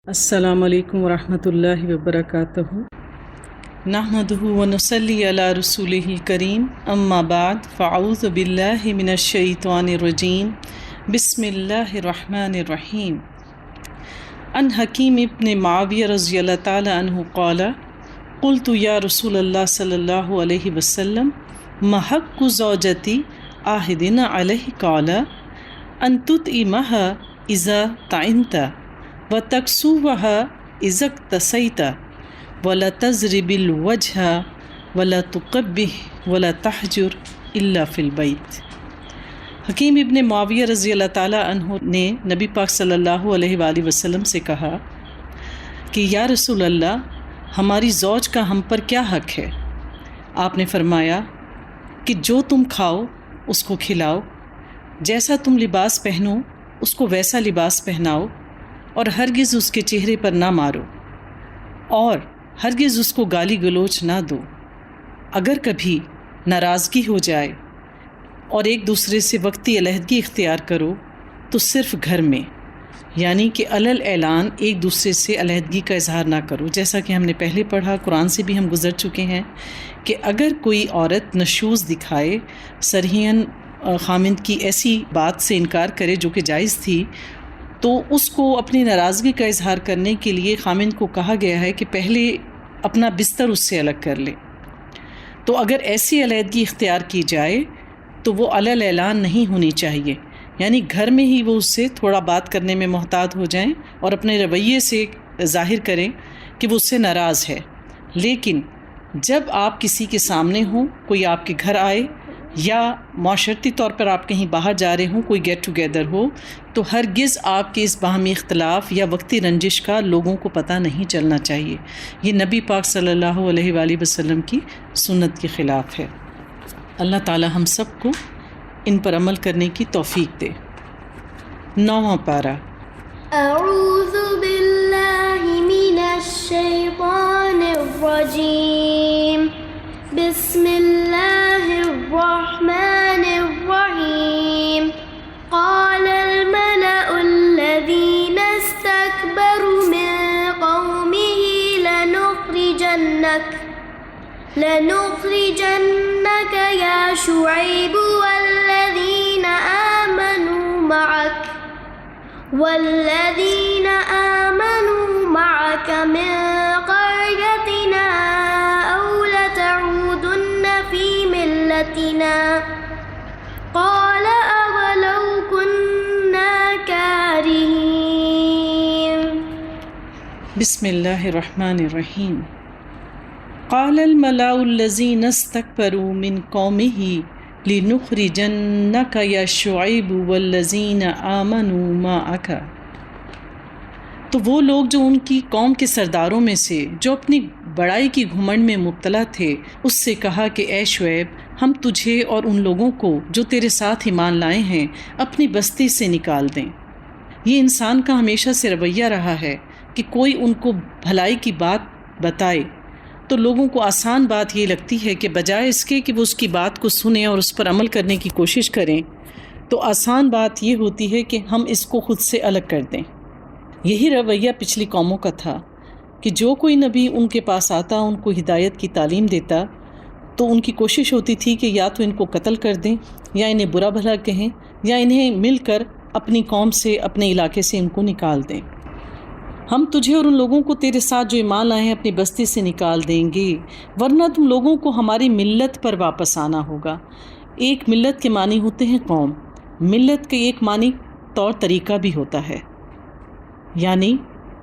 السلام علیکم ورحمۃ اللہ وبرکاتہ۔ نحمدہ ونصلی علی رسولہ الکریم، اما بعد فاعوذ باللہ من الشیطان الرجیم، بسم اللہ الرحمن الرحیم۔ عن حکیم ابن معاویہ رضی اللہ تعالی عنہ قال قلت یا رسول اللہ صلی اللہ علیہ وسلم ما حق زوجتی عاہدنا علیہ قال ان تطعمها اذا طعنت وَتَكْسُوهَا إِذَا اكْتَسَيْتَ وَلَا تَضْرِبِ الْوَجْهَ وَلَا تُقَبِّحْ وَلَا تَحْجُرْ إِلَّا فِي الْبَيْتِ۔ حکیم ابن معاویہ رضی اللہ تعالیٰ عنہ نے نبی پاک صلی اللہ علیہ وآلہ وسلم سے کہا کہ یا رسول اللہ، ہماری زوج کا ہم پر کیا حق ہے؟ آپ نے فرمایا کہ جو تم کھاؤ اس کو کھلاؤ، جیسا تم لباس پہنو اس کو ویسا لباس پہناؤ، اور ہرگز اس کے چہرے پر نہ مارو اور ہرگز اس کو گالی گلوچ نہ دو۔ اگر کبھی ناراضگی ہو جائے اور ایک دوسرے سے وقتی علیحدگی اختیار کرو تو صرف گھر میں، یعنی کہ علل اعلان ایک دوسرے سے علیحدگی کا اظہار نہ کرو، جیسا کہ ہم نے پہلے پڑھا، قرآن سے بھی ہم گزر چکے ہیں کہ اگر کوئی عورت نشوز دکھائے، صریحاً خامند کی ایسی بات سے انکار کرے جو کہ جائز تھی، تو اس کو اپنی ناراضگی کا اظہار کرنے کے لیے خامند کو کہا گیا ہے کہ پہلے اپنا بستر اس سے الگ کر لے۔ تو اگر ایسی علیحدگی اختیار کی جائے تو وہ علل اعلان نہیں ہونی چاہیے، یعنی گھر میں ہی وہ اس سے تھوڑا بات کرنے میں محتاط ہو جائیں اور اپنے رویے سے ظاہر کریں کہ وہ اس سے ناراض ہے۔ لیکن جب آپ کسی کے سامنے ہوں، کوئی آپ کے گھر آئے یا معاشرتی طور پر آپ کہیں باہر جا رہے ہوں، کوئی گیٹ ٹوگیدر ہو، تو ہرگز آپ کے اس باہمی اختلاف یا وقتی رنجش کا لوگوں کو پتہ نہیں چلنا چاہیے۔ یہ نبی پاک صلی اللہ علیہ وآلہ وسلم کی سنت کے خلاف ہے۔ اللہ تعالی ہم سب کو ان پر عمل کرنے کی توفیق دے۔ 9واں پارہ۔ اعوذ باللہ من الشیطان الرجیم، بسم اللہ الرحمن الرحیم۔ قال الملأ الذين استكبروا من قومه لنخرجنك يا شعيب والذين آمنوا معك من قريتنا أو لتعودن في ملتنا قال أولو كنا كارهين۔ بسم اللہ الرحمن الرحیم۔ قال الملأ الذين استكبروا من قومه لنخرجنك يا شعيب والذين آمنوا معك۔ تو وہ لوگ جو ان کی قوم کے سرداروں میں سے جو اپنی بڑائی کی گھمنڈ میں مبتلا تھے، اس سے کہا کہ اے شعیب، ہم تجھے اور ان لوگوں کو جو تیرے ساتھ ایمان لائے ہیں اپنی بستی سے نکال دیں۔ یہ انسان کا ہمیشہ سے رویہ رہا ہے کہ کوئی ان کو بھلائی کی بات بتائے تو لوگوں کو آسان بات یہ لگتی ہے کہ بجائے اس کے کہ وہ اس کی بات کو سنیں اور اس پر عمل کرنے کی کوشش کریں، تو آسان بات یہ ہوتی ہے کہ ہم اس کو خود سے الگ کر دیں۔ یہی رویہ پچھلی قوموں کا تھا کہ جو کوئی نبی ان کے پاس آتا، ان کو ہدایت کی تعلیم دیتا، تو ان کی کوشش ہوتی تھی کہ یا تو ان کو قتل کر دیں، یا انہیں برا بھلا کہیں، یا انہیں مل کر اپنی قوم سے، اپنے علاقے سے ان کو نکال دیں۔ ہم تجھے اور ان لوگوں کو تیرے ساتھ جو ایمان لائے ہیں اپنی بستی سے نکال دیں گے، ورنہ تم لوگوں کو ہماری ملت پر واپس آنا ہوگا۔ ایک ملت کے معنی ہوتے ہیں قوم، ملت کے ایک معنی طور طریقہ بھی ہوتا ہے، یعنی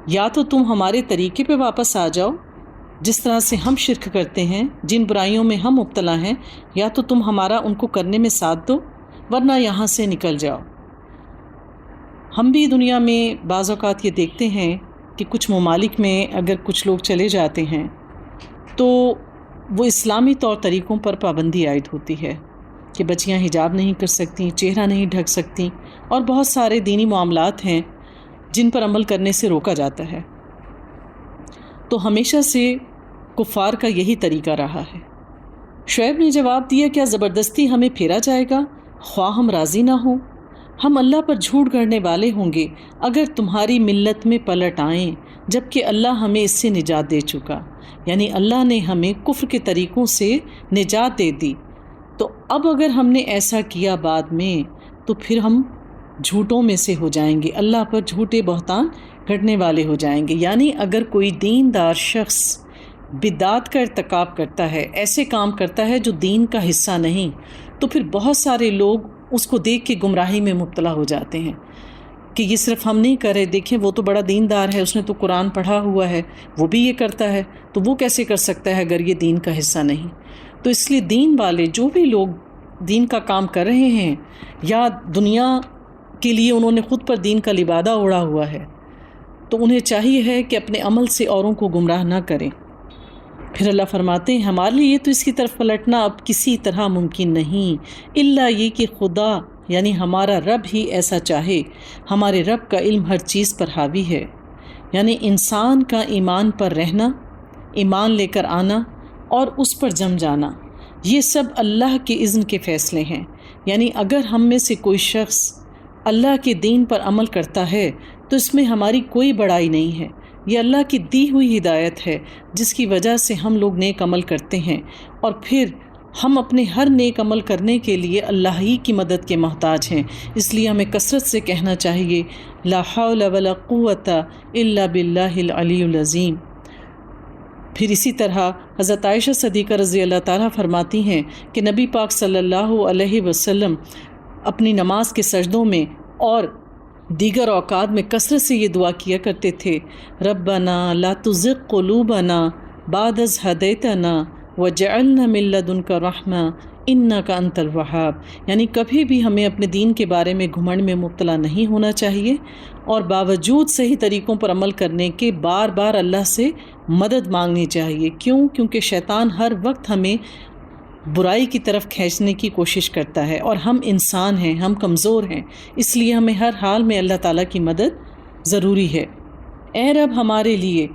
یا تو تم ہمارے طریقے پہ واپس آ جاؤ جس طرح سے ہم شرک کرتے ہیں، جن برائیوں میں ہم مبتلا ہیں، یا تو تم ہمارا ان کو کرنے میں ساتھ دو، ورنہ یہاں سے نکل جاؤ۔ ہم بھی دنیا میں بعض اوقات یہ دیکھتے ہیں کہ کچھ ممالک میں اگر کچھ لوگ چلے جاتے ہیں تو وہ اسلامی طور طریقوں پر پابندی عائد ہوتی ہے کہ بچیاں حجاب نہیں کر سکتی، چہرہ نہیں ڈھک سکتی، اور بہت سارے دینی معاملات ہیں جن پر عمل کرنے سے روکا جاتا ہے۔ تو ہمیشہ سے کفار کا یہی طریقہ رہا ہے۔ شعیب نے جواب دیا، کیا زبردستی ہمیں پھیرا جائے گا خواہ ہم راضی نہ ہوں؟ ہم اللہ پر جھوٹ گڑھنے والے ہوں گے اگر تمہاری ملت میں پلٹ آئیں جبکہ اللہ ہمیں اس سے نجات دے چکا، یعنی اللہ نے ہمیں کفر کے طریقوں سے نجات دے دی۔ تو اب اگر ہم نے ایسا کیا بعد میں تو پھر ہم جھوٹوں میں سے ہو جائیں گے، اللہ پر جھوٹے بہتان گھڑنے والے ہو جائیں گے۔ یعنی اگر کوئی دیندار شخص بدعات کا ارتکاب کرتا ہے، ایسے کام کرتا ہے جو دین کا حصہ نہیں، تو پھر بہت سارے لوگ اس کو دیکھ کے گمراہی میں مبتلا ہو جاتے ہیں کہ یہ صرف ہم نہیں کر رہے، دیکھیں وہ تو بڑا دیندار ہے، اس نے تو قرآن پڑھا ہوا ہے، وہ بھی یہ کرتا ہے، تو وہ کیسے کر سکتا ہے اگر یہ دین کا حصہ نہیں۔ تو اس لیے دین والے جو بھی لوگ دین کا کام کر رہے ہیں یا دنیا کے لیے انہوں نے خود پر دین کا لبادہ اوڑھا ہوا ہے، تو انہیں چاہیے ہے کہ اپنے عمل سے اوروں کو گمراہ نہ کریں۔ پھر اللہ فرماتے ہیں ہمارے لیے تو اس کی طرف پلٹنا اب کسی طرح ممکن نہیں، الا یہ کہ خدا یعنی ہمارا رب ہی ایسا چاہے۔ ہمارے رب کا علم ہر چیز پر حاوی ہے، یعنی انسان کا ایمان پر رہنا، ایمان لے کر آنا اور اس پر جم جانا، یہ سب اللہ کے اذن کے فیصلے ہیں۔ یعنی اگر ہم میں سے کوئی شخص اللہ کے دین پر عمل کرتا ہے تو اس میں ہماری کوئی بڑائی نہیں ہے، یہ اللہ کی دی ہوئی ہدایت ہے جس کی وجہ سے ہم لوگ نیک عمل کرتے ہیں، اور پھر ہم اپنے ہر نیک عمل کرنے کے لیے اللہ ہی کی مدد کے محتاج ہیں۔ اس لیے ہمیں کثرت سے کہنا چاہیے لا حول ولا قوت الا باللہ العلی العظیم۔ پھر اسی طرح حضرت عائشہ صدیقہ رضی اللہ تعالیٰ فرماتی ہیں کہ نبی پاک صلی اللہ علیہ وسلم اپنی نماز کے سجدوں میں اور دیگر اوقات میں کثرت سے یہ دعا کیا کرتے تھے، ربنا لا تزغ قلوبنا بعد اذ ہدیتنا وجعلنا من لدنک رحمہ انک انت الوہاب۔ یعنی کبھی بھی ہمیں اپنے دین کے بارے میں گھمنڈ میں مبتلا نہیں ہونا چاہیے، اور باوجود صحیح طریقوں پر عمل کرنے کے بار بار اللہ سے مدد مانگنی چاہیے۔ کیونکہ شیطان ہر وقت ہمیں برائی کی طرف کھینچنے کی کوشش کرتا ہے، اور ہم انسان ہیں، ہم کمزور ہیں، اس لیے ہمیں ہر حال میں اللہ تعالیٰ کی مدد ضروری ہے۔ اے رب ہمارے لیے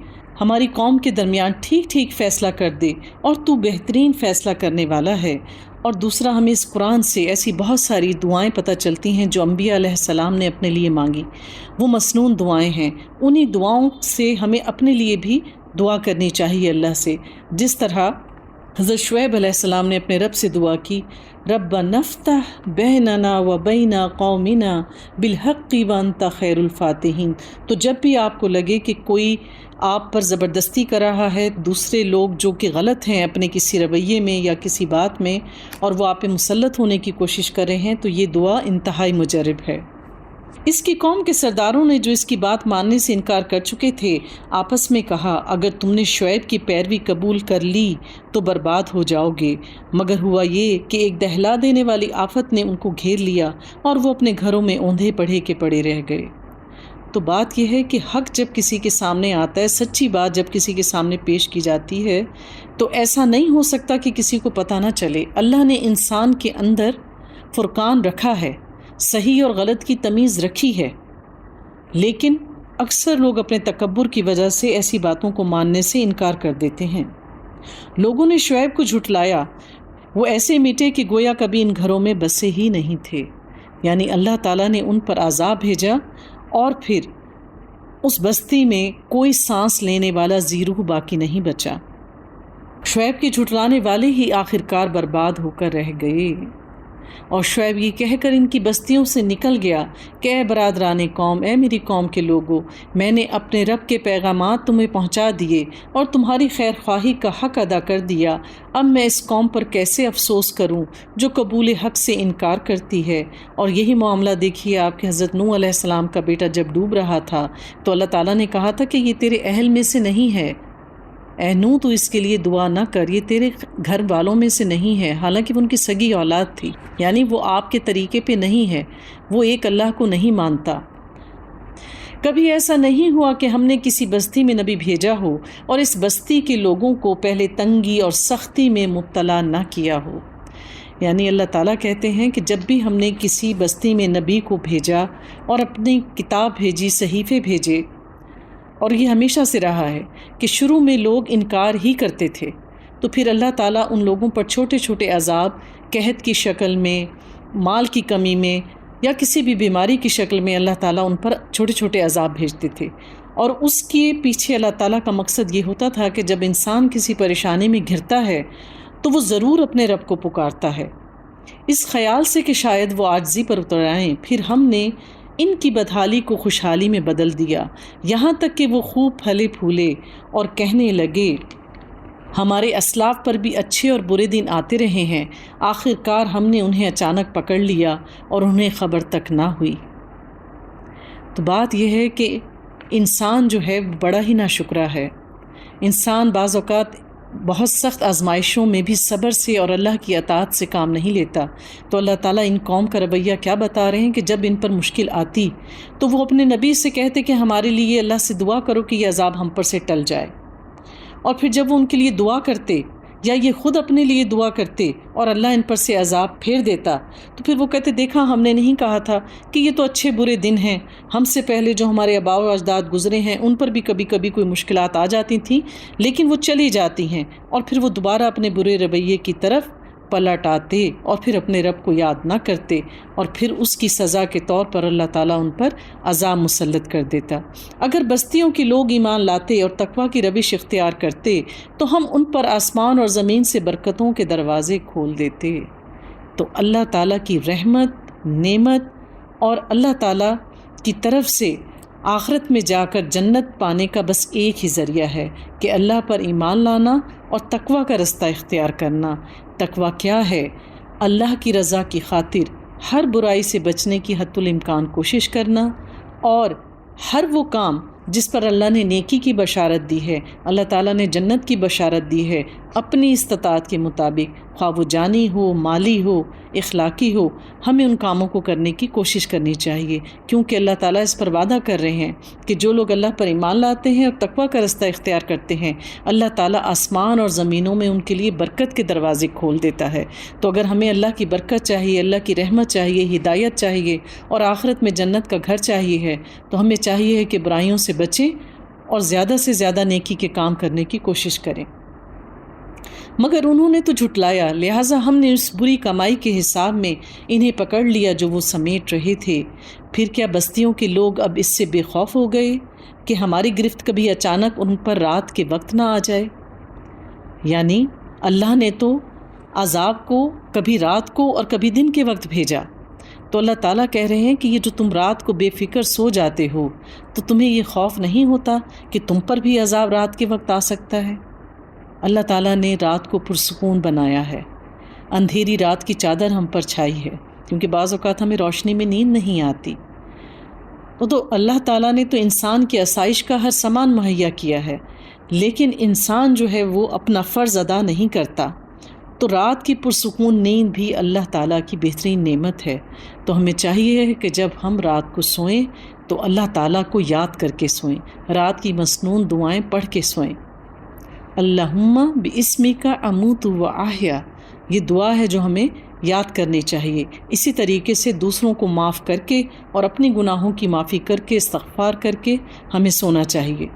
ہماری قوم کے درمیان ٹھیک ٹھیک فیصلہ کر دے، اور تو بہترین فیصلہ کرنے والا ہے۔ اور دوسرا، ہمیں اس قرآن سے ایسی بہت ساری دعائیں پتہ چلتی ہیں جو انبیاء علیہ السلام نے اپنے لیے مانگی، وہ مسنون دعائیں ہیں، انہی دعاؤں سے ہمیں اپنے لیے بھی دعا کرنی چاہیے اللہ سے، جس طرح حضرت شعیب علیہ السلام نے اپنے رب سے دعا کی، ربنا افتح بیننا و بین قومنا بالحق وانت خیر الفاتحین۔ تو جب بھی آپ کو لگے کہ کوئی آپ پر زبردستی کر رہا ہے، دوسرے لوگ جو کہ غلط ہیں اپنے کسی رویے میں یا کسی بات میں، اور وہ آپ پہ مسلط ہونے کی کوشش کر رہے ہیں، تو یہ دعا انتہائی مجرب ہے۔ اس کی قوم کے سرداروں نے جو اس کی بات ماننے سے انکار کر چکے تھے، آپس میں کہا، اگر تم نے شعیب کی پیروی قبول کر لی تو برباد ہو جاؤ گے۔ مگر ہوا یہ کہ ایک دہلا دینے والی آفت نے ان کو گھیر لیا، اور وہ اپنے گھروں میں اوندھے پڑھے کے پڑے رہ گئے۔ تو بات یہ ہے کہ حق جب کسی کے سامنے آتا ہے، سچی بات جب کسی کے سامنے پیش کی جاتی ہے، تو ایسا نہیں ہو سکتا کہ کسی کو پتہ نہ چلے۔ اللہ نے انسان کے اندر فرقان رکھا ہے، صحیح اور غلط کی تمیز رکھی ہے، لیکن اکثر لوگ اپنے تکبر کی وجہ سے ایسی باتوں کو ماننے سے انکار کر دیتے ہیں۔ لوگوں نے شعیب کو جھٹلایا، وہ ایسے میٹے کہ گویا کبھی ان گھروں میں بسے ہی نہیں تھے۔ یعنی اللہ تعالیٰ نے ان پر عذاب بھیجا، اور پھر اس بستی میں کوئی سانس لینے والا زی روح باقی نہیں بچا۔ شعیب کے جھٹلانے والے ہی آخرکار برباد ہو کر رہ گئے، اور شعیب یہ کہہ کر ان کی بستیوں سے نکل گیا کہ اے برادران قوم، اے میری قوم کے لوگوں، میں نے اپنے رب کے پیغامات تمہیں پہنچا دیے اور تمہاری خیر خواہی کا حق ادا کر دیا، اب میں اس قوم پر کیسے افسوس کروں جو قبول حق سے انکار کرتی ہے۔ اور یہی معاملہ دیکھیے آپ کے حضرت نوح علیہ السلام کا بیٹا جب ڈوب رہا تھا تو اللہ تعالیٰ نے کہا تھا کہ یہ تیرے اہل میں سے نہیں ہے، اے نوح تو اس کے لیے دعا نہ کر، یہ تیرے گھر والوں میں سے نہیں ہے، حالانکہ وہ ان کی سگی اولاد تھی، یعنی وہ آپ کے طریقے پہ نہیں ہے، وہ ایک اللہ کو نہیں مانتا۔ کبھی ایسا نہیں ہوا کہ ہم نے کسی بستی میں نبی بھیجا ہو اور اس بستی کے لوگوں کو پہلے تنگی اور سختی میں مبتلا نہ کیا ہو۔ یعنی اللہ تعالیٰ کہتے ہیں کہ جب بھی ہم نے کسی بستی میں نبی کو بھیجا اور اپنی کتاب بھیجی، صحیفے بھیجے، اور یہ ہمیشہ سے رہا ہے کہ شروع میں لوگ انکار ہی کرتے تھے، تو پھر اللہ تعالیٰ ان لوگوں پر چھوٹے چھوٹے عذاب قحط کی شکل میں، مال کی کمی میں، یا کسی بھی بیماری کی شکل میں اللہ تعالیٰ ان پر چھوٹے چھوٹے عذاب بھیجتے تھے، اور اس کے پیچھے اللہ تعالیٰ کا مقصد یہ ہوتا تھا کہ جب انسان کسی پریشانی میں گھرتا ہے تو وہ ضرور اپنے رب کو پکارتا ہے، اس خیال سے کہ شاید وہ عاجزی پر اتر آئیں۔ پھر ہم نے ان کی بدحالی کو خوشحالی میں بدل دیا، یہاں تک کہ وہ خوب پھلے پھولے اور کہنے لگے ہمارے اسلاف پر بھی اچھے اور برے دن آتے رہے ہیں، آخر کار ہم نے انہیں اچانک پکڑ لیا اور انہیں خبر تک نہ ہوئی۔ تو بات یہ ہے کہ انسان جو ہے بڑا ہی ناشکرا ہے۔ انسان بعض اوقات بہت سخت آزمائشوں میں بھی صبر سے اور اللہ کی اطاعت سے کام نہیں لیتا۔ تو اللہ تعالیٰ ان قوم کا رویہ کیا بتا رہے ہیں کہ جب ان پر مشکل آتی تو وہ اپنے نبی سے کہتے کہ ہمارے لیے اللہ سے دعا کرو کہ یہ عذاب ہم پر سے ٹل جائے، اور پھر جب وہ ان کے لیے دعا کرتے یا یہ خود اپنے لیے دعا کرتے اور اللہ ان پر سے عذاب پھیر دیتا تو پھر وہ کہتے دیکھا ہم نے نہیں کہا تھا کہ یہ تو اچھے برے دن ہیں، ہم سے پہلے جو ہمارے آباء و اجداد گزرے ہیں ان پر بھی کبھی کبھی کوئی مشکلات آ جاتی تھیں لیکن وہ چلی جاتی ہیں، اور پھر وہ دوبارہ اپنے برے رویے کی طرف پلٹ آتے اور پھر اپنے رب کو یاد نہ کرتے، اور پھر اس کی سزا کے طور پر اللہ تعالیٰ ان پر عذاب مسلط کر دیتا۔ اگر بستیوں کے لوگ ایمان لاتے اور تقویٰ کی روش اختیار کرتے تو ہم ان پر آسمان اور زمین سے برکتوں کے دروازے کھول دیتے۔ تو اللہ تعالیٰ کی رحمت، نعمت اور اللہ تعالیٰ کی طرف سے آخرت میں جا کر جنت پانے کا بس ایک ہی ذریعہ ہے کہ اللہ پر ایمان لانا اور تقویٰ کا رستہ اختیار کرنا۔ تقویٰ کیا ہے؟ اللہ کی رضا کی خاطر ہر برائی سے بچنے کی حتی الامکان کوشش کرنا، اور ہر وہ کام جس پر اللہ نے نیکی کی بشارت دی ہے، اللہ تعالیٰ نے جنت کی بشارت دی ہے، اپنی استطاعت کے مطابق، خواہ وہ جانی ہو، مالی ہو، اخلاقی ہو، ہمیں ان کاموں کو کرنے کی کوشش کرنی چاہیے، کیونکہ اللہ تعالیٰ اس پر وعدہ کر رہے ہیں کہ جو لوگ اللہ پر ایمان لاتے ہیں اور تقویٰ کا رستہ اختیار کرتے ہیں، اللہ تعالیٰ آسمان اور زمینوں میں ان کے لیے برکت کے دروازے کھول دیتا ہے۔ تو اگر ہمیں اللہ کی برکت چاہیے، اللہ کی رحمت چاہیے، ہدایت چاہیے اور آخرت میں جنت کا گھر چاہیے ہے تو ہمیں چاہیے کہ برائیوں سے بچیں اور زیادہ سے زیادہ نیکی کے کام کرنے کی کوشش کریں۔ مگر انہوں نے تو جھٹلایا، لہٰذا ہم نے اس بری کمائی کے حساب میں انہیں پکڑ لیا جو وہ سمیٹ رہے تھے۔ پھر کیا بستیوں کے لوگ اب اس سے بے خوف ہو گئے کہ ہماری گرفت کبھی اچانک ان پر رات کے وقت نہ آ جائے؟ یعنی اللہ نے تو عذاب کو کبھی رات کو اور کبھی دن کے وقت بھیجا، تو اللہ تعالیٰ کہہ رہے ہیں کہ یہ جو تم رات کو بے فکر سو جاتے ہو تو تمہیں یہ خوف نہیں ہوتا کہ تم پر بھی عذاب رات کے وقت آ سکتا ہے؟ اللہ تعالیٰ نے رات کو پرسکون بنایا ہے، اندھیری رات کی چادر ہم پر چھائی ہے، کیونکہ بعض اوقات ہمیں روشنی میں نیند نہیں آتی۔ تو اللہ تعالیٰ نے تو انسان کی آسائش کا ہر سامان مہیا کیا ہے، لیکن انسان جو ہے وہ اپنا فرض ادا نہیں کرتا۔ تو رات کی پرسکون نیند بھی اللہ تعالیٰ کی بہترین نعمت ہے۔ تو ہمیں چاہیے کہ جب ہم رات کو سوئیں تو اللہ تعالیٰ کو یاد کر کے سوئیں، رات کی مسنون دعائیں پڑھ کے سوئیں۔ اللہم باسمک اموت و احیا، یہ دعا ہے جو ہمیں یاد کرنی چاہیے۔ اسی طریقے سے دوسروں کو معاف کر کے اور اپنی گناہوں کی معافی کر کے استغفار کر کے ہمیں سونا چاہیے،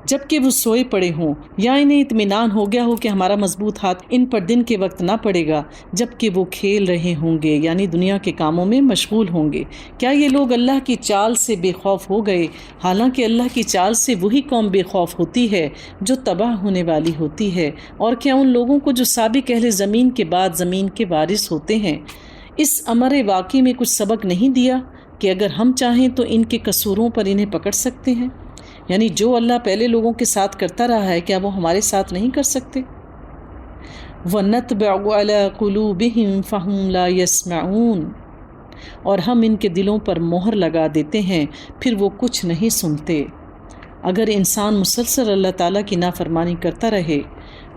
جب کہ وہ سوئے پڑے ہوں یا انہیں اطمینان ہو گیا ہو کہ ہمارا مضبوط ہاتھ ان پر دن کے وقت نہ پڑے گا، جب کہ وہ کھیل رہے ہوں گے، یعنی دنیا کے کاموں میں مشغول ہوں گے۔ کیا یہ لوگ اللہ کی چال سے بے خوف ہو گئے؟ حالانکہ اللہ کی چال سے وہی قوم بے خوف ہوتی ہے جو تباہ ہونے والی ہوتی ہے۔ اور کیا ان لوگوں کو جو سابق اہل زمین کے بعد زمین کے وارث ہوتے ہیں اس امر واقعی میں کچھ سبق نہیں دیا کہ اگر ہم چاہیں تو ان کے قصوروں پر انہیں پکڑ سکتے ہیں؟ یعنی جو اللہ پہلے لوگوں کے ساتھ کرتا رہا ہے کیا وہ ہمارے ساتھ نہیں کر سکتے؟ وَنَطْبَعُ عَلَىٰ قُلُوبِهِمْ فَهُمْ لَا يَسْمَعُونَ، اور ہم ان کے دلوں پر مہر لگا دیتے ہیں پھر وہ کچھ نہیں سنتے۔ اگر انسان مسلسل اللہ تعالیٰ کی نافرمانی کرتا رہے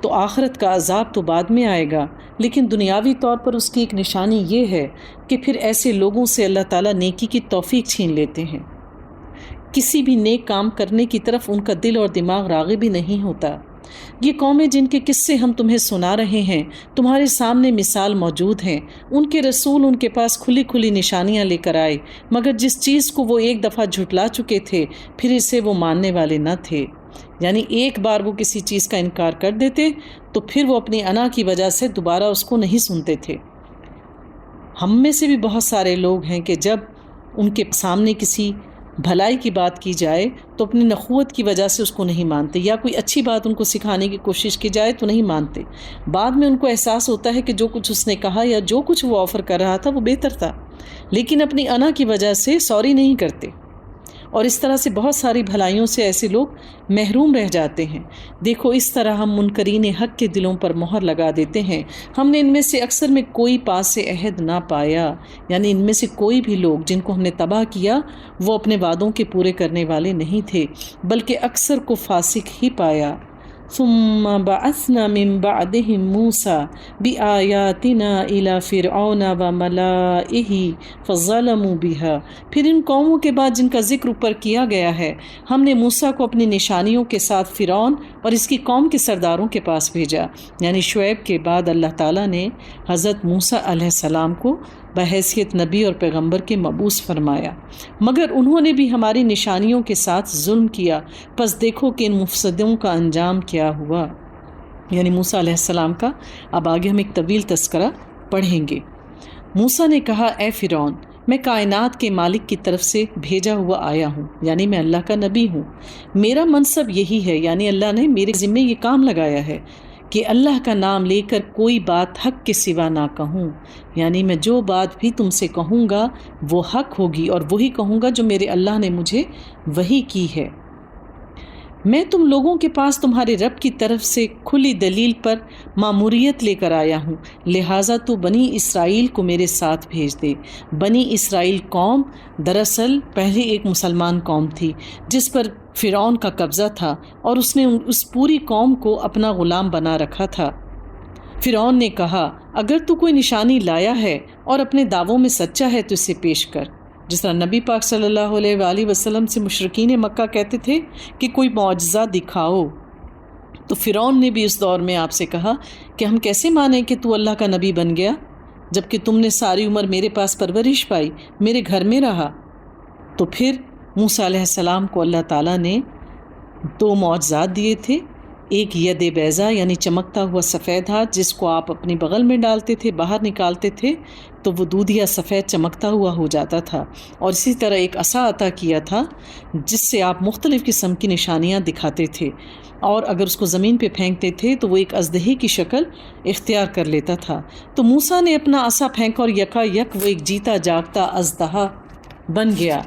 تو آخرت کا عذاب تو بعد میں آئے گا، لیکن دنیاوی طور پر اس کی ایک نشانی یہ ہے کہ پھر ایسے لوگوں سے اللہ تعالیٰ نیکی کی توفیق چھین لیتے ہیں۔ کسی بھی نیک کام کرنے کی طرف ان کا دل اور دماغ راغب ہی نہیں ہوتا۔ یہ قومیں جن کے قصے ہم تمہیں سنا رہے ہیں تمہارے سامنے مثال موجود ہیں، ان کے رسول ان کے پاس کھلی کھلی نشانیاں لے کر آئے، مگر جس چیز کو وہ ایک دفعہ جھٹلا چکے تھے پھر اسے وہ ماننے والے نہ تھے۔ یعنی ایک بار وہ کسی چیز کا انکار کر دیتے تو پھر وہ اپنی انا کی وجہ سے دوبارہ اس کو نہیں سنتے تھے۔ ہم میں سے بھی بہت سارے لوگ ہیں کہ جب ان کے سامنے کسی بھلائی کی بات کی جائے تو اپنی نخوت کی وجہ سے اس کو نہیں مانتے، یا کوئی اچھی بات ان کو سکھانے کی کوشش کی جائے تو نہیں مانتے۔ بعد میں ان کو احساس ہوتا ہے کہ جو کچھ اس نے کہا یا جو کچھ وہ آفر کر رہا تھا وہ بہتر تھا، لیکن اپنی انا کی وجہ سے سوری نہیں کرتے، اور اس طرح سے بہت ساری بھلائیوں سے ایسے لوگ محروم رہ جاتے ہیں۔ دیکھو اس طرح ہم منکرین حق کے دلوں پر مہر لگا دیتے ہیں۔ ہم نے ان میں سے اکثر میں کوئی پاس عہد نہ پایا، یعنی ان میں سے کوئی بھی لوگ جن کو ہم نے تباہ کیا وہ اپنے وعدوں کے پورے کرنے والے نہیں تھے، بلکہ اکثر کو فاسق ہی پایا۔ ثم بعثنا من بعدهم موسى بآياتنا إلى فرعون وملائه فظلموا بها۔ پھر ان قوموں کے بعد جن کا ذکر اوپر کیا گیا ہے، ہم نے موسیٰ کو اپنی نشانیوں کے ساتھ فرعون اور اس کی قوم کے سرداروں کے پاس بھیجا۔ یعنی شعیب کے بعد اللہ تعالیٰ نے حضرت موسیٰ علیہ السلام کو بحیثیت نبی اور پیغمبر کے مبعوث فرمایا، مگر انہوں نے بھی ہماری نشانیوں کے ساتھ ظلم کیا، پس دیکھو کہ ان مفسدوں کا انجام کیا ہوا۔ یعنی موسیٰ علیہ السلام کا اب آگے ہم ایک طویل تذکرہ پڑھیں گے۔ موسیٰ نے کہا، اے فرعون، میں کائنات کے مالک کی طرف سے بھیجا ہوا آیا ہوں، یعنی میں اللہ کا نبی ہوں، میرا منصب یہی ہے، یعنی اللہ نے میرے ذمے یہ کام لگایا ہے کہ اللہ کا نام لے کر کوئی بات حق کے سوا نہ کہوں، یعنی میں جو بات بھی تم سے کہوں گا وہ حق ہوگی، اور وہی کہوں گا جو میرے اللہ نے مجھے وحی کی ہے۔ میں تم لوگوں کے پاس تمہارے رب کی طرف سے کھلی دلیل پر ماموریت لے کر آیا ہوں، لہٰذا تو بنی اسرائیل کو میرے ساتھ بھیج دے۔ بنی اسرائیل قوم دراصل پہلے ایک مسلمان قوم تھی جس پر فرعون کا قبضہ تھا، اور اس نے اس پوری قوم کو اپنا غلام بنا رکھا تھا۔ فرعون نے کہا، اگر تو کوئی نشانی لایا ہے اور اپنے دعووں میں سچا ہے تو اسے پیش کر۔ جس طرح نبی پاک صلی اللہ علیہ وآلہ وسلم سے مشرکین مکہ کہتے تھے کہ کوئی معجزہ دکھاؤ، تو فرعون نے بھی اس دور میں آپ سے کہا کہ ہم کیسے مانیں کہ تو اللہ کا نبی بن گیا جبکہ تم نے ساری عمر میرے پاس پرورش پائی، میرے گھر میں رہا۔ تو پھر موسیٰ علیہ السلام کو اللہ تعالیٰ نے 2 معجزات دیے تھے، ایک ید بیضا یعنی چمکتا ہوا سفید ہاتھ جس کو آپ اپنی بغل میں ڈالتے تھے، باہر نکالتے تھے تو وہ دودھیا سفید چمکتا ہوا ہو جاتا تھا، اور اسی طرح ایک عصا عطا کیا تھا جس سے آپ مختلف قسم کی نشانیاں دکھاتے تھے، اور اگر اس کو زمین پہ پھینکتے تھے تو وہ ایک اژدہے کی شکل اختیار کر لیتا تھا۔ تو موسیٰ نے اپنا عصا پھینکا اور یکا یک وہ ایک جیتا جاگتا اژدہا بن گیا۔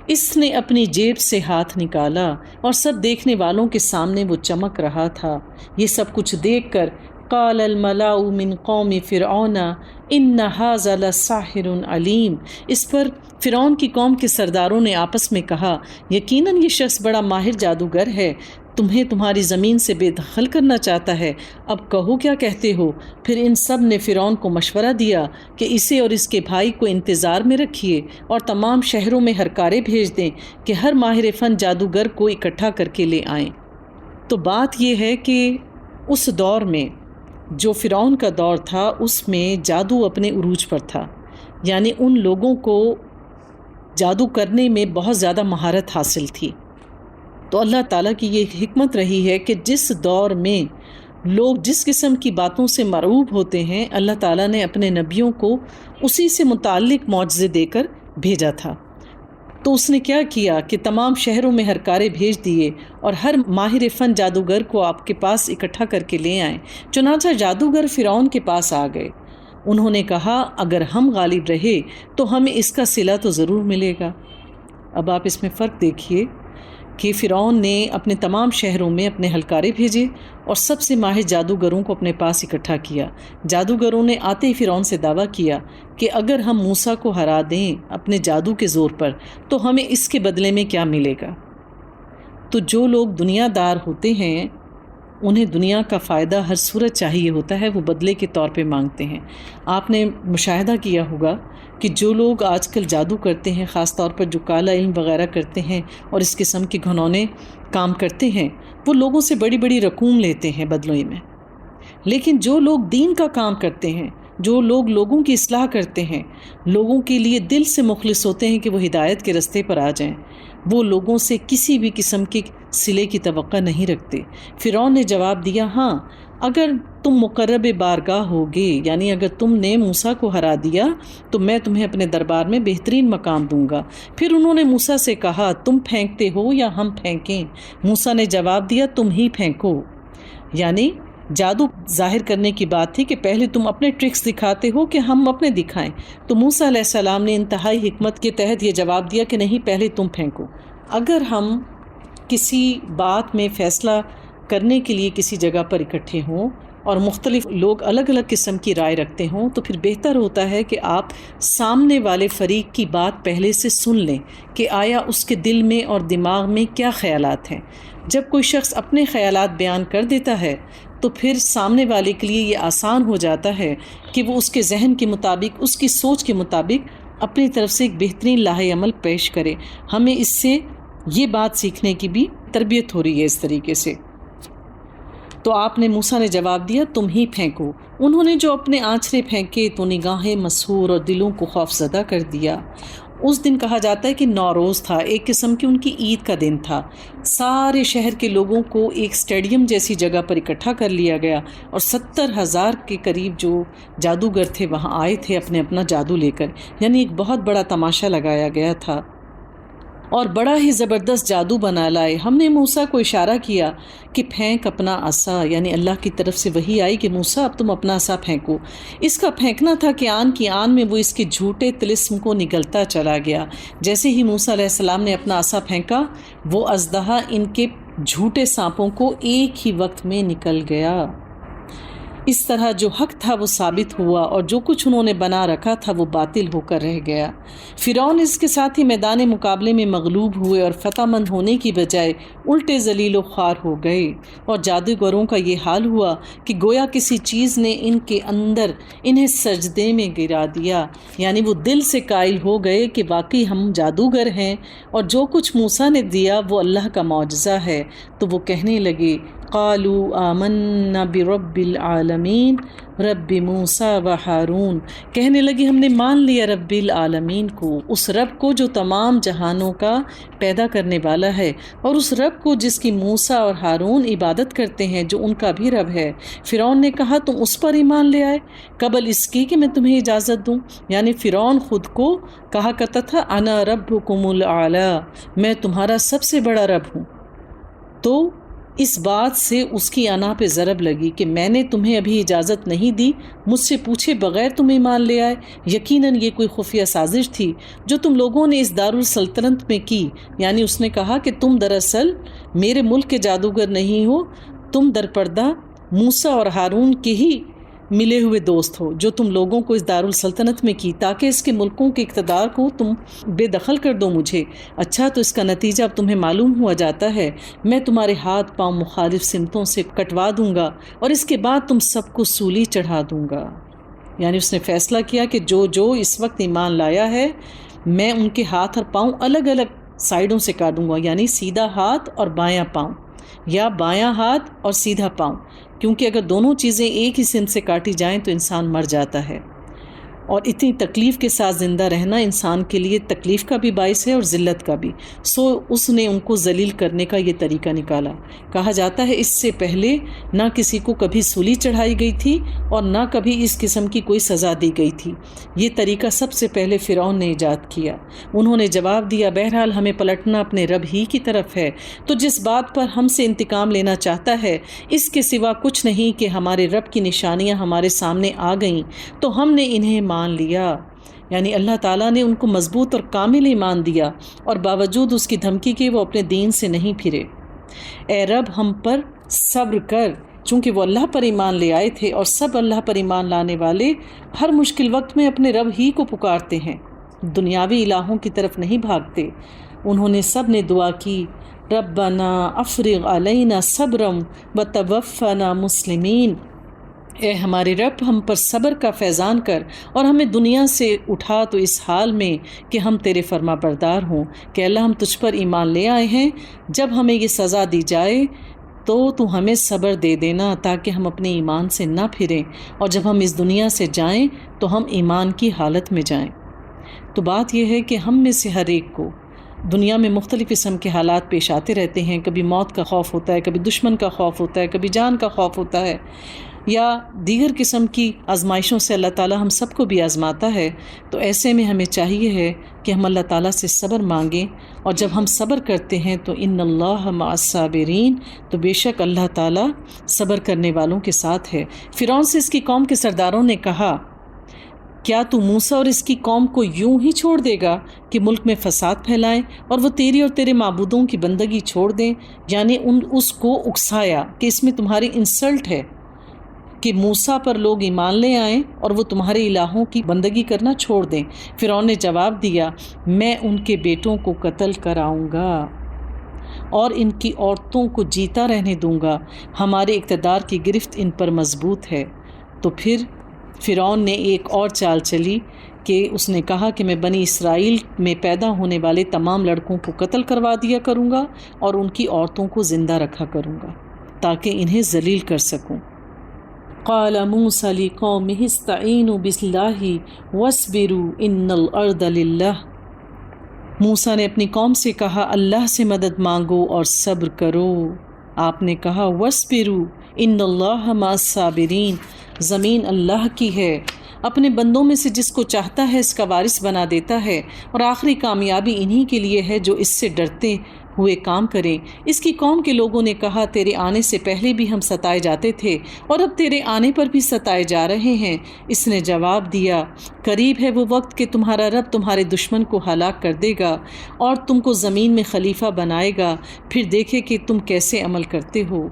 اس نے اپنی جیب سے ہاتھ نکالا اور سب دیکھنے والوں کے سامنے وہ چمک رہا تھا۔ یہ سب کچھ دیکھ کر قال الملأ من قوم فرعون ان ھذا لساحر علیم، اس پر فرعون کی قوم کے سرداروں نے آپس میں کہا، یقیناً یہ شخص بڑا ماہر جادوگر ہے، تمہیں تمہاری زمین سے بے دخل کرنا چاہتا ہے، اب کہو کیا کہتے ہو۔ پھر ان سب نے فرعون کو مشورہ دیا کہ اسے اور اس کے بھائی کو انتظار میں رکھیے اور تمام شہروں میں ہرکارے بھیج دیں کہ ہر ماہر فن جادوگر کو اکٹھا کر کے لے آئیں۔ تو بات یہ ہے کہ اس دور میں جو فرعون کا دور تھا اس میں جادو اپنے عروج پر تھا، یعنی ان لوگوں کو جادو کرنے میں بہت زیادہ مہارت حاصل تھی۔ تو اللہ تعالیٰ کی یہ حکمت رہی ہے کہ جس دور میں لوگ جس قسم کی باتوں سے مرعوب ہوتے ہیں، اللہ تعالیٰ نے اپنے نبیوں کو اسی سے متعلق معجزے دے کر بھیجا تھا۔ تو اس نے کیا کیا کہ تمام شہروں میں ہرکارے بھیج دیے اور ہر ماہر فن جادوگر کو آپ کے پاس اکٹھا کر کے لے آئیں۔ چنانچہ جادوگر فرعون کے پاس آ گئے، انہوں نے کہا اگر ہم غالب رہے تو ہمیں اس کا صلہ تو ضرور ملے گا۔ اب آپ اس میں فرق دیکھیے کہ فرعون نے اپنے تمام شہروں میں اپنے ہلکارے بھیجے اور سب سے ماہر جادوگروں کو اپنے پاس اکٹھا کیا۔ جادوگروں نے آتے ہی فرعون سے دعویٰ کیا کہ اگر ہم موسیٰ کو ہرا دیں اپنے جادو کے زور پر تو ہمیں اس کے بدلے میں کیا ملے گا۔ تو جو لوگ دنیا دار ہوتے ہیں انہیں دنیا کا فائدہ ہر صورت چاہیے ہوتا ہے، وہ بدلے کے طور پہ مانگتے ہیں۔ آپ نے مشاہدہ کیا ہوگا کہ جو لوگ آج کل جادو کرتے ہیں، خاص طور پر جو کالا علم وغیرہ کرتے ہیں اور اس قسم کے گھنونے کام کرتے ہیں، وہ لوگوں سے بڑی بڑی رقوم لیتے ہیں بدلے میں۔ لیکن جو لوگ دین کا کام کرتے ہیں، جو لوگ لوگوں کی اصلاح کرتے ہیں، لوگوں کے لیے دل سے مخلص ہوتے ہیں کہ وہ ہدایت کے رستے پر آ جائیں، وہ لوگوں سے کسی بھی قسم کے صلے کی توقع نہیں رکھتے۔ فرعون نے جواب دیا، ہاں اگر تم مقرب بارگاہ ہوگے، یعنی اگر تم نے موسیٰ کو ہرا دیا تو میں تمہیں اپنے دربار میں بہترین مقام دوں گا۔ پھر انہوں نے موسیٰ سے کہا، تم پھینکتے ہو یا ہم پھینکیں؟ موسیٰ نے جواب دیا، تم ہی پھینکو۔ یعنی جادو ظاہر کرنے کی بات تھی کہ پہلے تم اپنے ٹرکس دکھاتے ہو کہ ہم اپنے دکھائیں۔ تو موسیٰ علیہ السلام نے انتہائی حکمت کے تحت یہ جواب دیا کہ نہیں، پہلے تم پھینکو۔ اگر ہم کسی بات میں فیصلہ کرنے کے لیے کسی جگہ پر اکٹھے ہوں اور مختلف لوگ الگ الگ قسم کی رائے رکھتے ہوں تو پھر بہتر ہوتا ہے کہ آپ سامنے والے فریق کی بات پہلے سے سن لیں کہ آیا اس کے دل میں اور دماغ میں کیا خیالات ہیں۔ جب کوئی شخص اپنے خیالات بیان کر دیتا ہے تو پھر سامنے والے کے لیے یہ آسان ہو جاتا ہے کہ وہ اس کے ذہن کے مطابق، اس کی سوچ کے مطابق اپنی طرف سے ایک بہترین لاہ عمل پیش کرے۔ ہمیں اس سے یہ بات سیکھنے کی بھی تربیت ہو رہی ہے اس طریقے سے۔ تو آپ نے موسیٰ نے جواب دیا، تم ہی پھینکو۔ انہوں نے جو اپنے آنچرے پھینکے تو نگاہیں مسحور اور دلوں کو خوف زدہ کر دیا۔ اس دن کہا جاتا ہے کہ نوروز تھا، ایک قسم کی ان کی عید کا دن تھا۔ سارے شہر کے لوگوں کو ایک اسٹیڈیم جیسی جگہ پر اکٹھا کر لیا گیا اور 70,000 کے قریب جو جادوگر تھے وہاں آئے تھے اپنے اپنا جادو لے کر، یعنی ایک بہت بڑا تماشا لگایا گیا تھا اور بڑا ہی زبردست جادو بنا لائے۔ ہم نے موسیٰ کو اشارہ کیا کہ پھینک اپنا عصا، یعنی اللہ کی طرف سے وحی آئی کہ موسیٰ اب تم اپنا عصا پھینکو۔ اس کا پھینکنا تھا کہ آن کی آن میں وہ اس کے جھوٹے طلسم کو نگلتا چلا گیا۔ جیسے ہی موسیٰ علیہ السلام نے اپنا عصا پھینکا، وہ اژدہا ان کے جھوٹے سانپوں کو ایک ہی وقت میں نکل گیا۔ اس طرح جو حق تھا وہ ثابت ہوا اور جو کچھ انہوں نے بنا رکھا تھا وہ باطل ہو کر رہ گیا۔ فرعون اس کے ساتھ ہی میدان مقابلے میں مغلوب ہوئے اور فتح مند ہونے کی بجائے الٹے ذلیل و خوار ہو گئے، اور جادوگروں کا یہ حال ہوا کہ گویا کسی چیز نے ان کے اندر انہیں سجدے میں گرا دیا، یعنی وہ دل سے قائل ہو گئے کہ واقعی ہم جادوگر ہیں اور جو کچھ موسیٰ نے دیا وہ اللہ کا معجزہ ہے۔ تو وہ کہنے لگے، قالوا آمنا برب العالمین رب موسیٰ و ہارون، کہنے لگے ہم نے مان لیا رب العالمین کو، اس رب کو جو تمام جہانوں کا پیدا کرنے والا ہے، اور اس رب کو جس کی موسیٰ اور ہارون عبادت کرتے ہیں، جو ان کا بھی رب ہے۔ فرعون نے کہا، تم اس پر ایمان لے آئے قبل اس کی کہ میں تمہیں اجازت دوں؟ یعنی فرعون خود کو کہا کرتا تھا، انا ربکم الاعلی، میں تمہارا سب سے بڑا رب ہوں۔ تو اس بات سے اس کی انا پہ ضرب لگی کہ میں نے تمہیں ابھی اجازت نہیں دی، مجھ سے پوچھے بغیر تم ایمان لے آئے۔ یقیناً یہ کوئی خفیہ سازش تھی جو تم لوگوں نے اس دارالسلطنت میں کی۔ یعنی اس نے کہا کہ تم دراصل میرے ملک کے جادوگر نہیں ہو، تم درپردہ موسیٰ اور ہارون کے ہی ملے ہوئے دوست ہو، جو تم لوگوں کو اس دارالسلطنت میں کی تاکہ اس کے ملکوں کے اقتدار کو تم بے دخل کر دو مجھے۔ اچھا، تو اس کا نتیجہ اب تمہیں معلوم ہوا جاتا ہے، میں تمہارے ہاتھ پاؤں مخالف سمتوں سے کٹوا دوں گا اور اس کے بعد تم سب کو سولی چڑھا دوں گا۔ یعنی اس نے فیصلہ کیا کہ جو اس وقت ایمان لایا ہے میں ان کے ہاتھ اور پاؤں الگ الگ سائڈوں سے کاٹوں گا، یعنی سیدھا ہاتھ اور بایاں پاؤں، یا بایاں ہاتھ اور سیدھا پاؤں، کیونکہ اگر دونوں چیزیں ایک ہی سمت سے کاٹی جائیں تو انسان مر جاتا ہے، اور اتنی تکلیف کے ساتھ زندہ رہنا انسان کے لیے تکلیف کا بھی باعث ہے اور ذلت کا بھی۔ سو اس نے ان کو ذلیل کرنے کا یہ طریقہ نکالا۔ کہا جاتا ہے اس سے پہلے نہ کسی کو کبھی سولی چڑھائی گئی تھی اور نہ کبھی اس قسم کی کوئی سزا دی گئی تھی۔ یہ طریقہ سب سے پہلے فرعون نے ایجاد کیا۔ انہوں نے جواب دیا، بہرحال ہمیں پلٹنا اپنے رب ہی کی طرف ہے، تو جس بات پر ہم سے انتقام لینا چاہتا ہے اس کے سوا کچھ نہیں کہ ہمارے رب کی نشانیاں ہمارے سامنے آ گئیں تو ہم نے انہیں مان لیا۔ یعنی اللہ تعالیٰ نے ان کو مضبوط اور کامل ایمان دیا اور باوجود اس کی دھمکی کے وہ اپنے دین سے نہیں پھرے۔ اے رب ہم پر صبر کر، چونکہ وہ اللہ پر ایمان لے آئے تھے، اور سب اللہ پر ایمان لانے والے ہر مشکل وقت میں اپنے رب ہی کو پکارتے ہیں، دنیاوی الہوں کی طرف نہیں بھاگتے۔ انہوں نے سب نے دعا کی، ربنا افرغ علینا صبرا وتوفنا مسلمین، اے ہمارے رب ہم پر صبر کا فیضان کر اور ہمیں دنیا سے اٹھا تو اس حال میں کہ ہم تیرے فرما بردار ہوں، کہ اللہ ہم تجھ پر ایمان لے آئے ہیں، جب ہمیں یہ سزا دی جائے تو ہمیں صبر دے دینا تاکہ ہم اپنے ایمان سے نہ پھریں، اور جب ہم اس دنیا سے جائیں تو ہم ایمان کی حالت میں جائیں۔ تو بات یہ ہے کہ ہم میں سے ہر ایک کو دنیا میں مختلف قسم کے حالات پیش آتے رہتے ہیں، کبھی موت کا خوف ہوتا ہے، کبھی دشمن کا خوف ہوتا ہے، کبھی جان کا خوف ہوتا ہے، یا دیگر قسم کی آزمائشوں سے اللہ تعالیٰ ہم سب کو بھی آزماتا ہے۔ تو ایسے میں ہمیں چاہیے ہے کہ ہم اللہ تعالیٰ سے صبر مانگیں، اور جب ہم صبر کرتے ہیں تو ان اللہ مع الصابرین، تو بے شک اللہ تعالیٰ صبر کرنے والوں کے ساتھ ہے۔ فرعون سے اس کی قوم کے سرداروں نے کہا، کیا تو موسیٰ اور اس کی قوم کو یوں ہی چھوڑ دے گا کہ ملک میں فساد پھیلائیں اور وہ تیری اور تیرے معبودوں کی بندگی چھوڑ دیں؟ یعنی اس کو اکسایا کہ اس میں تمہاری انسلٹ ہے کہ موسیٰ پر لوگ ایمان لے آئیں اور وہ تمہارے الہوں کی بندگی کرنا چھوڑ دیں۔ فرعون نے جواب دیا، میں ان کے بیٹوں کو قتل کراؤں گا اور ان کی عورتوں کو جیتا رہنے دوں گا، ہمارے اقتدار کی گرفت ان پر مضبوط ہے۔ تو پھر فرعون نے ایک اور چال چلی کہ اس نے کہا کہ میں بنی اسرائیل میں پیدا ہونے والے تمام لڑکوں کو قتل کروا دیا کروں گا اور ان کی عورتوں کو زندہ رکھا کروں گا تاکہ انہیں ذلیل کر سکوں۔ قال موسیٰ لقومہ استعینوا باللہ واصبروا ان الارض للہ، موسیٰ نے اپنی قوم سے کہا اللہ سے مدد مانگو اور صبر کرو۔ آپ نے کہا واصبروا ان اللہ مع الصابرین، زمین اللہ کی ہے، اپنے بندوں میں سے جس کو چاہتا ہے اس کا وارث بنا دیتا ہے، اور آخری کامیابی انہی کے لیے ہے جو اس سے ڈرتے ہوئے کام کریں۔ اس کی قوم کے لوگوں نے کہا، تیرے آنے سے پہلے بھی ہم ستائے جاتے تھے اور اب تیرے آنے پر بھی ستائے جا رہے ہیں۔ اس نے جواب دیا، قریب ہے وہ وقت کہ تمہارا رب تمہارے دشمن کو ہلاک کر دے گا اور تم کو زمین میں خلیفہ بنائے گا، پھر دیکھے کہ تم کیسے عمل کرتے ہو۔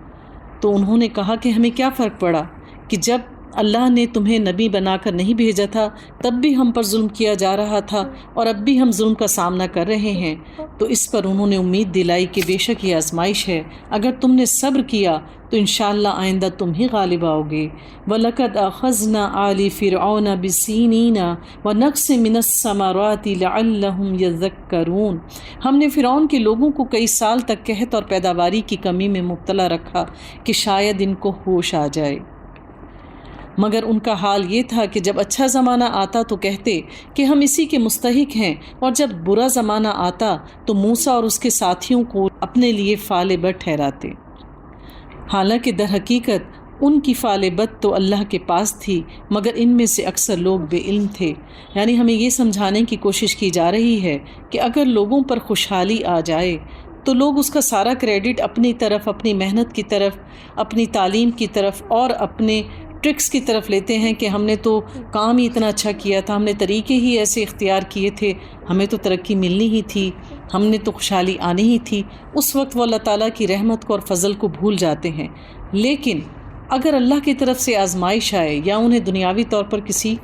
تو انہوں نے کہا کہ ہمیں کیا فرق پڑا کہ جب اللہ نے تمہیں نبی بنا کر نہیں بھیجا تھا تب بھی ہم پر ظلم کیا جا رہا تھا اور اب بھی ہم ظلم کا سامنا کر رہے ہیں۔ تو اس پر انہوں نے امید دلائی کہ بے شک یہ آزمائش ہے، اگر تم نے صبر کیا تو انشاءاللہ آئندہ تم ہی غالب آؤ گے۔ وَلَقَدْ أَخَذْنَا آلَ فِرْعَوْنَ بِالسِّنِينَ وَنَقْصٍ مِّنَ الثَّمَرَاتِ لَعَلَّهُمْ يَذَّكَّرُونَ، ہم نے فرعون کے لوگوں کو کئی سال تک قحط اور پیداواری کی کمی میں مبتلا رکھا کہ شاید ان کو ہوش آ جائے، مگر ان کا حال یہ تھا کہ جب اچھا زمانہ آتا تو کہتے کہ ہم اسی کے مستحق ہیں، اور جب برا زمانہ آتا تو موسیٰ اور اس کے ساتھیوں کو اپنے لیے فعال بد ٹھہراتے، حالانکہ در حقیقت ان کی فعال بد تو اللہ کے پاس تھی، مگر ان میں سے اکثر لوگ بے علم تھے۔ یعنی ہمیں یہ سمجھانے کی کوشش کی جا رہی ہے کہ اگر لوگوں پر خوشحالی آ جائے تو لوگ اس کا سارا کریڈٹ اپنی طرف، اپنی محنت کی طرف، اپنی تعلیم کی طرف اور اپنے ٹرکس کی طرف لیتے ہیں کہ ہم نے تو کام ہی اتنا اچھا کیا تھا، ہم نے طریقے ہی ایسے اختیار کیے تھے، ہمیں تو ترقی ملنی ہی تھی، ہم نے تو خوشحالی آنی ہی تھی۔ اس وقت وہ اللہ تعالیٰ کی رحمت کو اور فضل کو بھول جاتے ہیں۔ لیکن اگر اللہ کی طرف سے آزمائش آئے یا انہیں دنیاوی طور پر کسی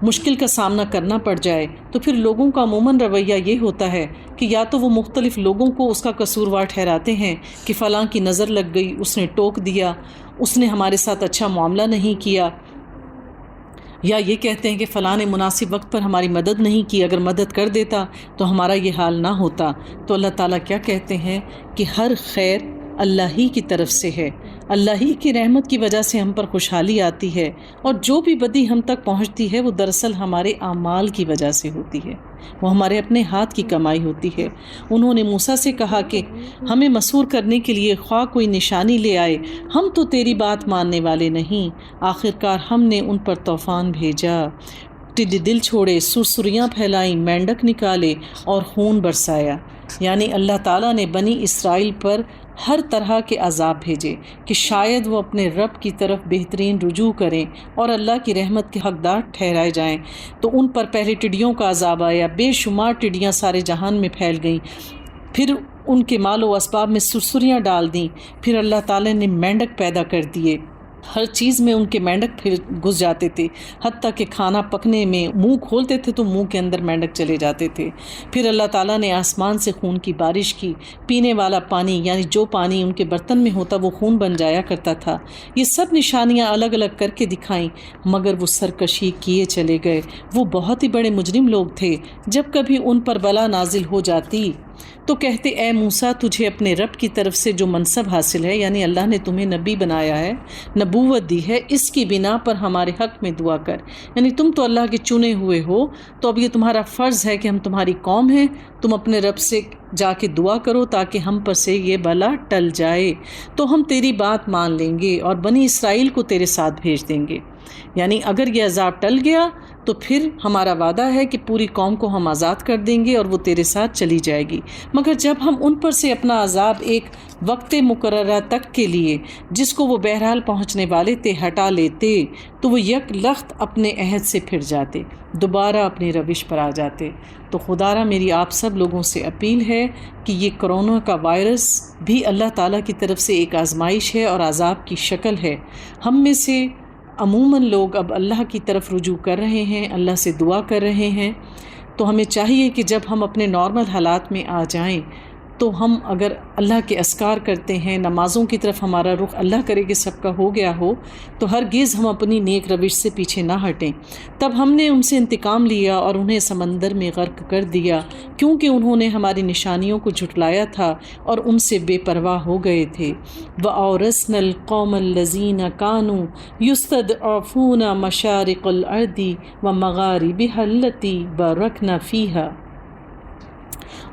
مشکل کا سامنا کرنا پڑ جائے تو پھر لوگوں کا عموماً رویہ یہ ہوتا ہے کہ یا تو وہ مختلف لوگوں کو اس کا قصوروار ٹھہراتے ہیں کہ فلاں کی نظر لگ گئی، اس نے ٹوک دیا، اس نے ہمارے ساتھ اچھا معاملہ نہیں کیا، یا یہ کہتے ہیں کہ فلاں نے مناسب وقت پر ہماری مدد نہیں کی، اگر مدد کر دیتا تو ہمارا یہ حال نہ ہوتا۔ تو اللہ تعالیٰ کیا کہتے ہیں کہ ہر خیر اللہ ہی کی طرف سے ہے، اللہ ہی کی رحمت کی وجہ سے ہم پر خوشحالی آتی ہے، اور جو بھی بدی ہم تک پہنچتی ہے وہ دراصل ہمارے اعمال کی وجہ سے ہوتی ہے، وہ ہمارے اپنے ہاتھ کی کمائی ہوتی ہے۔ انہوں نے موسیٰ سے کہا کہ ہمیں مسحور کرنے کے لیے خواہ کوئی نشانی لے آئے، ہم تو تیری بات ماننے والے نہیں۔ آخرکار ہم نے ان پر طوفان بھیجا، ٹڈی دل چھوڑے، سرسریاں پھیلائیں، مینڈک نکالے اور خون برسایا۔ یعنی اللہ تعالیٰ نے بنی اسرائیل پر ہر طرح کے عذاب بھیجے کہ شاید وہ اپنے رب کی طرف بہترین رجوع کریں اور اللہ کی رحمت کے حقدار ٹھہرائے جائیں۔ تو ان پر پہلے ٹڈیوں کا عذاب آیا، بے شمار ٹڈیاں سارے جہان میں پھیل گئیں، پھر ان کے مال و اسباب میں سرسریاں ڈال دیں، پھر اللہ تعالیٰ نے مینڈک پیدا کر دیے، ہر چیز میں ان کے مینڈک پھر گھس جاتے تھے، حتیٰ کہ کھانا پکنے میں منہ کھولتے تھے تو منہ کے اندر مینڈک چلے جاتے تھے۔ پھر اللہ تعالیٰ نے آسمان سے خون کی بارش کی، پینے والا پانی یعنی جو پانی ان کے برتن میں ہوتا وہ خون بن جایا کرتا تھا۔ یہ سب نشانیاں الگ الگ کر کے دکھائیں، مگر وہ سرکشی کیے چلے گئے۔ وہ بہت ہی بڑے مجرم لوگ تھے۔ جب کبھی ان پر بلا نازل ہو جاتی تو کہتے، اے موسیٰ تجھے اپنے رب کی طرف سے جو منصب حاصل ہے، یعنی اللہ نے تمہیں نبی بنایا ہے، نبوت دی ہے، اس کی بنا پر ہمارے حق میں دعا کر، یعنی تم تو اللہ کے چنے ہوئے ہو، تو اب یہ تمہارا فرض ہے کہ ہم تمہاری قوم ہیں، تم اپنے رب سے جا کے دعا کرو تاکہ ہم پر سے یہ بلا ٹل جائے، تو ہم تیری بات مان لیں گے اور بنی اسرائیل کو تیرے ساتھ بھیج دیں گے۔ یعنی اگر یہ عذاب ٹل گیا تو پھر ہمارا وعدہ ہے کہ پوری قوم کو ہم آزاد کر دیں گے اور وہ تیرے ساتھ چلی جائے گی۔ مگر جب ہم ان پر سے اپنا عذاب ایک وقت مقررہ تک کے لیے جس کو وہ بہرحال پہنچنے والے تھے ہٹا لیتے تو وہ یک لخت اپنے عہد سے پھر جاتے، دوبارہ اپنی روش پر آ جاتے۔ تو خدارا میری آپ سب لوگوں سے اپیل ہے کہ یہ کرونا کا وائرس بھی اللہ تعالیٰ کی طرف سے ایک آزمائش ہے اور عذاب کی شکل ہے۔ ہم میں سے عموماً لوگ اب اللہ کی طرف رجوع کر رہے ہیں، اللہ سے دعا کر رہے ہیں، تو ہمیں چاہیے کہ جب ہم اپنے نارمل حالات میں آ جائیں تو ہم اگر اللہ کے اذکار کرتے ہیں، نمازوں کی طرف ہمارا رخ اللہ کرے کہ سب کا ہو گیا ہو، تو ہرگز ہم اپنی نیک روش سے پیچھے نہ ہٹیں۔ تب ہم نے ان سے انتقام لیا اور انہیں سمندر میں غرق کر دیا، کیونکہ انہوں نے ہماری نشانیوں کو جھٹلایا تھا اور ان سے بے پرواہ ہو گئے تھے۔ وَأَوْرَثْنَا الْقَوْمَ الَّذِينَ كَانُوا يُسْتَضْعَفُونَ مَشَارِقَ الْأَرْضِ وَمَغَارِبِهَا الَّتِي بَارَكْنَا فِيهَا،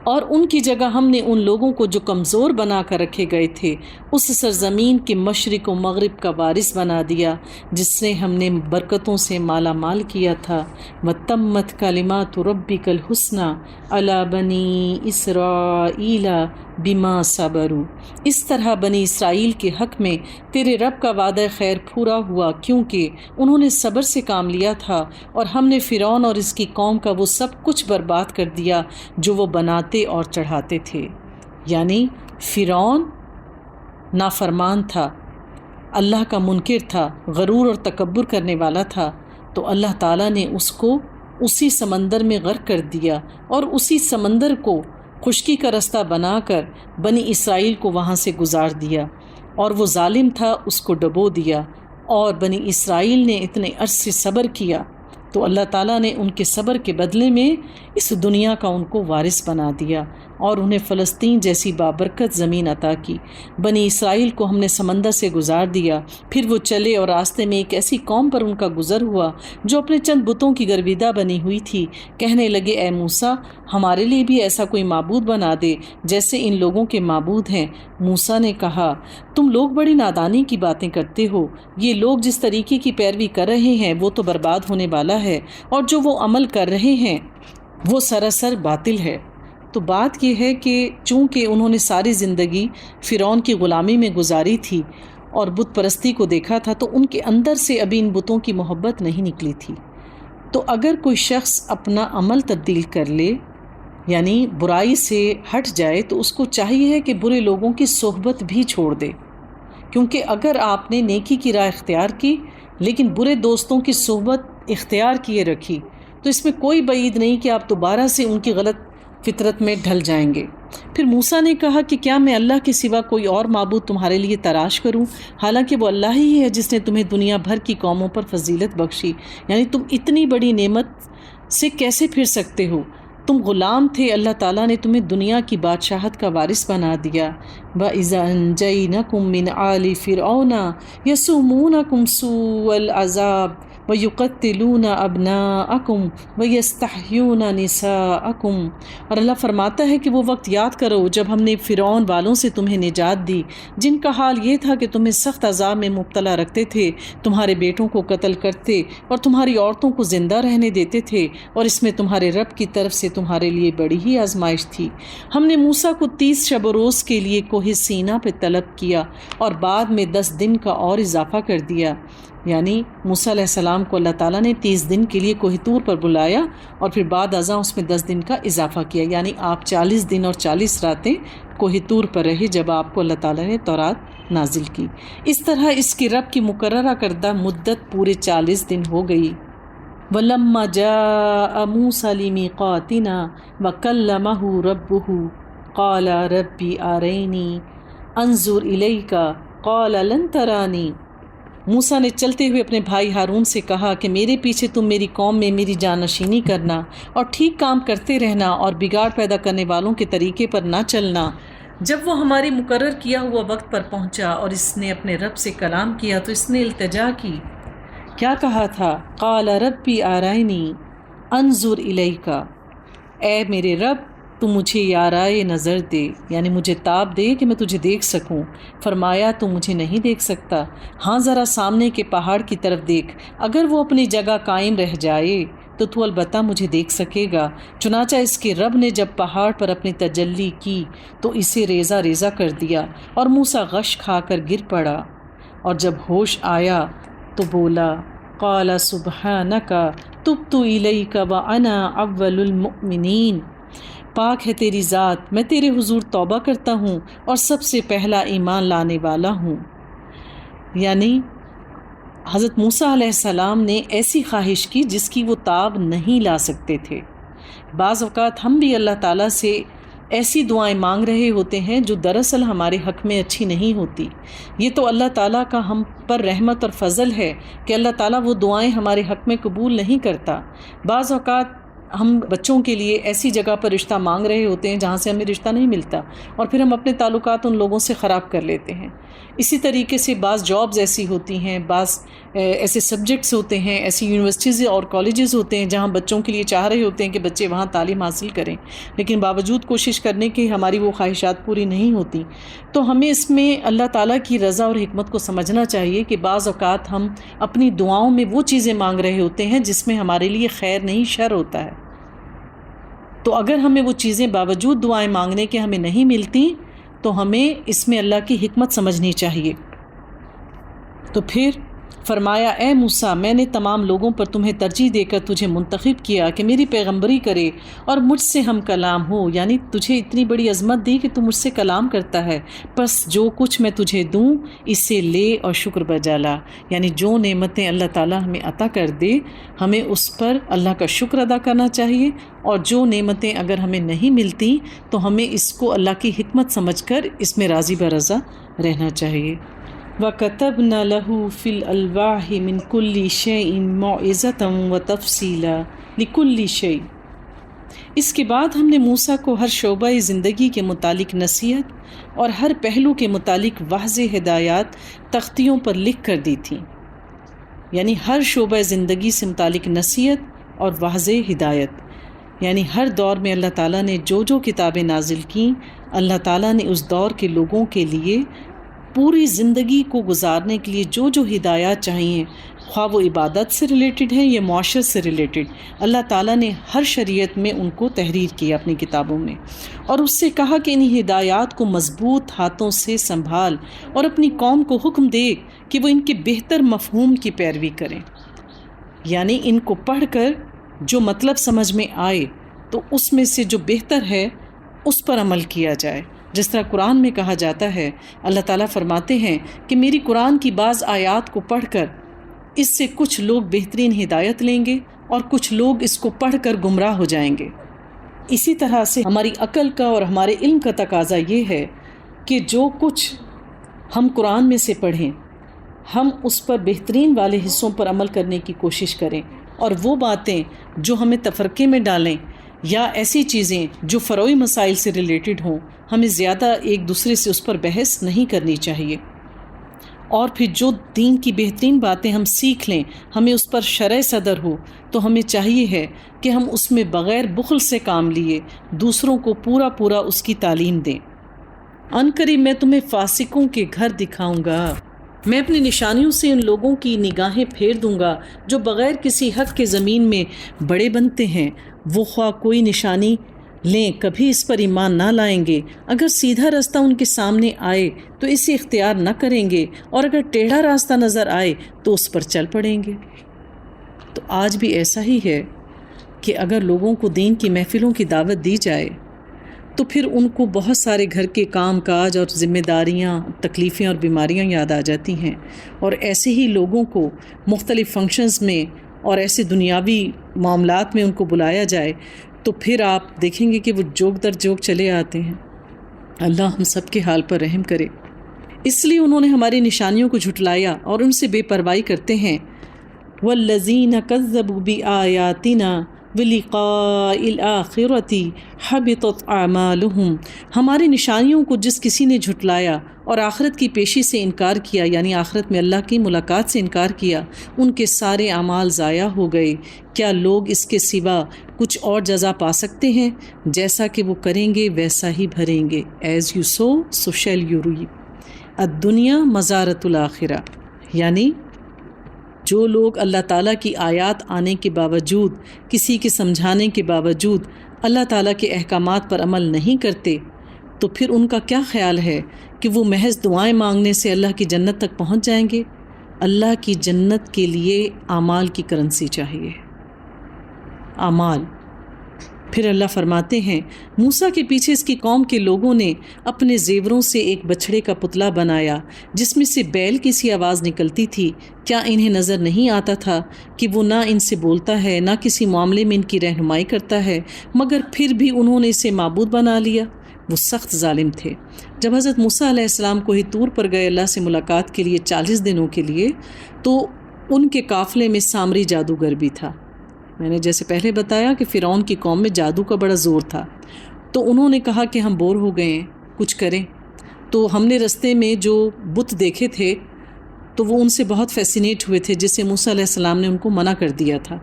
اور ان کی جگہ ہم نے ان لوگوں کو جو کمزور بنا کر رکھے گئے تھے اس سرزمین کے مشرق و مغرب کا وارث بنا دیا جس نے ہم نے برکتوں سے مالا مال کیا تھا۔ وَتَمَّتْ كَلِمَاتُ رَبِّكَ الْحُسْنَى عَلَى بَنِي إِسْرَائِيلَ بِمَا صَبَرُوا، اس طرح بنی اسرائیل کے حق میں تیرے رب کا وعدہ خیر پورا ہوا کیونکہ انہوں نے صبر سے کام لیا تھا، اور ہم نے فرعون اور اس کی قوم کا وہ سب کچھ برباد کر دیا جو وہ بناتے اور چڑھاتے تھے۔ یعنی فرعون نافرمان تھا، اللہ کا منکر تھا، غرور اور تکبر کرنے والا تھا، تو اللہ تعالیٰ نے اس کو اسی سمندر میں غرق کر دیا اور اسی سمندر کو خشکی کا رستہ بنا کر بنی اسرائیل کو وہاں سے گزار دیا، اور وہ ظالم تھا اس کو ڈبو دیا، اور بنی اسرائیل نے اتنے عرصے صبر کیا تو اللہ تعالیٰ نے ان کے صبر کے بدلے میں اس دنیا کا ان کو وارث بنا دیا اور انہیں فلسطین جیسی بابرکت زمین عطا کی۔ بنی اسرائیل کو ہم نے سمندر سے گزار دیا، پھر وہ چلے اور راستے میں ایک ایسی قوم پر ان کا گزر ہوا جو اپنے چند بتوں کی گرویدہ بنی ہوئی تھی۔ کہنے لگے اے موسیٰ، ہمارے لیے بھی ایسا کوئی معبود بنا دے جیسے ان لوگوں کے معبود ہیں۔ موسیٰ نے کہا تم لوگ بڑی نادانی کی باتیں کرتے ہو، یہ لوگ جس طریقے کی پیروی کر رہے ہیں وہ تو برباد ہونے والا ہے، اور جو وہ عمل کر رہے ہیں وہ سراسر باطل ہے۔ تو بات یہ ہے کہ چونکہ انہوں نے ساری زندگی فرعون کی غلامی میں گزاری تھی اور بت پرستی کو دیکھا تھا، تو ان کے اندر سے ابھی ان بتوں کی محبت نہیں نکلی تھی۔ تو اگر کوئی شخص اپنا عمل تبدیل کر لے، یعنی برائی سے ہٹ جائے، تو اس کو چاہیے کہ برے لوگوں کی صحبت بھی چھوڑ دے، کیونکہ اگر آپ نے نیکی کی راہ اختیار کی لیکن برے دوستوں کی صحبت اختیار کیے رکھی تو اس میں کوئی بعید نہیں کہ آپ دوبارہ سے ان کی غلط فطرت میں ڈھل جائیں گے۔ پھر موسیٰ نے کہا کہ کیا میں اللہ کے سوا کوئی اور معبود تمہارے لیے تلاش کروں، حالانکہ وہ اللہ ہی ہے جس نے تمہیں دنیا بھر کی قوموں پر فضیلت بخشی، یعنی تم اتنی بڑی نعمت سے کیسے پھر سکتے ہو؟ تم غلام تھے، اللہ تعالیٰ نے تمہیں دنیا کی بادشاہت کا وارث بنا دیا۔ وَإِذَا أَنْجَيْنَكُمْ مِنْ آلِ فِرْعَوْنَ يَسُومُونَكُمْ سُوءَ الْعَذَابِ وَيُقَتِّلُونَ أَبْنَاءَكُمْ وَيَسْتَحْيُونَ نِسَاءَكُمْ، اور اللہ فرماتا ہے کہ وہ وقت یاد کرو جب ہم نے فرعون والوں سے تمہیں نجات دی، جن کا حال یہ تھا کہ تمہیں سخت عذاب میں مبتلا رکھتے تھے، تمہارے بیٹوں کو قتل کرتے اور تمہاری عورتوں کو زندہ رہنے دیتے تھے، اور اس میں تمہارے رب کی طرف سے تمہارے لیے بڑی ہی آزمائش تھی۔ ہم نے موسیٰ کو 30 شب و روز کے لیے کوہ سینا پہ طلب کیا اور بعد میں 10 دن کا اور اضافہ کر دیا، یعنی موسیٰ علیہ السلام کو اللہ تعالیٰ نے 30 دن کے لیے کوہ طور پر بلایا اور پھر بعد ازاں اس میں 10 دن کا اضافہ کیا، یعنی آپ 40 دن اور 40 راتیں کوہ طور پر رہے جب آپ کو اللہ تعالیٰ نے تورات نازل کی۔ اس طرح اس کی رب کی مقررہ کردہ مدت پورے 40 دن ہو گئی۔ وَلَمَّا جَاءَ مُوسَىٰ لِمِيقَاتِنَا وَكَلَّمَهُ رَبُّهُ قَالَ رَبِّ أَرِنِي أَنظُرْ إِلَيْكَ قَالَ لَن تَرَانِي، موسیٰ نے چلتے ہوئے اپنے بھائی ہارون سے کہا کہ میرے پیچھے تم میری قوم میں میری جانشینی کرنا اور ٹھیک کام کرتے رہنا اور بگاڑ پیدا کرنے والوں کے طریقے پر نہ چلنا۔ جب وہ ہماری مقرر کیا ہوا وقت پر پہنچا اور اس نے اپنے رب سے کلام کیا تو اس نے التجا کی، کیا کہا تھا؟ قال ربی آرائنی انظر الیک، اے میرے رب تو مجھے یارائے نظر دے، یعنی مجھے تاب دے کہ میں تجھے دیکھ سکوں۔ فرمایا تو مجھے نہیں دیکھ سکتا، ہاں ذرا سامنے کے پہاڑ کی طرف دیکھ، اگر وہ اپنی جگہ قائم رہ جائے تو البتہ مجھے دیکھ سکے گا۔ چنانچہ اس کے رب نے جب پہاڑ پر اپنی تجلی کی تو اسے ریزہ ریزہ کر دیا اور موسیٰ غش کھا کر گر پڑا، اور جب ہوش آیا تو بولا قال سبحانک تبت الیک وانا اول المؤمنین، پاک ہے تیری ذات، میں تیرے حضور توبہ کرتا ہوں اور سب سے پہلا ایمان لانے والا ہوں۔ یعنی حضرت موسیٰ علیہ السلام نے ایسی خواہش کی جس کی وہ تاب نہیں لا سکتے تھے۔ بعض اوقات ہم بھی اللہ تعالیٰ سے ایسی دعائیں مانگ رہے ہوتے ہیں جو دراصل ہمارے حق میں اچھی نہیں ہوتی۔ یہ تو اللہ تعالیٰ کا ہم پر رحمت اور فضل ہے کہ اللہ تعالیٰ وہ دعائیں ہمارے حق میں قبول نہیں کرتا۔ بعض اوقات ہم بچوں کے لیے ایسی جگہ پر رشتہ مانگ رہے ہوتے ہیں جہاں سے ہمیں رشتہ نہیں ملتا، اور پھر ہم اپنے تعلقات ان لوگوں سے خراب کر لیتے ہیں۔ اسی طریقے سے بعض جابز ایسی ہوتی ہیں، بعض ایسے سبجیکٹس ہوتے ہیں، ایسی یونیورسٹیز اور کالجز ہوتے ہیں جہاں بچوں کے لیے چاہ رہے ہوتے ہیں کہ بچے وہاں تعلیم حاصل کریں، لیکن باوجود کوشش کرنے کے ہماری وہ خواہشات پوری نہیں ہوتی۔ تو ہمیں اس میں اللہ تعالیٰ کی رضا اور حکمت کو سمجھنا چاہیے کہ بعض اوقات ہم اپنی دعاؤں میں وہ چیزیں مانگ رہے ہوتے ہیں جس میں ہمارے لیے خیر نہیں شر ہوتا ہے۔ تو اگر ہمیں وہ چیزیں باوجود دعائیں مانگنے کے ہمیں نہیں ملتی تو ہمیں اس میں اللہ کی حکمت سمجھنی چاہیے۔ تو پھر فرمایا اے موسیٰ، میں نے تمام لوگوں پر تمہیں ترجیح دے کر تجھے منتخب کیا کہ میری پیغمبری کرے اور مجھ سے ہم کلام ہو، یعنی تجھے اتنی بڑی عظمت دی کہ تو مجھ سے کلام کرتا ہے، بس جو کچھ میں تجھے دوں اسے لے اور شکر بجا لا، یعنی جو نعمتیں اللہ تعالیٰ ہمیں عطا کر دے ہمیں اس پر اللہ کا شکر ادا کرنا چاہیے، اور جو نعمتیں اگر ہمیں نہیں ملتی تو ہمیں اس کو اللہ کی حکمت سمجھ کر اس میں راضی برضا رہنا چاہیے۔ وَكَتَبْنَا لَهُ فِي الْأَلْوَاحِ مِنْ كُلِّ شَيْءٍ مَوْعِظَةً وَتَفْصِيلًا لِكُلِّ شَيْءٍ۔ اس کے بعد ہم نے موسیٰ کو ہر شعبہ زندگی کے متعلق نصیحت اور ہر پہلو کے متعلق واضح ہدایات تختیوں پر لکھ کر دی تھیں، یعنی ہر شعبہ زندگی سے متعلق نصیحت اور واضح ہدایت، یعنی ہر دور میں اللہ تعالیٰ نے جو جو کتابیں نازل کیں، اللہ تعالیٰ نے اس دور کے لوگوں کے لیے پوری زندگی کو گزارنے کے لیے جو جو ہدایات چاہیے، خواہ وہ عبادت سے ریلیٹڈ ہیں یا معاشرت سے ریلیٹڈ، اللہ تعالیٰ نے ہر شریعت میں ان کو تحریر کیا اپنی کتابوں میں، اور اس سے کہا کہ ان ہدایات کو مضبوط ہاتھوں سے سنبھال اور اپنی قوم کو حکم دے کہ وہ ان کے بہتر مفہوم کی پیروی کریں، یعنی ان کو پڑھ کر جو مطلب سمجھ میں آئے تو اس میں سے جو بہتر ہے اس پر عمل کیا جائے۔ جس طرح قرآن میں کہا جاتا ہے، اللہ تعالیٰ فرماتے ہیں کہ میری قرآن کی بعض آیات کو پڑھ کر اس سے کچھ لوگ بہترین ہدایت لیں گے اور کچھ لوگ اس کو پڑھ کر گمراہ ہو جائیں گے۔ اسی طرح سے ہماری عقل کا اور ہمارے علم کا تقاضا یہ ہے کہ جو کچھ ہم قرآن میں سے پڑھیں ہم اس پر بہترین والے حصوں پر عمل کرنے کی کوشش کریں، اور وہ باتیں جو ہمیں تفرقے میں ڈالیں یا ایسی چیزیں جو فروعی مسائل سے ریلیٹڈ ہوں ہمیں زیادہ ایک دوسرے سے اس پر بحث نہیں کرنی چاہیے، اور پھر جو دین کی بہترین باتیں ہم سیکھ لیں ہمیں اس پر شرع صدر ہو تو ہمیں چاہیے ہے کہ ہم اس میں بغیر بخل سے کام لیے دوسروں کو پورا اس کی تعلیم دیں۔ عنقریب میں تمہیں فاسقوں کے گھر دکھاؤں گا، میں اپنی نشانیوں سے ان لوگوں کی نگاہیں پھیر دوں گا جو بغیر کسی حق کے زمین میں بڑے بنتے ہیں، وہ خواہ کوئی نشانی لیں کبھی اس پر ایمان نہ لائیں گے، اگر سیدھا راستہ ان کے سامنے آئے تو اسے اختیار نہ کریں گے، اور اگر ٹیڑھا راستہ نظر آئے تو اس پر چل پڑیں گے۔ تو آج بھی ایسا ہی ہے کہ اگر لوگوں کو دین کی محفلوں کی دعوت دی جائے تو پھر ان کو بہت سارے گھر کے کام کاج اور ذمہ داریاں، تکلیفیں اور بیماریاں یاد آ جاتی ہیں، اور ایسے ہی لوگوں کو مختلف فنکشنز میں اور ایسے دنیاوی معاملات میں ان کو بلایا جائے تو پھر آپ دیکھیں گے کہ وہ جوک در جوک چلے آتے ہیں۔ اللہ ہم سب کے حال پر رحم کرے۔ اس لیے انہوں نے ہماری نشانیوں کو جھٹلایا اور ان سے بے پرواہی کرتے ہیں۔ والذین کذبوا بآیاتنا وَلِقَاءِ الْآخِرَةِ حَبِطَتْ أَعْمَالُهُمْ، ہماری نشانیوں کو جس کسی نے جھٹلایا اور آخرت کی پیشی سے انکار کیا، یعنی آخرت میں اللہ کی ملاقات سے انکار کیا، ان کے سارے اعمال ضائع ہو گئے۔ کیا لوگ اس کے سوا کچھ اور جزا پا سکتے ہیں؟ جیسا کہ وہ کریں گے ویسا ہی بھریں گے۔ As you sow so shall you reap, الدنیا مزارۃ الآخرہ، یعنی جو لوگ اللہ تعالیٰ کی آیات آنے کے باوجود، کسی کے سمجھانے کے باوجود اللہ تعالیٰ کے احکامات پر عمل نہیں کرتے، تو پھر ان کا کیا خیال ہے کہ وہ محض دعائیں مانگنے سے اللہ کی جنت تک پہنچ جائیں گے؟ اللہ کی جنت کے لیے اعمال کی کرنسی چاہیے، اعمال۔ پھر اللہ فرماتے ہیں موسیٰ کے پیچھے اس کی قوم کے لوگوں نے اپنے زیوروں سے ایک بچھڑے کا پتلا بنایا جس میں سے بیل کی سی آواز نکلتی تھی۔ کیا انہیں نظر نہیں آتا تھا کہ وہ نہ ان سے بولتا ہے، نہ کسی معاملے میں ان کی رہنمائی کرتا ہے، مگر پھر بھی انہوں نے اسے معبود بنا لیا۔ وہ سخت ظالم تھے۔ جب حضرت موسیٰ علیہ السلام کوہ طور پر گئے اللہ سے ملاقات کے لیے 40 دنوں کے لیے، تو ان کے قافلے میں سامری جادوگر بھی تھا۔ میں نے جیسے پہلے بتایا کہ فرعون کی قوم میں جادو کا بڑا زور تھا، تو انہوں نے کہا کہ ہم بور ہو گئے ہیں، کچھ کریں۔ تو ہم نے رستے میں جو بت دیکھے تھے تو وہ ان سے بہت فیسینیٹ ہوئے تھے، جس سے موسیٰ علیہ السلام نے ان کو منع کر دیا تھا۔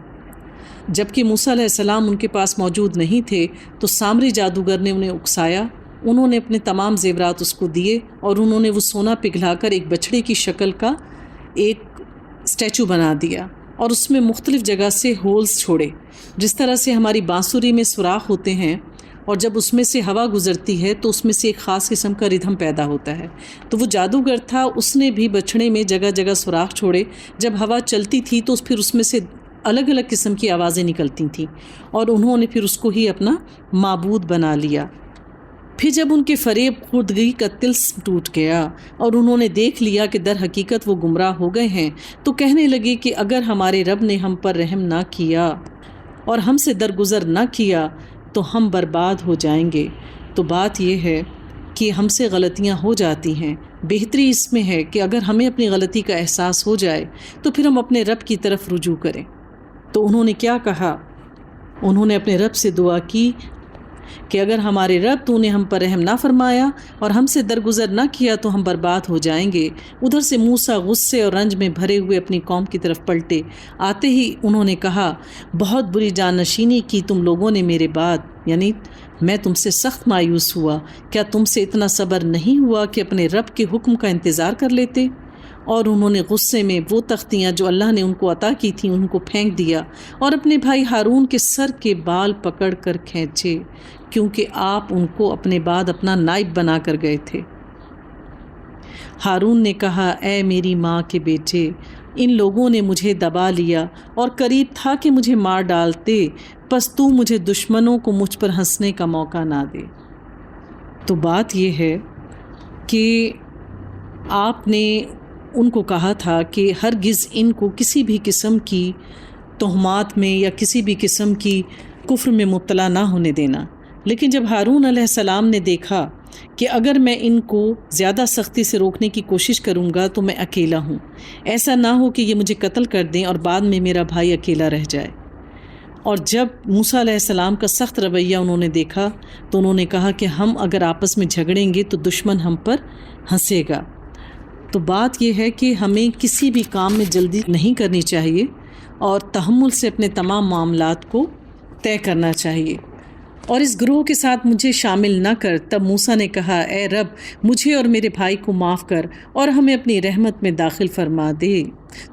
جب کہ موسیٰ علیہ السلام ان کے پاس موجود نہیں تھے تو سامری جادوگر نے انہیں اکسایا، انہوں نے اپنے تمام زیورات اس کو دیے اور انہوں نے وہ سونا پگھلا کر ایک بچھڑے کی شکل کا ایک اسٹیچو بنا دیا اور اس میں مختلف جگہ سے ہولز چھوڑے، جس طرح سے ہماری بانسری میں سوراخ ہوتے ہیں اور جب اس میں سے ہوا گزرتی ہے تو اس میں سے ایک خاص قسم کا ردھم پیدا ہوتا ہے۔ تو وہ جادوگر تھا، اس نے بھی بچھڑے میں جگہ جگہ سوراخ چھوڑے، جب ہوا چلتی تھی تو پھر اس میں سے الگ الگ قسم کی آوازیں نکلتی تھیں اور انہوں نے پھر اس کو ہی اپنا معبود بنا لیا۔ پھر جب ان کے فریب خوردگی کا طلسم ٹوٹ گیا اور انہوں نے دیکھ لیا کہ در حقیقت وہ گمراہ ہو گئے ہیں، تو کہنے لگے کہ اگر ہمارے رب نے ہم پر رحم نہ کیا اور ہم سے درگزر نہ کیا تو ہم برباد ہو جائیں گے۔ تو بات یہ ہے کہ ہم سے غلطیاں ہو جاتی ہیں، بہتری اس میں ہے کہ اگر ہمیں اپنی غلطی کا احساس ہو جائے تو پھر ہم اپنے رب کی طرف رجوع کریں۔ تو انہوں نے کیا کہا؟ انہوں نے اپنے رب سے دعا کی کہ اگر ہمارے رب تو نے ہم پر رحم نہ فرمایا اور ہم سے درگزر نہ کیا تو ہم برباد ہو جائیں گے۔ ادھر سے موسیٰ غصے اور رنج میں بھرے ہوئے اپنی قوم کی طرف پلٹے، آتے ہی انہوں نے کہا بہت بری جانشینی کی تم لوگوں نے میرے بعد، یعنی میں تم سے سخت مایوس ہوا۔ کیا تم سے اتنا صبر نہیں ہوا کہ اپنے رب کے حکم کا انتظار کر لیتے؟ اور انہوں نے غصے میں وہ تختیاں جو اللہ نے ان کو عطا کی تھیں ان کو پھینک دیا اور اپنے بھائی ہارون کے سر کے بال پکڑ کر کھینچے، کیونکہ آپ ان کو اپنے بعد اپنا نائب بنا کر گئے تھے۔ ہارون نے کہا اے میری ماں کے بیٹے، ان لوگوں نے مجھے دبا لیا اور قریب تھا کہ مجھے مار ڈالتے، پس تو مجھے دشمنوں کو مجھ پر ہنسنے کا موقع نہ دے۔ تو بات یہ ہے کہ آپ نے ان کو کہا تھا کہ ہرگز ان کو کسی بھی قسم کی تہمات میں یا کسی بھی قسم کی کفر میں مبتلا نہ ہونے دینا۔ لیکن جب ہارون علیہ السلام نے دیکھا کہ اگر میں ان کو زیادہ سختی سے روکنے کی کوشش کروں گا تو میں اکیلا ہوں، ایسا نہ ہو کہ یہ مجھے قتل کر دیں اور بعد میں میرا بھائی اکیلا رہ جائے۔ اور جب موسیٰ علیہ السلام کا سخت رویہ انہوں نے دیکھا تو انہوں نے کہا کہ ہم اگر آپس میں جھگڑیں گے تو دشمن ہم پر ہنسے گا۔ تو بات یہ ہے کہ ہمیں کسی بھی کام میں جلدی نہیں کرنی چاہیے اور تحمل سے اپنے تمام معاملات کو طے کرنا چاہیے۔ اور اس گروہ کے ساتھ مجھے شامل نہ کر۔ تب موسیٰ نے کہا اے رب مجھے اور میرے بھائی کو معاف کر اور ہمیں اپنی رحمت میں داخل فرما دے،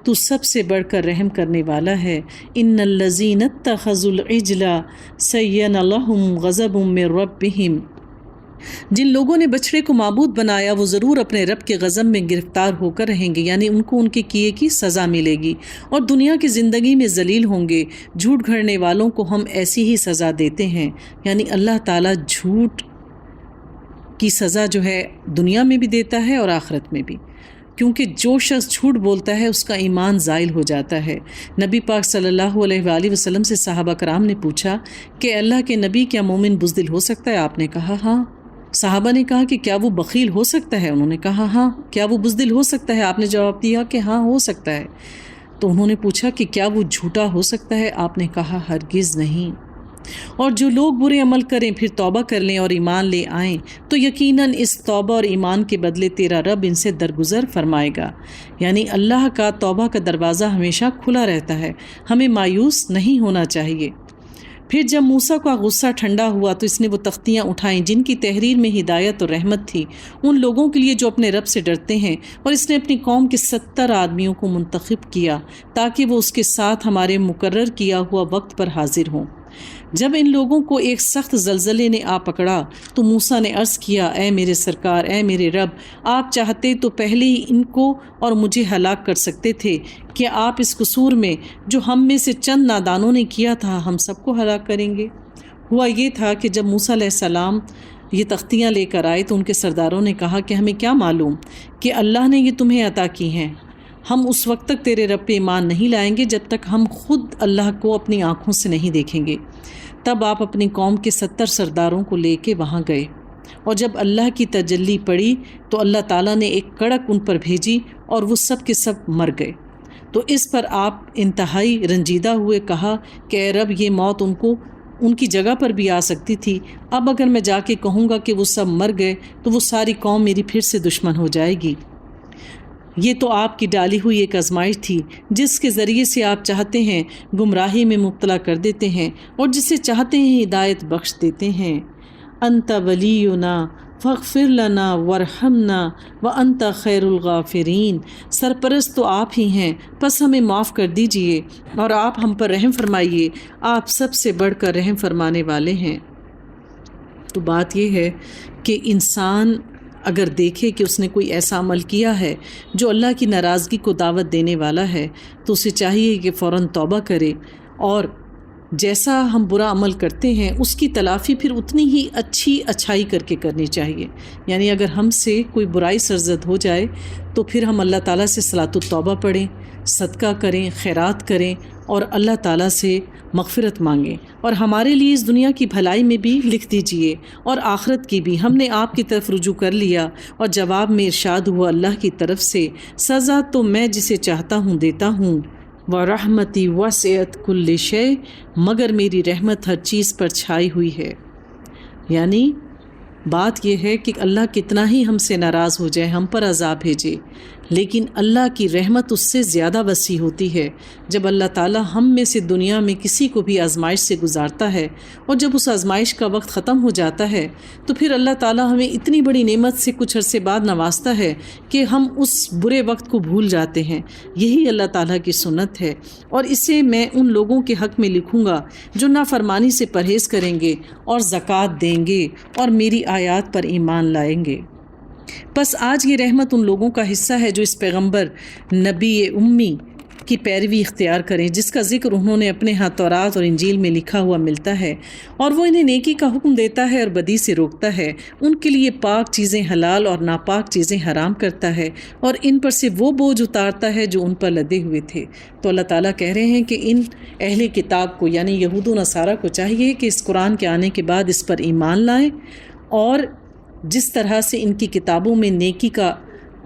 تو سب سے بڑھ کر رحم کرنے والا ہے۔ ان الذین اتخذوا العجل سین لهم غضب من ربهم، جن لوگوں نے بچھڑے کو معبود بنایا وہ ضرور اپنے رب کے غضب میں گرفتار ہو کر رہیں گے، یعنی ان کو ان کے کیے کی سزا ملے گی اور دنیا کی زندگی میں ذلیل ہوں گے۔ جھوٹ گھڑنے والوں کو ہم ایسی ہی سزا دیتے ہیں، یعنی اللہ تعالیٰ جھوٹ کی سزا جو ہے دنیا میں بھی دیتا ہے اور آخرت میں بھی، کیونکہ جو شخص جھوٹ بولتا ہے اس کا ایمان زائل ہو جاتا ہے۔ نبی پاک صلی اللہ علیہ وآلہ وسلم سے صحابہ کرام نے پوچھا کہ اللہ کے نبی کیا مومن بزدل ہو سکتا ہے؟ آپ نے کہا ہاں۔ صحابہ نے کہا کہ کیا وہ بخیل ہو سکتا ہے؟ انہوں نے کہا ہاں۔ کیا وہ بزدل ہو سکتا ہے؟ آپ نے جواب دیا کہ ہاں ہو سکتا ہے۔ تو انہوں نے پوچھا کہ کیا وہ جھوٹا ہو سکتا ہے؟ آپ نے کہا ہرگز نہیں۔ اور جو لوگ برے عمل کریں پھر توبہ کر لیں اور ایمان لے آئیں تو یقیناً اس توبہ اور ایمان کے بدلے تیرا رب ان سے درگزر فرمائے گا۔ یعنی اللہ کا توبہ کا دروازہ ہمیشہ کھلا رہتا ہے، ہمیں مایوس نہیں ہونا چاہیے۔ پھر جب موسیٰ کا غصہ ٹھنڈا ہوا تو اس نے وہ تختیاں اٹھائیں جن کی تحریر میں ہدایت اور رحمت تھی ان لوگوں کے لیے جو اپنے رب سے ڈرتے ہیں، اور اس نے اپنی قوم کے 70 آدمیوں کو منتخب کیا تاکہ وہ اس کے ساتھ ہمارے مقرر کیا ہوا وقت پر حاضر ہوں۔ جب ان لوگوں کو ایک سخت زلزلے نے آ پکڑا تو موسیٰ نے عرض کیا، اے میرے سرکار، اے میرے رب، آپ چاہتے تو پہلے ہی ان کو اور مجھے ہلاک کر سکتے تھے کہ آپ اس قصور میں جو ہم میں سے چند نادانوں نے کیا تھا ہم سب کو ہلاک کریں گے۔ ہوا یہ تھا کہ جب موسیٰ علیہ السلام یہ تختیاں لے کر آئے تو ان کے سرداروں نے کہا کہ ہمیں کیا معلوم کہ اللہ نے یہ تمہیں عطا کی ہیں، ہم اس وقت تک تیرے رب پہ ایمان نہیں لائیں گے جب تک ہم خود اللہ کو اپنی آنکھوں سے نہیں دیکھیں گے۔ تب آپ اپنی قوم کے 70 سرداروں کو لے کے وہاں گئے، اور جب اللہ کی تجلی پڑی تو اللہ تعالیٰ نے ایک کڑک ان پر بھیجی اور وہ سب کے سب مر گئے۔ تو اس پر آپ انتہائی رنجیدہ ہوئے، کہا کہ اے رب، یہ موت ان کی جگہ پر بھی آ سکتی تھی، اب اگر میں جا کے کہوں گا کہ وہ سب مر گئے تو وہ ساری قوم میری پھر سے دشمن ہو جائے گی۔ یہ تو آپ کی ڈالی ہوئی ایک آزمائش تھی جس کے ذریعے سے آپ چاہتے ہیں گمراہی میں مبتلا کر دیتے ہیں اور جسے چاہتے ہیں ہدایت بخش دیتے ہیں۔ انت ولینا فاغفر لنا وارحمنا وانت خیر الغافرین، سرپرست تو آپ ہی ہیں، پس ہمیں معاف کر دیجئے اور آپ ہم پر رحم فرمائیے، آپ سب سے بڑھ کر رحم فرمانے والے ہیں۔ تو بات یہ ہے کہ انسان اگر دیکھے کہ اس نے کوئی ایسا عمل کیا ہے جو اللہ کی ناراضگی کو دعوت دینے والا ہے تو اسے چاہیے کہ فوراً توبہ کرے، اور جیسا ہم برا عمل کرتے ہیں اس کی تلافی پھر اتنی ہی اچھائی کر کے کرنی چاہیے۔ یعنی اگر ہم سے کوئی برائی سرزد ہو جائے تو پھر ہم اللہ تعالیٰ سے صلاۃ التوبہ پڑھیں، صدقہ کریں، خیرات کریں اور اللہ تعالیٰ سے مغفرت مانگیں، اور ہمارے لیے اس دنیا کی بھلائی میں بھی لکھ دیجئے اور آخرت کی بھی، ہم نے آپ کی طرف رجوع کر لیا۔ اور جواب میں ارشاد ہوا اللہ کی طرف سے، سزا تو میں جسے چاہتا ہوں دیتا ہوں، وَرَحْمَتِي وَسِعَتْ كُلِّ شَيْءٍ، مگر میری رحمت ہر چیز پر چھائی ہوئی ہے۔ یعنی بات یہ ہے کہ اللہ کتنا ہی ہم سے ناراض ہو جائے، ہم پر عذاب بھیجے، لیکن اللہ کی رحمت اس سے زیادہ وسیع ہوتی ہے۔ جب اللہ تعالیٰ ہم میں سے دنیا میں کسی کو بھی آزمائش سے گزارتا ہے اور جب اس آزمائش کا وقت ختم ہو جاتا ہے تو پھر اللہ تعالیٰ ہمیں اتنی بڑی نعمت سے کچھ عرصے بعد نوازتا ہے کہ ہم اس برے وقت کو بھول جاتے ہیں۔ یہی اللہ تعالیٰ کی سنت ہے، اور اسے میں ان لوگوں کے حق میں لکھوں گا جو نافرمانی سے پرہیز کریں گے اور زکوٰۃ دیں گے اور میری آیات پر ایمان لائیں گے۔ بس آج یہ رحمت ان لوگوں کا حصہ ہے جو اس پیغمبر نبی امی کی پیروی اختیار کریں جس کا ذکر انہوں نے اپنے ہاں تورات اور انجیل میں لکھا ہوا ملتا ہے، اور وہ انہیں نیکی کا حکم دیتا ہے اور بدی سے روکتا ہے، ان کے لیے پاک چیزیں حلال اور ناپاک چیزیں حرام کرتا ہے، اور ان پر سے وہ بوجھ اتارتا ہے جو ان پر لدے ہوئے تھے۔ تو اللہ تعالیٰ کہہ رہے ہیں کہ ان اہل کتاب کو یعنی یہود و نصارہ کو چاہیے کہ اس قرآن کے آنے کے بعد اس پر ایمان لائیں، اور جس طرح سے ان کی کتابوں میں نیکی کا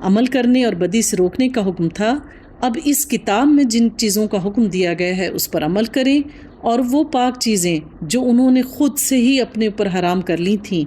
عمل کرنے اور بدی سے روکنے کا حکم تھا، اب اس کتاب میں جن چیزوں کا حکم دیا گیا ہے اس پر عمل کریں، اور وہ پاک چیزیں جو انہوں نے خود سے ہی اپنے اوپر حرام کر لی تھیں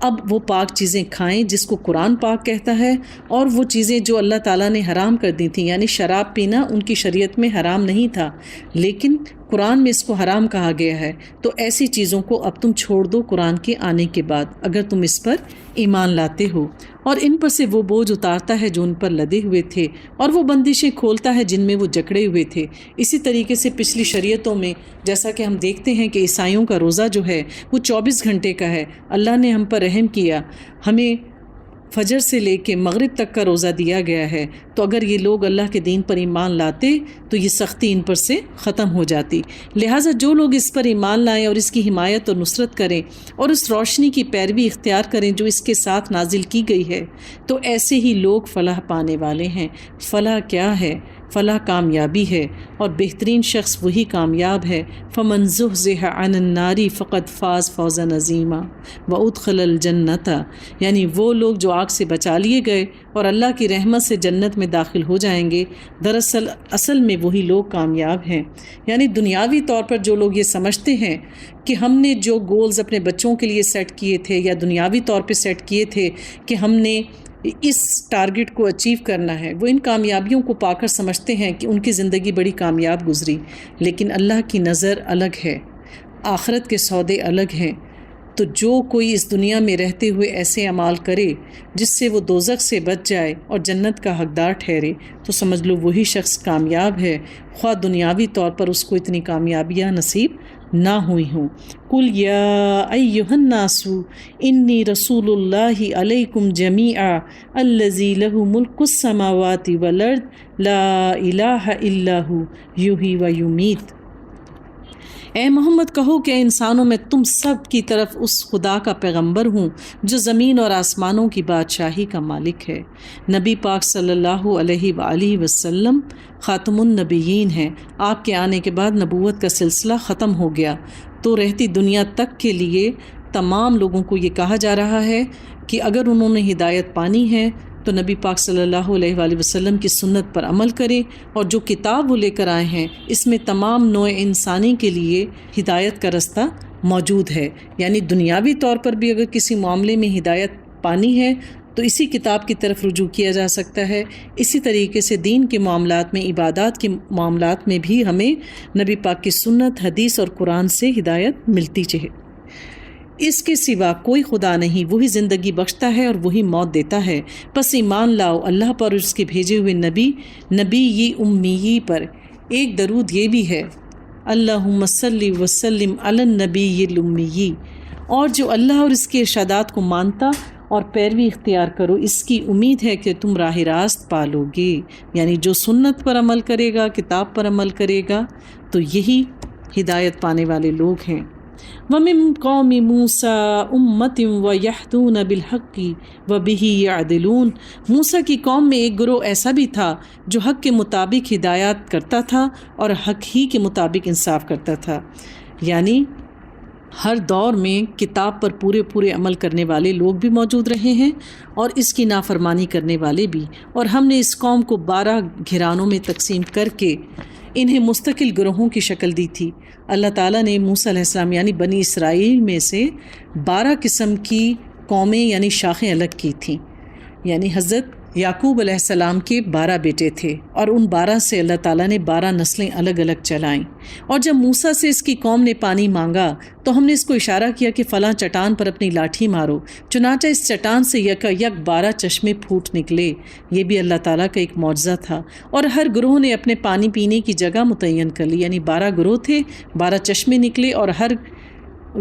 اب وہ پاک چیزیں کھائیں جس کو قرآن پاک کہتا ہے، اور وہ چیزیں جو اللہ تعالیٰ نے حرام کر دی تھیں، یعنی شراب پینا ان کی شریعت میں حرام نہیں تھا لیکن قرآن میں اس کو حرام کہا گیا ہے، تو ایسی چیزوں کو اب تم چھوڑ دو قرآن کے آنے کے بعد اگر تم اس پر ایمان لاتے ہو، اور ان پر سے وہ بوجھ اتارتا ہے جو ان پر لدے ہوئے تھے، اور وہ بندشیں کھولتا ہے جن میں وہ جکڑے ہوئے تھے۔ اسی طریقے سے پچھلی شریعتوں میں جیسا کہ ہم دیکھتے ہیں کہ عیسائیوں کا روزہ جو ہے وہ 24 گھنٹے کا ہے، اللہ نے ہم پر رحم کیا، ہمیں فجر سے لے کے مغرب تک کا روزہ دیا گیا ہے، تو اگر یہ لوگ اللہ کے دین پر ایمان لاتے تو یہ سختی ان پر سے ختم ہو جاتی۔ لہٰذا جو لوگ اس پر ایمان لائیں اور اس کی حمایت اور نصرت کریں اور اس روشنی کی پیروی اختیار کریں جو اس کے ساتھ نازل کی گئی ہے، تو ایسے ہی لوگ فلاح پانے والے ہیں۔ فلاح کیا ہے؟ فلاح کامیابی ہے، اور بہترین شخص وہی کامیاب ہے۔ فمن زحزح عن النار فقد فاز فوزا عظیما وادخل الجنت، یعنی وہ لوگ جو آگ سے بچا لیے گئے اور اللہ کی رحمت سے جنت میں داخل ہو جائیں گے۔ دراصل اصل میں وہی لوگ کامیاب ہیں۔ یعنی دنیاوی طور پر جو لوگ یہ سمجھتے ہیں کہ ہم نے جو گولز اپنے بچوں کے لیے سیٹ کیے تھے یا دنیاوی طور پہ سیٹ کیے تھے کہ ہم نے اس ٹارگٹ کو اچیو کرنا ہے، وہ ان کامیابیوں کو پا کر سمجھتے ہیں کہ ان کی زندگی بڑی کامیاب گزری، لیکن اللہ کی نظر الگ ہے، آخرت کے سودے الگ ہیں۔ تو جو کوئی اس دنیا میں رہتے ہوئے ایسے اعمال کرے جس سے وہ دوزخ سے بچ جائے اور جنت کا حقدار ٹھہرے تو سمجھ لو وہی شخص کامیاب ہے، خواہ دنیاوی طور پر اس کو اتنی کامیابیاں نصیب نہ ہوئی ہوں۔ قل یا ایھا الناس انی رسول اللہ علیکم جمیعا الذی لہ ملک السماوات والارض لا الہ الا ھو یحیی و یمیت۔ اے محمد کہو کہ انسانوں میں تم سب کی طرف اس خدا کا پیغمبر ہوں جو زمین اور آسمانوں کی بادشاہی کا مالک ہے۔ نبی پاک صلی اللہ علیہ وآلہ وسلم خاتم النبیین ہیں۔ آپ کے آنے کے بعد نبوت کا سلسلہ ختم ہو گیا، تو رہتی دنیا تک کے لیے تمام لوگوں کو یہ کہا جا رہا ہے کہ اگر انہوں نے ہدایت پانی ہے تو نبی پاک صلی اللہ علیہ وآلہ وسلم کی سنت پر عمل کریں، اور جو کتاب وہ لے کر آئے ہیں اس میں تمام نوع انسانی کے لیے ہدایت کا رستہ موجود ہے۔ یعنی دنیاوی طور پر بھی اگر کسی معاملے میں ہدایت پانی ہے تو اسی کتاب کی طرف رجوع کیا جا سکتا ہے۔ اسی طریقے سے دین کے معاملات میں، عبادات کے معاملات میں بھی ہمیں نبی پاک کی سنت، حدیث اور قرآن سے ہدایت ملتی چاہیے۔ اس کے سوا کوئی خدا نہیں، وہی زندگی بخشتا ہے اور وہی موت دیتا ہے، پس ایمان لاؤ اللہ پر اور اس کے بھیجے ہوئے نبی امی پر۔ ایک درود یہ بھی ہے، اللہم صلی وسلم علی النبی الامی، اور جو اللہ اور اس کے ارشادات کو مانتا اور پیروی اختیار کرو، اس کی امید ہے کہ تم راہ راست پالو گے۔ یعنی جو سنت پر عمل کرے گا، کتاب پر عمل کرے گا، تو یہی ہدایت پانے والے لوگ ہیں۔ وَمِن قَوْمِ مُوسَىٰ أُمَّةٌ وَيَهْدُونَ بِالْحَقِّ وَبِهِ يَعْدِلُونَ۔ موسیٰ کی قوم میں ایک گروہ ایسا بھی تھا جو حق کے مطابق ہدایات کرتا تھا اور حق ہی کے مطابق انصاف کرتا تھا۔ یعنی ہر دور میں کتاب پر پورے عمل کرنے والے لوگ بھی موجود رہے ہیں اور اس کی نافرمانی کرنے والے بھی، اور ہم نے اس قوم کو 12 گھرانوں میں تقسیم کر کے انہیں مستقل گروہوں کی شکل دی تھی۔ اللہ تعالیٰ نے موسیٰ علیہ السلام یعنی بنی اسرائیل میں سے 12 قسم کی قومیں یعنی شاخیں الگ کی تھیں۔ یعنی حضرت یعقوب علیہ السلام کے 12 بیٹے تھے اور ان 12 سے اللہ تعالیٰ نے 12 نسلیں الگ الگ چلائیں۔ اور جب موسیٰ سے اس کی قوم نے پانی مانگا تو ہم نے اس کو اشارہ کیا کہ فلاں چٹان پر اپنی لاٹھی مارو، چنانچہ اس چٹان سے یک 12 چشمے پھوٹ نکلے۔ یہ بھی اللہ تعالیٰ کا ایک معجزہ تھا، اور ہر گروہ نے اپنے پانی پینے کی جگہ متعین کر لی۔ یعنی 12 گروہ تھے، 12 چشمے نکلے اور ہر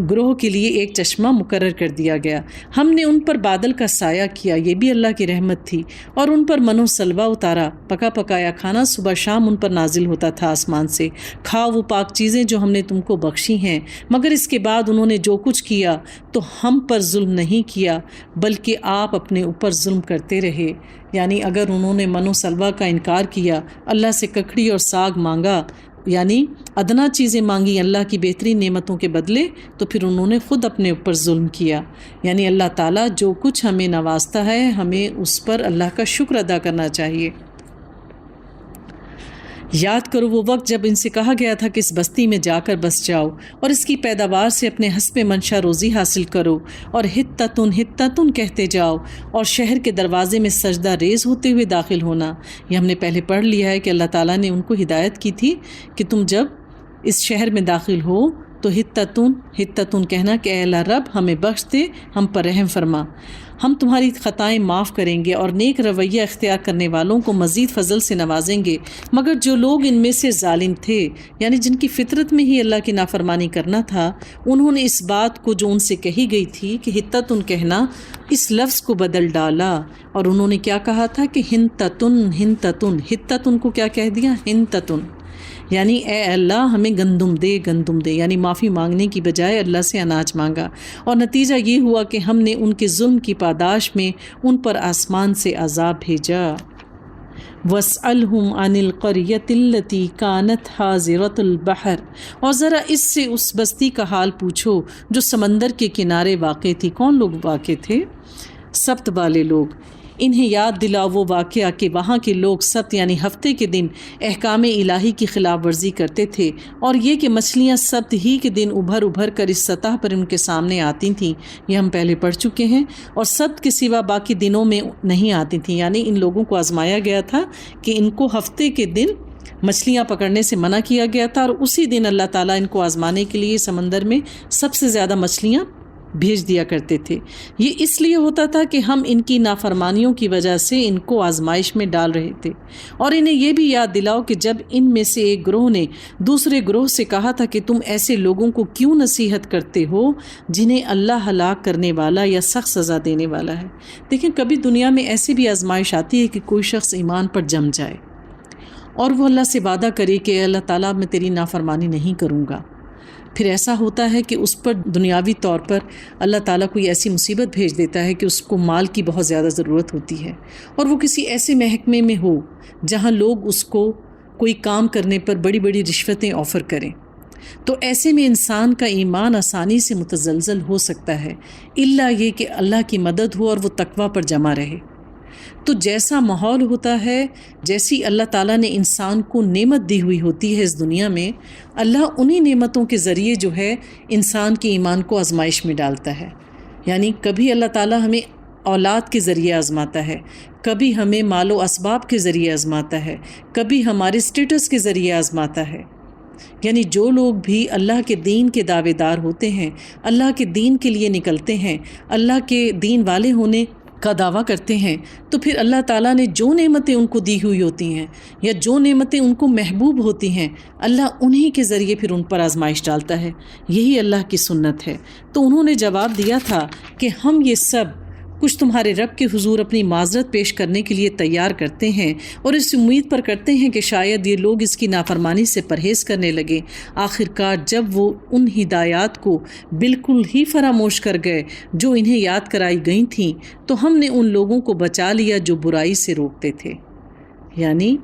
گروہ کے لیے ایک چشمہ مقرر کر دیا گیا۔ ہم نے ان پر بادل کا سایہ کیا، یہ بھی اللہ کی رحمت تھی، اور ان پر من و سلوہ اتارا، پکا پکایا کھانا صبح شام ان پر نازل ہوتا تھا آسمان سے۔ کھاؤ وہ پاک چیزیں جو ہم نے تم کو بخشی ہیں، مگر اس کے بعد انہوں نے جو کچھ کیا تو ہم پر ظلم نہیں کیا بلکہ آپ اپنے اوپر ظلم کرتے رہے۔ یعنی اگر انہوں نے من و سلوہ کا انکار کیا، اللہ سے ککڑی اور ساگ مانگا، یعنی ادنا چیزیں مانگی اللہ کی بہترین نعمتوں کے بدلے، تو پھر انہوں نے خود اپنے اوپر ظلم کیا۔ یعنی اللہ تعالیٰ جو کچھ ہمیں نوازتا ہے ہمیں اس پر اللہ کا شکر ادا کرنا چاہیے۔ یاد کرو وہ وقت جب ان سے کہا گیا تھا کہ اس بستی میں جا کر بس جاؤ اور اس کی پیداوار سے اپنے حسب منشا روزی حاصل کرو، اور ہتتن کہتے جاؤ، اور شہر کے دروازے میں سجدہ ریز ہوتے ہوئے داخل ہونا۔ یہ ہم نے پہلے پڑھ لیا ہے کہ اللہ تعالیٰ نے ان کو ہدایت کی تھی کہ تم جب اس شہر میں داخل ہو تو ہتتن کہنا کہ اے اللہ رب ہمیں بخش دے، ہم پر رحم فرما، ہم تمہاری خطائیں معاف کریں گے اور نیک رویہ اختیار کرنے والوں کو مزید فضل سے نوازیں گے۔ مگر جو لوگ ان میں سے ظالم تھے، یعنی جن کی فطرت میں ہی اللہ کی نافرمانی کرنا تھا، انہوں نے اس بات کو جو ان سے کہی گئی تھی کہ ہتتن کہنا، اس لفظ کو بدل ڈالا، اور انہوں نے کیا کہا تھا کہ ہتتن کو کیا کہہ دیا، ہنتتن، یعنی اے اللہ ہمیں گندم دے، یعنی معافی مانگنے کی بجائے اللہ سے اناج مانگا، اور نتیجہ یہ ہوا کہ ہم نے ان کے ظلم کی پاداش میں ان پر آسمان سے عذاب بھیجا۔ وَاسْأَلْهُمْ عَنِ الْقَرْيَةِ الَّتِي كَانَتْ حَاضِرَةَ الْبَحْرِ، اور ذرا اس سے اس بستی کا حال پوچھو جو سمندر کے کنارے واقع تھی۔ کون لوگ واقع تھے؟ سبت والے لوگ۔ انہیں یاد دلاؤ وہ واقعہ کہ وہاں کے لوگ سبت یعنی ہفتے کے دن احکام الہی کی خلاف ورزی کرتے تھے، اور یہ کہ مچھلیاں سبت ہی کے دن ابھر کر اس سطح پر ان کے سامنے آتی تھیں، یہ ہم پہلے پڑھ چکے ہیں، اور سبت کے سوا باقی دنوں میں نہیں آتی تھیں۔ یعنی ان لوگوں کو آزمایا گیا تھا کہ ان کو ہفتے کے دن مچھلیاں پکڑنے سے منع کیا گیا تھا، اور اسی دن اللہ تعالیٰ ان کو آزمانے کے لیے سمندر میں سب سے زیادہ مچھلیاں بھیج دیا کرتے تھے۔ یہ اس لیے ہوتا تھا کہ ہم ان کی نافرمانیوں کی وجہ سے ان کو آزمائش میں ڈال رہے تھے، اور انہیں یہ بھی یاد دلاؤ کہ جب ان میں سے ایک گروہ نے دوسرے گروہ سے کہا تھا کہ تم ایسے لوگوں کو کیوں نصیحت کرتے ہو جنہیں اللہ ہلاک کرنے والا یا سخت سزا دینے والا ہے۔ دیکھیں، کبھی دنیا میں ایسی بھی آزمائش آتی ہے کہ کوئی شخص ایمان پر جم جائے اور وہ اللہ سے وعدہ کرے کہ اللہ تعالیٰ میں تیری نافرمانی نہیں کروں گا۔ پھر ایسا ہوتا ہے کہ اس پر دنیاوی طور پر اللہ تعالیٰ کوئی ایسی مصیبت بھیج دیتا ہے کہ اس کو مال کی بہت زیادہ ضرورت ہوتی ہے، اور وہ کسی ایسے محکمے میں ہو جہاں لوگ اس کو کوئی کام کرنے پر بڑی بڑی رشوتیں آفر کریں، تو ایسے میں انسان کا ایمان آسانی سے متزلزل ہو سکتا ہے، الا یہ کہ اللہ کی مدد ہو اور وہ تقوی پر جمع رہے۔ تو جیسا ماحول ہوتا ہے، جیسی اللہ تعالیٰ نے انسان کو نعمت دی ہوئی ہوتی ہے اس دنیا میں، اللہ انہی نعمتوں کے ذریعے جو ہے انسان کے ایمان کو آزمائش میں ڈالتا ہے۔ یعنی کبھی اللہ تعالیٰ ہمیں اولاد کے ذریعے آزماتا ہے، کبھی ہمیں مال و اسباب کے ذریعے آزماتا ہے، کبھی ہمارے اسٹیٹس کے ذریعے آزماتا ہے۔ یعنی جو لوگ بھی اللہ کے دین کے دعوے دار ہوتے ہیں، اللہ کے دین کے لیے نکلتے ہیں، اللہ کے دین والے ہونے کا دعویٰ کرتے ہیں، تو پھر اللہ تعالیٰ نے جو نعمتیں ان کو دی ہوئی ہوتی ہیں یا جو نعمتیں ان کو محبوب ہوتی ہیں، اللہ انہی کے ذریعے پھر ان پر آزمائش ڈالتا ہے۔ یہی اللہ کی سنت ہے۔ تو انہوں نے جواب دیا تھا کہ ہم یہ سب کچھ تمہارے رب کے حضور اپنی معذرت پیش کرنے کے لیے تیار کرتے ہیں، اور اس امید پر کرتے ہیں کہ شاید یہ لوگ اس کی نافرمانی سے پرہیز کرنے لگے۔ آخرکار جب وہ ان ہدایات کو بالکل ہی فراموش کر گئے جو انہیں یاد کرائی گئی تھیں، تو ہم نے ان لوگوں کو بچا لیا جو برائی سے روکتے تھے۔ یعنی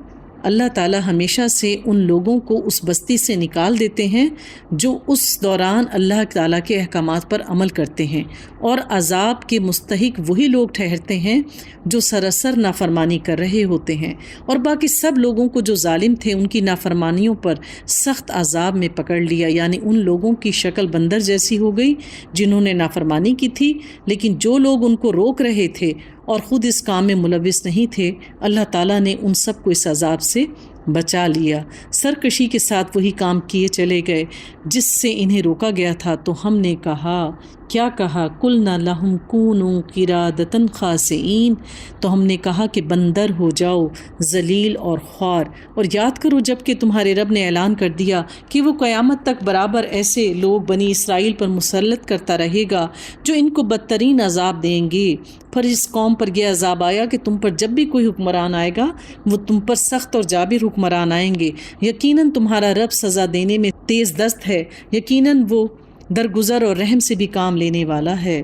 اللہ تعالیٰ ہمیشہ سے ان لوگوں کو اس بستی سے نکال دیتے ہیں جو اس دوران اللہ تعالیٰ کے احکامات پر عمل کرتے ہیں، اور عذاب کے مستحق وہی لوگ ٹھہرتے ہیں جو سراسر نافرمانی کر رہے ہوتے ہیں، اور باقی سب لوگوں کو جو ظالم تھے ان کی نافرمانیوں پر سخت عذاب میں پکڑ لیا۔ یعنی ان لوگوں کی شکل بندر جیسی ہو گئی جنہوں نے نافرمانی کی تھی، لیکن جو لوگ ان کو روک رہے تھے اور خود اس کام میں ملوث نہیں تھے، اللہ تعالیٰ نے ان سب کو اس عذاب سے بچا لیا۔ سرکشی کے ساتھ وہی کام کیے چلے گئے جس سے انہیں روکا گیا تھا۔ تو ہم نے کہا، کیا کہا؟ قُلْنَا لَهُمْ كُونُوا قِرَادَةً خَاسِئِينَ، تو ہم نے کہا کہ بندر ہو جاؤ، ذلیل اور خوار۔ اور یاد کرو جب کہ تمہارے رب نے اعلان کر دیا کہ وہ قیامت تک برابر ایسے لوگ بنی اسرائیل پر مسلط کرتا رہے گا جو ان کو بدترین عذاب دیں گے۔ پھر اس قوم پر یہ عذاب آیا کہ تم پر جب بھی کوئی حکمران آئے گا وہ تم پر سخت اور جابر حکمران آئیں گے۔ یقیناً تمہارا رب سزا دینے میں تیز دست ہے، یقیناً وہ درگزر اور رحم سے بھی کام لینے والا ہے۔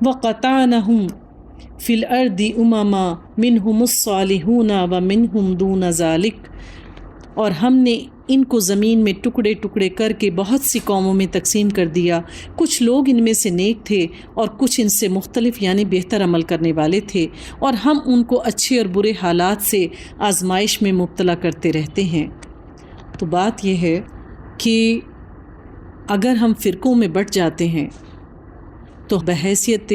وَقَطَعْنَهُمْ فِي الْأَرْضِ أُمَمًا مِّنْهُمُ الصَّالِحُونَ وَمِنْهُمْ دُونَ ذَلِكَ، اور ہم نے ان کو زمین میں ٹکڑے ٹکڑے کر کے بہت سی قوموں میں تقسیم کر دیا۔ کچھ لوگ ان میں سے نیک تھے اور کچھ ان سے مختلف یعنی بہتر عمل کرنے والے تھے، اور ہم ان کو اچھے اور برے حالات سے آزمائش میں مبتلا کرتے رہتے ہیں۔ تو بات یہ ہے کہ اگر ہم فرقوں میں بٹ جاتے ہیں تو بحیثیت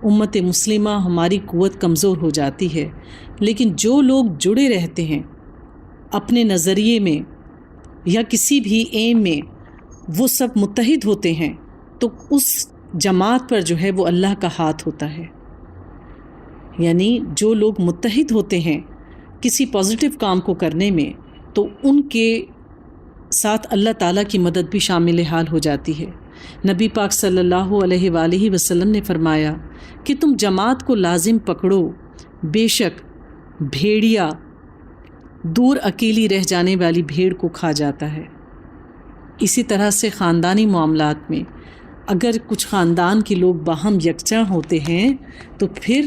امت مسلمہ ہماری قوت کمزور ہو جاتی ہے، لیکن جو لوگ جڑے رہتے ہیں اپنے نظریے میں یا کسی بھی ایم میں، وہ سب متحد ہوتے ہیں، تو اس جماعت پر جو ہے وہ اللہ کا ہاتھ ہوتا ہے۔ یعنی جو لوگ متحد ہوتے ہیں کسی پازیٹیو کام کو کرنے میں، تو ان کے ساتھ اللہ تعالیٰ کی مدد بھی شامل حال ہو جاتی ہے۔ نبی پاک صلی اللہ علیہ وآلہ وسلم نے فرمایا کہ تم جماعت کو لازم پکڑو، بے شک بھیڑیا دور اکیلی رہ جانے والی بھیڑ کو کھا جاتا ہے۔ اسی طرح سے خاندانی معاملات میں اگر کچھ خاندان کے لوگ باہم یکجا ہوتے ہیں تو پھر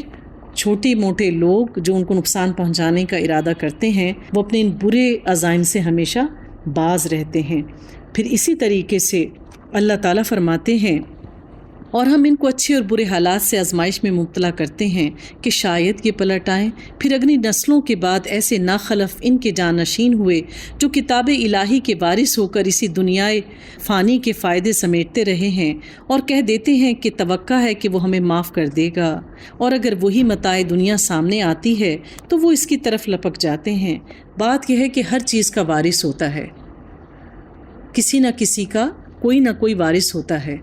چھوٹے موٹے لوگ جو ان کو نقصان پہنچانے کا ارادہ کرتے ہیں وہ اپنے ان برے عزائم سے ہمیشہ باز رہتے ہیں۔ پھر اسی طریقے سے اللہ تعالیٰ فرماتے ہیں اور ہم ان کو اچھے اور برے حالات سے آزمائش میں مبتلا کرتے ہیں کہ شاید یہ پلٹ آئیں۔ پھر اگلی نسلوں کے بعد ایسے ناخلف ان کے جانشین ہوئے جو کتاب الہی کے وارث ہو کر اسی دنیائے فانی کے فائدے سمیٹتے رہے ہیں اور کہہ دیتے ہیں کہ توقع ہے کہ وہ ہمیں معاف کر دے گا، اور اگر وہی متاع دنیا سامنے آتی ہے تو وہ اس کی طرف لپک جاتے ہیں۔ بات یہ ہے کہ ہر چیز کا وارث ہوتا ہے، کسی نہ کسی کا کوئی نہ کوئی وارث ہوتا ہے۔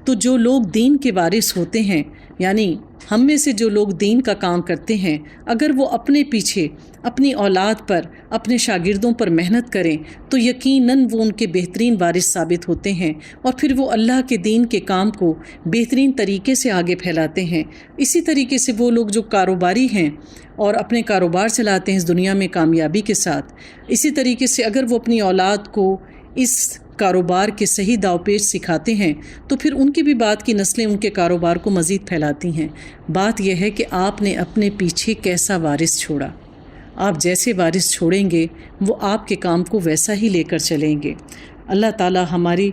تو جو لوگ دین کے وارث ہوتے ہیں، یعنی ہم میں سے جو لوگ دین کا کام کرتے ہیں، اگر وہ اپنے پیچھے اپنی اولاد پر، اپنے شاگردوں پر محنت کریں تو یقیناً وہ ان کے بہترین وارث ثابت ہوتے ہیں، اور پھر وہ اللہ کے دین کے کام کو بہترین طریقے سے آگے پھیلاتے ہیں۔ اسی طریقے سے وہ لوگ جو کاروباری ہیں اور اپنے کاروبار چلاتے ہیں اس دنیا میں کامیابی کے ساتھ، اسی طریقے سے اگر وہ اپنی اولاد کو اس کاروبار کے صحیح داؤ پیچ سکھاتے ہیں تو پھر ان کی بھی بعد کی نسلیں ان کے کاروبار کو مزید پھیلاتی ہیں۔ بات یہ ہے کہ آپ نے اپنے پیچھے کیسا وارث چھوڑا، آپ جیسے وارث چھوڑیں گے وہ آپ کے کام کو ویسا ہی لے کر چلیں گے۔ اللہ تعالی ہماری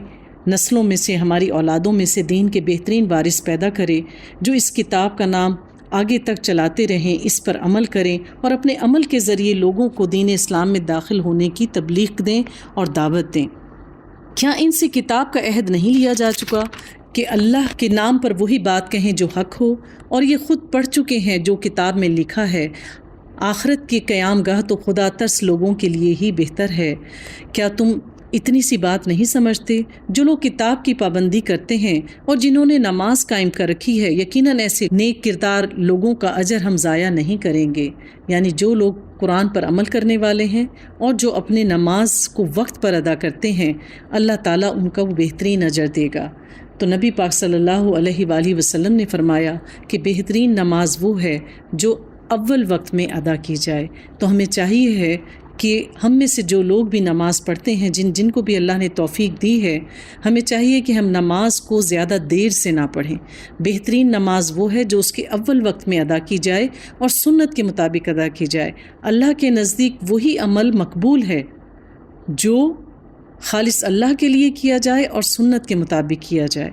نسلوں میں سے، ہماری اولادوں میں سے دین کے بہترین وارث پیدا کرے جو اس کتاب کا نام آگے تک چلاتے رہیں، اس پر عمل کریں اور اپنے عمل کے ذریعے لوگوں کو دین اسلام میں داخل ہونے کی تبلیغ دیں اور دعوت دیں۔ کیا ان سے کتاب کا عہد نہیں لیا جا چکا کہ اللہ کے نام پر وہی بات کہیں جو حق ہو، اور یہ خود پڑھ چکے ہیں جو کتاب میں لکھا ہے، آخرت کی قیام گاہ تو خدا ترس لوگوں کے لیے ہی بہتر ہے۔ کیا تم اتنی سی بات نہیں سمجھتے؟ جو لوگ کتاب کی پابندی کرتے ہیں اور جنہوں نے نماز قائم کر رکھی ہے، یقیناً ایسے نیک کردار لوگوں کا اجر ہم ضائع نہیں کریں گے۔ یعنی جو لوگ قرآن پر عمل کرنے والے ہیں اور جو اپنے نماز کو وقت پر ادا کرتے ہیں، اللہ تعالیٰ ان کا وہ بہترین اجر دے گا۔ تو نبی پاک صلی اللہ علیہ وآلہ وسلم نے فرمایا کہ بہترین نماز وہ ہے جو اول وقت میں ادا کی جائے۔ تو ہمیں چاہیے ہے کہ ہم میں سے جو لوگ بھی نماز پڑھتے ہیں، جن کو بھی اللہ نے توفیق دی ہے، ہمیں چاہیے کہ ہم نماز کو زیادہ دیر سے نہ پڑھیں۔ بہترین نماز وہ ہے جو اس کے اول وقت میں ادا کی جائے اور سنت کے مطابق ادا کی جائے۔ اللہ کے نزدیک وہی عمل مقبول ہے جو خالص اللہ کے لیے کیا جائے اور سنت کے مطابق کیا جائے۔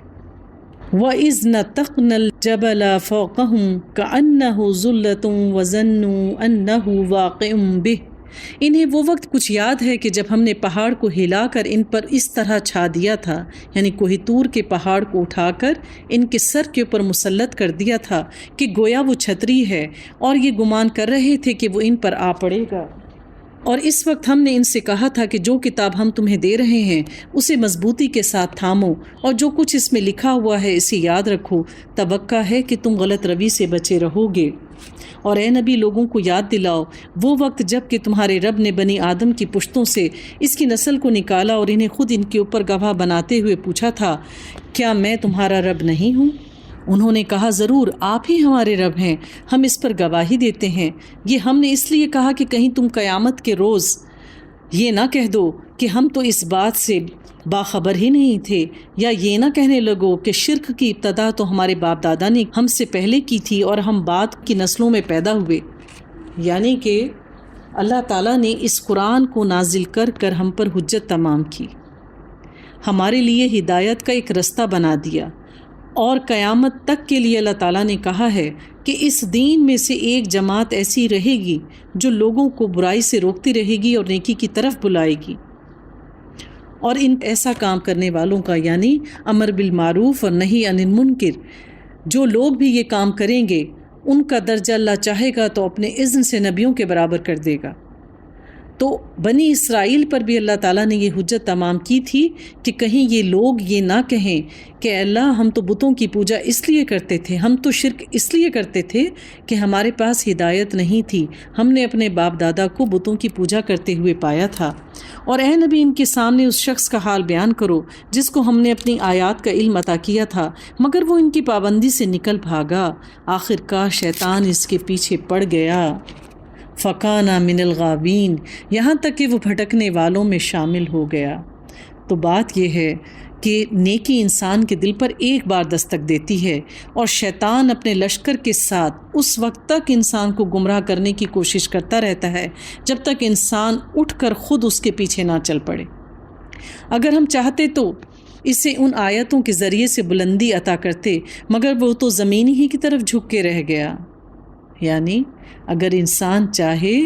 وَإِذْ نَتَقْنَا الْجَبَلَ فَوْقَهُمْ كَأَنَّهُ ظُلَّةٌ وَظَنُّوا أَنَّهُ وَاقِعٌ بِهِ۔ انہیں وہ وقت کچھ یاد ہے کہ جب ہم نے پہاڑ کو ہلا کر ان پر اس طرح چھا دیا تھا، یعنی کوہ طور کے پہاڑ کو اٹھا کر ان کے سر کے اوپر مسلط کر دیا تھا کہ گویا وہ چھتری ہے، اور یہ گمان کر رہے تھے کہ وہ ان پر آ پڑے گا۔ اور اس وقت ہم نے ان سے کہا تھا کہ جو کتاب ہم تمہیں دے رہے ہیں اسے مضبوطی کے ساتھ تھامو، اور جو کچھ اس میں لکھا ہوا ہے اسے یاد رکھو، توقع ہے کہ تم غلط روی سے بچے رہو گے۔ اور اے نبی، لوگوں کو یاد دلاؤ وہ وقت جب کہ تمہارے رب نے بنی آدم کی پشتوں سے اس کی نسل کو نکالا اور انہیں خود ان کے اوپر گواہ بناتے ہوئے پوچھا تھا، کیا میں تمہارا رب نہیں ہوں؟ انہوں نے کہا، ضرور آپ ہی ہمارے رب ہیں، ہم اس پر گواہی دیتے ہیں۔ یہ ہم نے اس لیے کہا کہ کہیں تم قیامت کے روز یہ نہ کہہ دو کہ ہم تو اس بات سے باخبر ہی نہیں تھے، یا یہ نہ کہنے لگو کہ شرک کی ابتدا تو ہمارے باپ دادا نے ہم سے پہلے کی تھی اور ہم بعد کی نسلوں میں پیدا ہوئے۔ یعنی کہ اللہ تعالیٰ نے اس قرآن کو نازل کر کر ہم پر حجت تمام کی، ہمارے لیے ہدایت کا ایک رستہ بنا دیا، اور قیامت تک کے لیے اللہ تعالیٰ نے کہا ہے کہ اس دین میں سے ایک جماعت ایسی رہے گی جو لوگوں کو برائی سے روکتی رہے گی اور نیکی کی طرف بلائے گی، اور ان ایسا کام کرنے والوں کا، یعنی امر بالمعروف اور نہی عن المنکر، جو لوگ بھی یہ کام کریں گے ان کا درجہ اللہ چاہے گا تو اپنے اذن سے نبیوں کے برابر کر دے گا۔ تو بنی اسرائیل پر بھی اللہ تعالیٰ نے یہ حجت تمام کی تھی کہ کہیں یہ لوگ یہ نہ کہیں کہ اللہ ہم تو بتوں کی پوجا اس لیے کرتے تھے، ہم تو شرک اس لیے کرتے تھے کہ ہمارے پاس ہدایت نہیں تھی، ہم نے اپنے باپ دادا کو بتوں کی پوجا کرتے ہوئے پایا تھا۔ اور اے نبی، ان کے سامنے اس شخص کا حال بیان کرو جس کو ہم نے اپنی آیات کا علم عطا کیا تھا مگر وہ ان کی پابندی سے نکل بھاگا، آخر کار شیطان اس کے پیچھے پڑ گیا، فَكَانَ مِنَ الْغَاوِينَ، یہاں تک کہ وہ بھٹکنے والوں میں شامل ہو گیا۔ تو بات یہ ہے کہ نیکی انسان کے دل پر ایک بار دستک دیتی ہے، اور شیطان اپنے لشکر کے ساتھ اس وقت تک انسان کو گمراہ کرنے کی کوشش کرتا رہتا ہے جب تک انسان اٹھ کر خود اس کے پیچھے نہ چل پڑے۔ اگر ہم چاہتے تو اسے ان آیتوں کے ذریعے سے بلندی عطا کرتے، مگر وہ تو زمین ہی کی طرف جھک کے رہ گیا۔ یعنی اگر انسان چاہے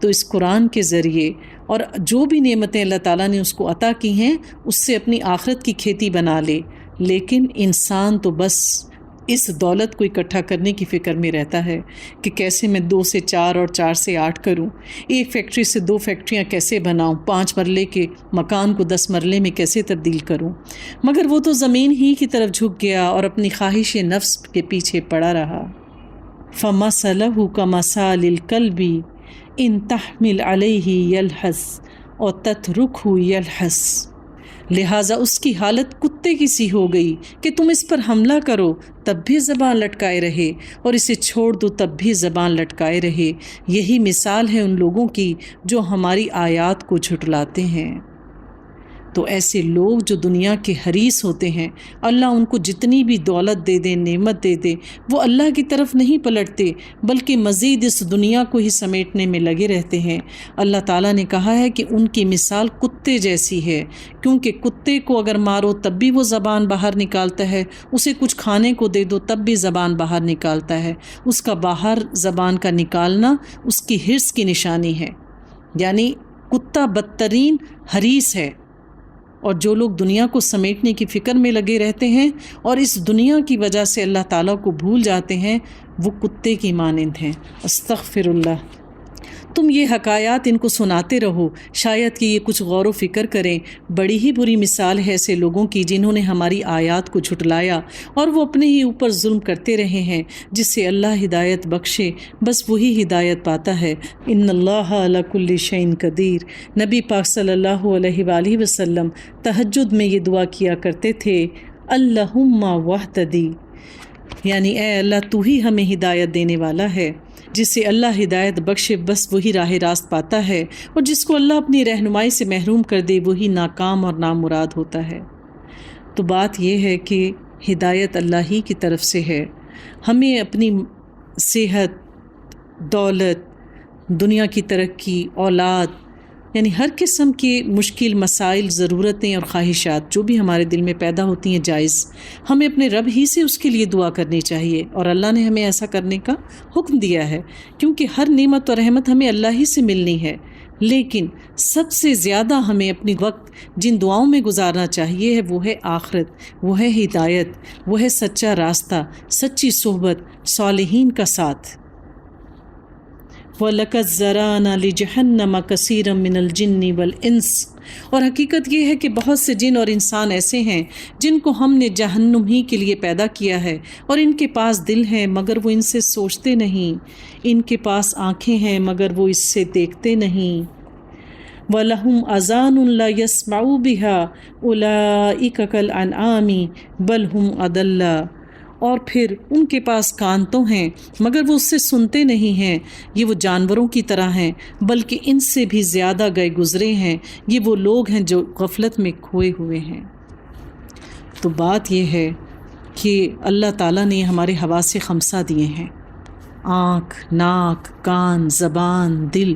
تو اس قرآن کے ذریعے اور جو بھی نعمتیں اللہ تعالیٰ نے اس کو عطا کی ہیں اس سے اپنی آخرت کی کھیتی بنا لے، لیکن انسان تو بس اس دولت کو اکٹھا کرنے کی فکر میں رہتا ہے کہ کیسے میں 2 سے 4 اور 4 سے 8 کروں، 1 فیکٹری سے 2 فیکٹریاں کیسے بناؤں، 5 مرلے کے مکان کو 10 مرلے میں کیسے تبدیل کروں، مگر وہ تو زمین ہی کی طرف جھک گیا اور اپنی خواہش نفس کے پیچھے پڑا رہا۔ فَمَثَلُهُ كَمَثَلِ الْكَلْبِ إِن تَحْمِلْ عَلَيْهِ يَلْهَثْ أَوْ تَتْرُكْهُ يَلْهَثْ، لہٰذا اس کی حالت کتے کی سی ہو گئی کہ تم اس پر حملہ کرو تب بھی زبان لٹکائے رہے اور اسے چھوڑ دو تب بھی زبان لٹکائے رہے۔ یہی مثال ہے ان لوگوں کی جو ہماری آیات کو جھٹلاتے ہیں۔ تو ایسے لوگ جو دنیا کے حریص ہوتے ہیں، اللہ ان کو جتنی بھی دولت دے دے، نعمت دے دے، وہ اللہ کی طرف نہیں پلٹتے بلکہ مزید اس دنیا کو ہی سمیٹنے میں لگے رہتے ہیں۔ اللہ تعالیٰ نے کہا ہے کہ ان کی مثال کتے جیسی ہے، کیونکہ کتے کو اگر مارو تب بھی وہ زبان باہر نکالتا ہے، اسے کچھ کھانے کو دے دو تب بھی زبان باہر نکالتا ہے۔ اس کا باہر زبان کا نکالنا اس کی حرص کی نشانی ہے، یعنی کتا بدترین حریص ہے۔ اور جو لوگ دنیا کو سمیٹنے کی فکر میں لگے رہتے ہیں اور اس دنیا کی وجہ سے اللہ تعالیٰ کو بھول جاتے ہیں، وہ کتے کی مانند ہیں۔ استغفر اللہ۔ تم یہ حکایات ان کو سناتے رہو، شاید کہ یہ کچھ غور و فکر کریں۔ بڑی ہی بری مثال ہے ایسے لوگوں کی جنہوں نے ہماری آیات کو جھٹلایا اور وہ اپنے ہی اوپر ظلم کرتے رہے ہیں۔ جس سے اللہ ہدایت بخشے بس وہی ہدایت پاتا ہے۔ ان اللہ علی کل شیء قدیر۔ نبی پاک صلی اللہ علیہ وآلہ وسلم تہجد میں یہ دعا کیا کرتے تھے، اللہم واہتدی، یعنی اے اللہ تو ہی ہمیں ہدایت دینے والا ہے۔ جس سے اللہ ہدایت بخشے بس وہی راہ راست پاتا ہے، اور جس کو اللہ اپنی رہنمائی سے محروم کر دے وہی ناکام اور نامراد ہوتا ہے۔ تو بات یہ ہے کہ ہدایت اللہ ہی کی طرف سے ہے۔ ہمیں اپنی صحت، دولت، دنیا کی ترقی، اولاد، یعنی ہر قسم کے مشکل مسائل، ضرورتیں اور خواہشات جو بھی ہمارے دل میں پیدا ہوتی ہیں جائز، ہمیں اپنے رب ہی سے اس کے لیے دعا کرنی چاہیے، اور اللہ نے ہمیں ایسا کرنے کا حکم دیا ہے، کیونکہ ہر نعمت اور رحمت ہمیں اللہ ہی سے ملنی ہے۔ لیکن سب سے زیادہ ہمیں اپنی وقت جن دعاؤں میں گزارنا چاہیے وہ ہے آخرت، وہ ہے ہدایت، وہ ہے سچا راستہ، سچی صحبت، صالحین کا ساتھ۔ وَلَقَدْ زَرَعْنَا لِجَهَنَّمَ كَثِيرًا مِنَ الْجِنِّ وَالْإِنسِ، اور حقیقت یہ ہے کہ بہت سے جن اور انسان ایسے ہیں جن کو ہم نے جہنم ہی کے لیے پیدا کیا ہے، اور ان کے پاس دل ہیں مگر وہ ان سے سوچتے نہیں، ان کے پاس آنکھیں ہیں مگر وہ اس سے دیکھتے نہیں۔ وَلَهُمْ آذَانٌ لَا يَسْمَعُوا بِهَا أُولَئِكَ كَالْأَنْعَامِ بَلْ هُمْ أَضَلُّ، اور پھر ان کے پاس کان تو ہیں مگر وہ اس سے سنتے نہیں ہیں، یہ وہ جانوروں کی طرح ہیں بلکہ ان سے بھی زیادہ گئے گزرے ہیں، یہ وہ لوگ ہیں جو غفلت میں کھوئے ہوئے ہیں۔ تو بات یہ ہے کہ اللہ تعالیٰ نے ہمارے حواس خمسہ دیے ہیں، آنکھ، ناک، کان، زبان، دل،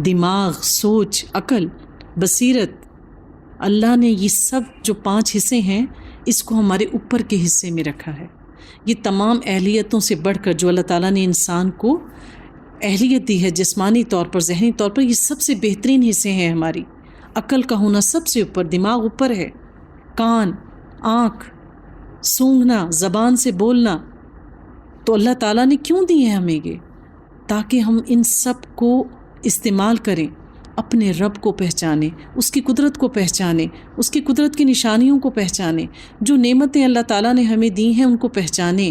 دماغ، سوچ، عقل، بصیرت۔ اللہ نے یہ سب جو 5 حصے ہیں اس کو ہمارے اوپر کے حصے میں رکھا ہے۔ یہ تمام اہلیتوں سے بڑھ کر جو اللہ تعالیٰ نے انسان کو اہلیت دی ہے جسمانی طور پر، ذہنی طور پر، یہ سب سے بہترین حصے ہیں ہماری۔ عقل کا ہونا سب سے اوپر، دماغ اوپر ہے، کان، آنکھ، سونگھنا، زبان سے بولنا۔ تو اللہ تعالیٰ نے کیوں دی ہیں ہمیں یہ؟ تاکہ ہم ان سب کو استعمال کریں، اپنے رب کو پہچانیں، اس کی قدرت کو پہچانیں، اس کی قدرت کی نشانیوں کو پہچانیں، جو نعمتیں اللہ تعالیٰ نے ہمیں دی ہیں ان کو پہچانیں،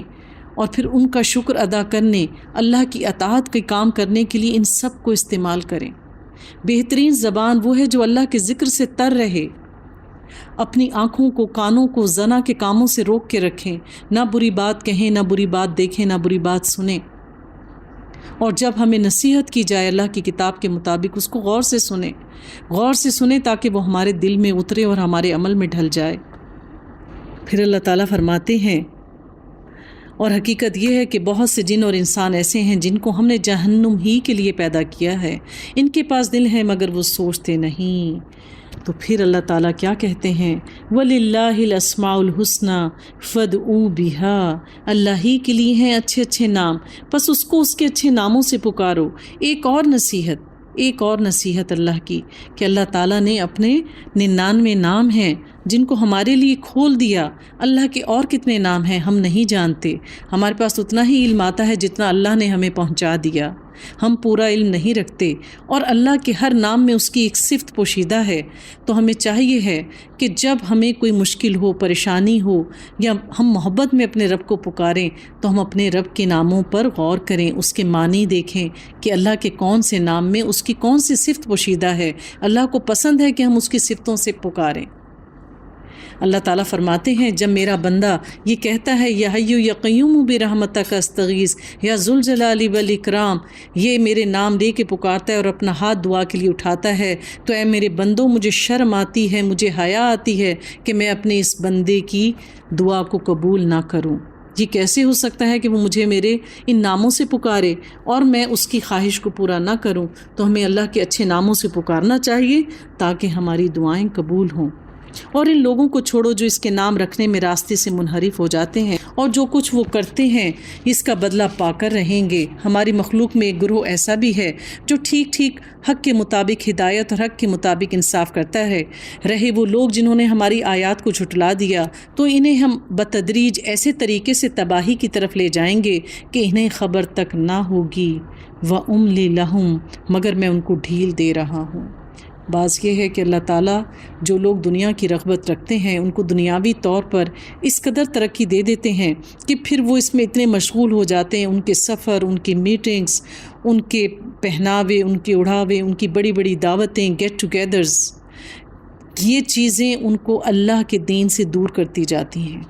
اور پھر ان کا شکر ادا کرنے، اللہ کی اطاعت کے کام کرنے کے لیے ان سب کو استعمال کریں۔ بہترین زبان وہ ہے جو اللہ کے ذکر سے تر رہے۔ اپنی آنکھوں کو، کانوں کو زنا کے کاموں سے روک کے رکھیں، نہ بری بات کہیں، نہ بری بات دیکھیں، نہ بری بات سنیں۔ اور جب ہمیں نصیحت کی جائے اللہ کی کتاب کے مطابق اس کو غور سے سنیں تاکہ وہ ہمارے دل میں اترے اور ہمارے عمل میں ڈھل جائے۔ پھر اللہ تعالیٰ فرماتے ہیں اور حقیقت یہ ہے کہ بہت سے جن اور انسان ایسے ہیں جن کو ہم نے جہنم ہی کے لیے پیدا کیا ہے، ان کے پاس دل ہے مگر وہ سوچتے نہیں۔ تو پھر اللہ تعالیٰ کیا کہتے ہیں؟ وَلِلَّهِ الْأَسْمَاءُ الْحُسْنَى فَادْعُوا بِهَا، اللہ ہی کے لیے ہیں اچھے اچھے نام، بس اس کو اس کے اچھے ناموں سے پکارو۔ ایک اور نصیحت اللہ کی کہ اللہ تعالیٰ نے اپنے 99 نام ہیں جن کو ہمارے لیے کھول دیا۔ اللہ کے اور کتنے نام ہیں ہم نہیں جانتے، ہمارے پاس اتنا ہی علم آتا ہے جتنا اللہ نے ہمیں پہنچا دیا، ہم پورا علم نہیں رکھتے۔ اور اللہ کے ہر نام میں اس کی ایک صفت پوشیدہ ہے، تو ہمیں چاہیے ہے کہ جب ہمیں کوئی مشکل ہو، پریشانی ہو، یا ہم محبت میں اپنے رب کو پکاریں تو ہم اپنے رب کے ناموں پر غور کریں، اس کے معنی دیکھیں کہ اللہ کے کون سے نام میں اس کی کون سی صفت پوشیدہ ہے۔ اللہ کو پسند ہے کہ ہم اس کی صفتوں سے پکاریں۔ اللہ تعالیٰ فرماتے ہیں جب میرا بندہ یہ کہتا ہے یا حیّ یا قیوم برحمتک استغیث یا ذوالجلال والاکرام، یہ میرے نام لے کے پکارتا ہے اور اپنا ہاتھ دعا کے لیے اٹھاتا ہے، تو اے میرے بندوں مجھے شرم آتی ہے، مجھے حیا آتی ہے کہ میں اپنے اس بندے کی دعا کو قبول نہ کروں۔ یہ کیسے ہو سکتا ہے کہ وہ مجھے میرے ان ناموں سے پکارے اور میں اس کی خواہش کو پورا نہ کروں؟ تو ہمیں اللہ کے اچھے ناموں سے پکارنا چاہیے تاکہ ہماری دعائیں قبول ہوں۔ اور ان لوگوں کو چھوڑو جو اس کے نام رکھنے میں راستے سے منحرف ہو جاتے ہیں اور جو کچھ وہ کرتے ہیں اس کا بدلہ پا کر رہیں گے۔ ہماری مخلوق میں ایک گروہ ایسا بھی ہے جو ٹھیک حق کے مطابق ہدایت اور حق کے مطابق انصاف کرتا ہے۔ رہے وہ لوگ جنہوں نے ہماری آیات کو جھٹلا دیا تو انہیں ہم بتدریج ایسے طریقے سے تباہی کی طرف لے جائیں گے کہ انہیں خبر تک نہ ہوگی۔ وَأُمْلِي لَهُمْ، مگر میں ان کو ڈھیل دے رہا ہوں۔ بعض یہ ہے کہ اللہ تعالیٰ جو لوگ دنیا کی رغبت رکھتے ہیں ان کو دنیاوی طور پر اس قدر ترقی دے دیتے ہیں کہ پھر وہ اس میں اتنے مشغول ہو جاتے ہیں، ان کے سفر، ان کی میٹنگز، ان کے پہناوے، ان کے اڑھاوے، ان کی بڑی بڑی دعوتیں، گیٹ ٹوگیدرز، یہ چیزیں ان کو اللہ کے دین سے دور کرتی جاتی ہیں۔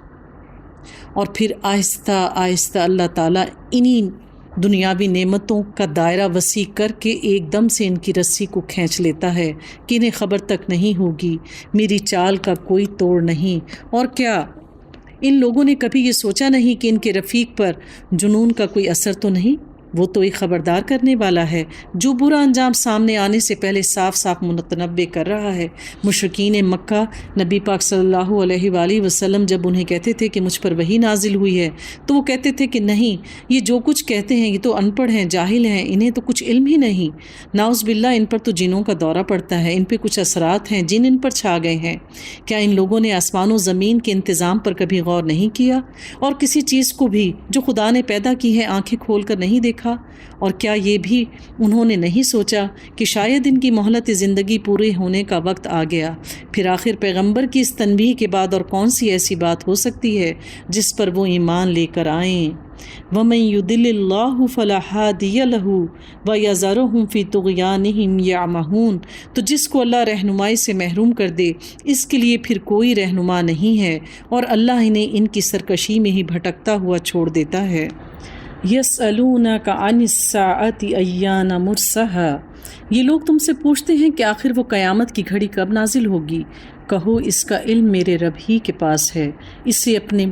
اور پھر آہستہ آہستہ اللہ تعالیٰ انہی دنیاوی نعمتوں کا دائرہ وسیع کر کے ایک دم سے ان کی رسی کو کھینچ لیتا ہے کہ انہیں خبر تک نہیں ہوگی، میری چال کا کوئی توڑ نہیں۔ اور کیا ان لوگوں نے کبھی یہ سوچا نہیں کہ ان کے رفیق پر جنون کا کوئی اثر تو نہیں؟ وہ تو ایک خبردار کرنے والا ہے جو برا انجام سامنے آنے سے پہلے صاف صاف متنبع کر رہا ہے۔ مشرکین مکہ نبی پاک صلی اللہ علیہ وآلہ وسلم جب انہیں کہتے تھے کہ مجھ پر وحی نازل ہوئی ہے تو وہ کہتے تھے کہ نہیں، یہ جو کچھ کہتے ہیں یہ تو ان پڑھ ہیں، جاہل ہیں، انہیں تو کچھ علم ہی نہیں، نعوذ باللہ ان پر تو جنوں کا دورہ پڑتا ہے، ان پہ کچھ اثرات ہیں، جن ان پر چھا گئے ہیں۔ کیا ان لوگوں نے آسمان و زمین کے انتظام پر کبھی غور نہیں کیا اور کسی چیز کو بھی جو خدا نے پیدا کی ہے آنکھیں کھول کر نہیں دیکھا؟ اور کیا یہ بھی انہوں نے نہیں سوچا کہ شاید ان کی مہلت زندگی پورے ہونے کا وقت آ گیا؟ پھر آخر پیغمبر کی اس تنبیہ کے بعد اور کون سی ایسی بات ہو سکتی ہے جس پر وہ ایمان لے کر آئیں؟ وَمَن يُضِلِّ اللَّهُ فَلَا هَادِيَ لَهُ وَيَذَرُهُمْ فِي طُغْيَانِهِمْ يَعْمَهُونَ، تو جس کو اللہ رہنمائی سے محروم کر دے اس کے لیے پھر کوئی رہنما نہیں ہے اور اللہ انہیں ان کی سرکشی میں ہی بھٹکتا ہوا چھوڑ دیتا ہے۔ یسألونک عن الساعۃ ایان مرساها، یہ لوگ تم سے پوچھتے ہیں کہ آخر وہ قیامت کی گھڑی کب نازل ہوگی؟ کہو اس کا علم میرے رب ہی کے پاس ہے، اسے اپنے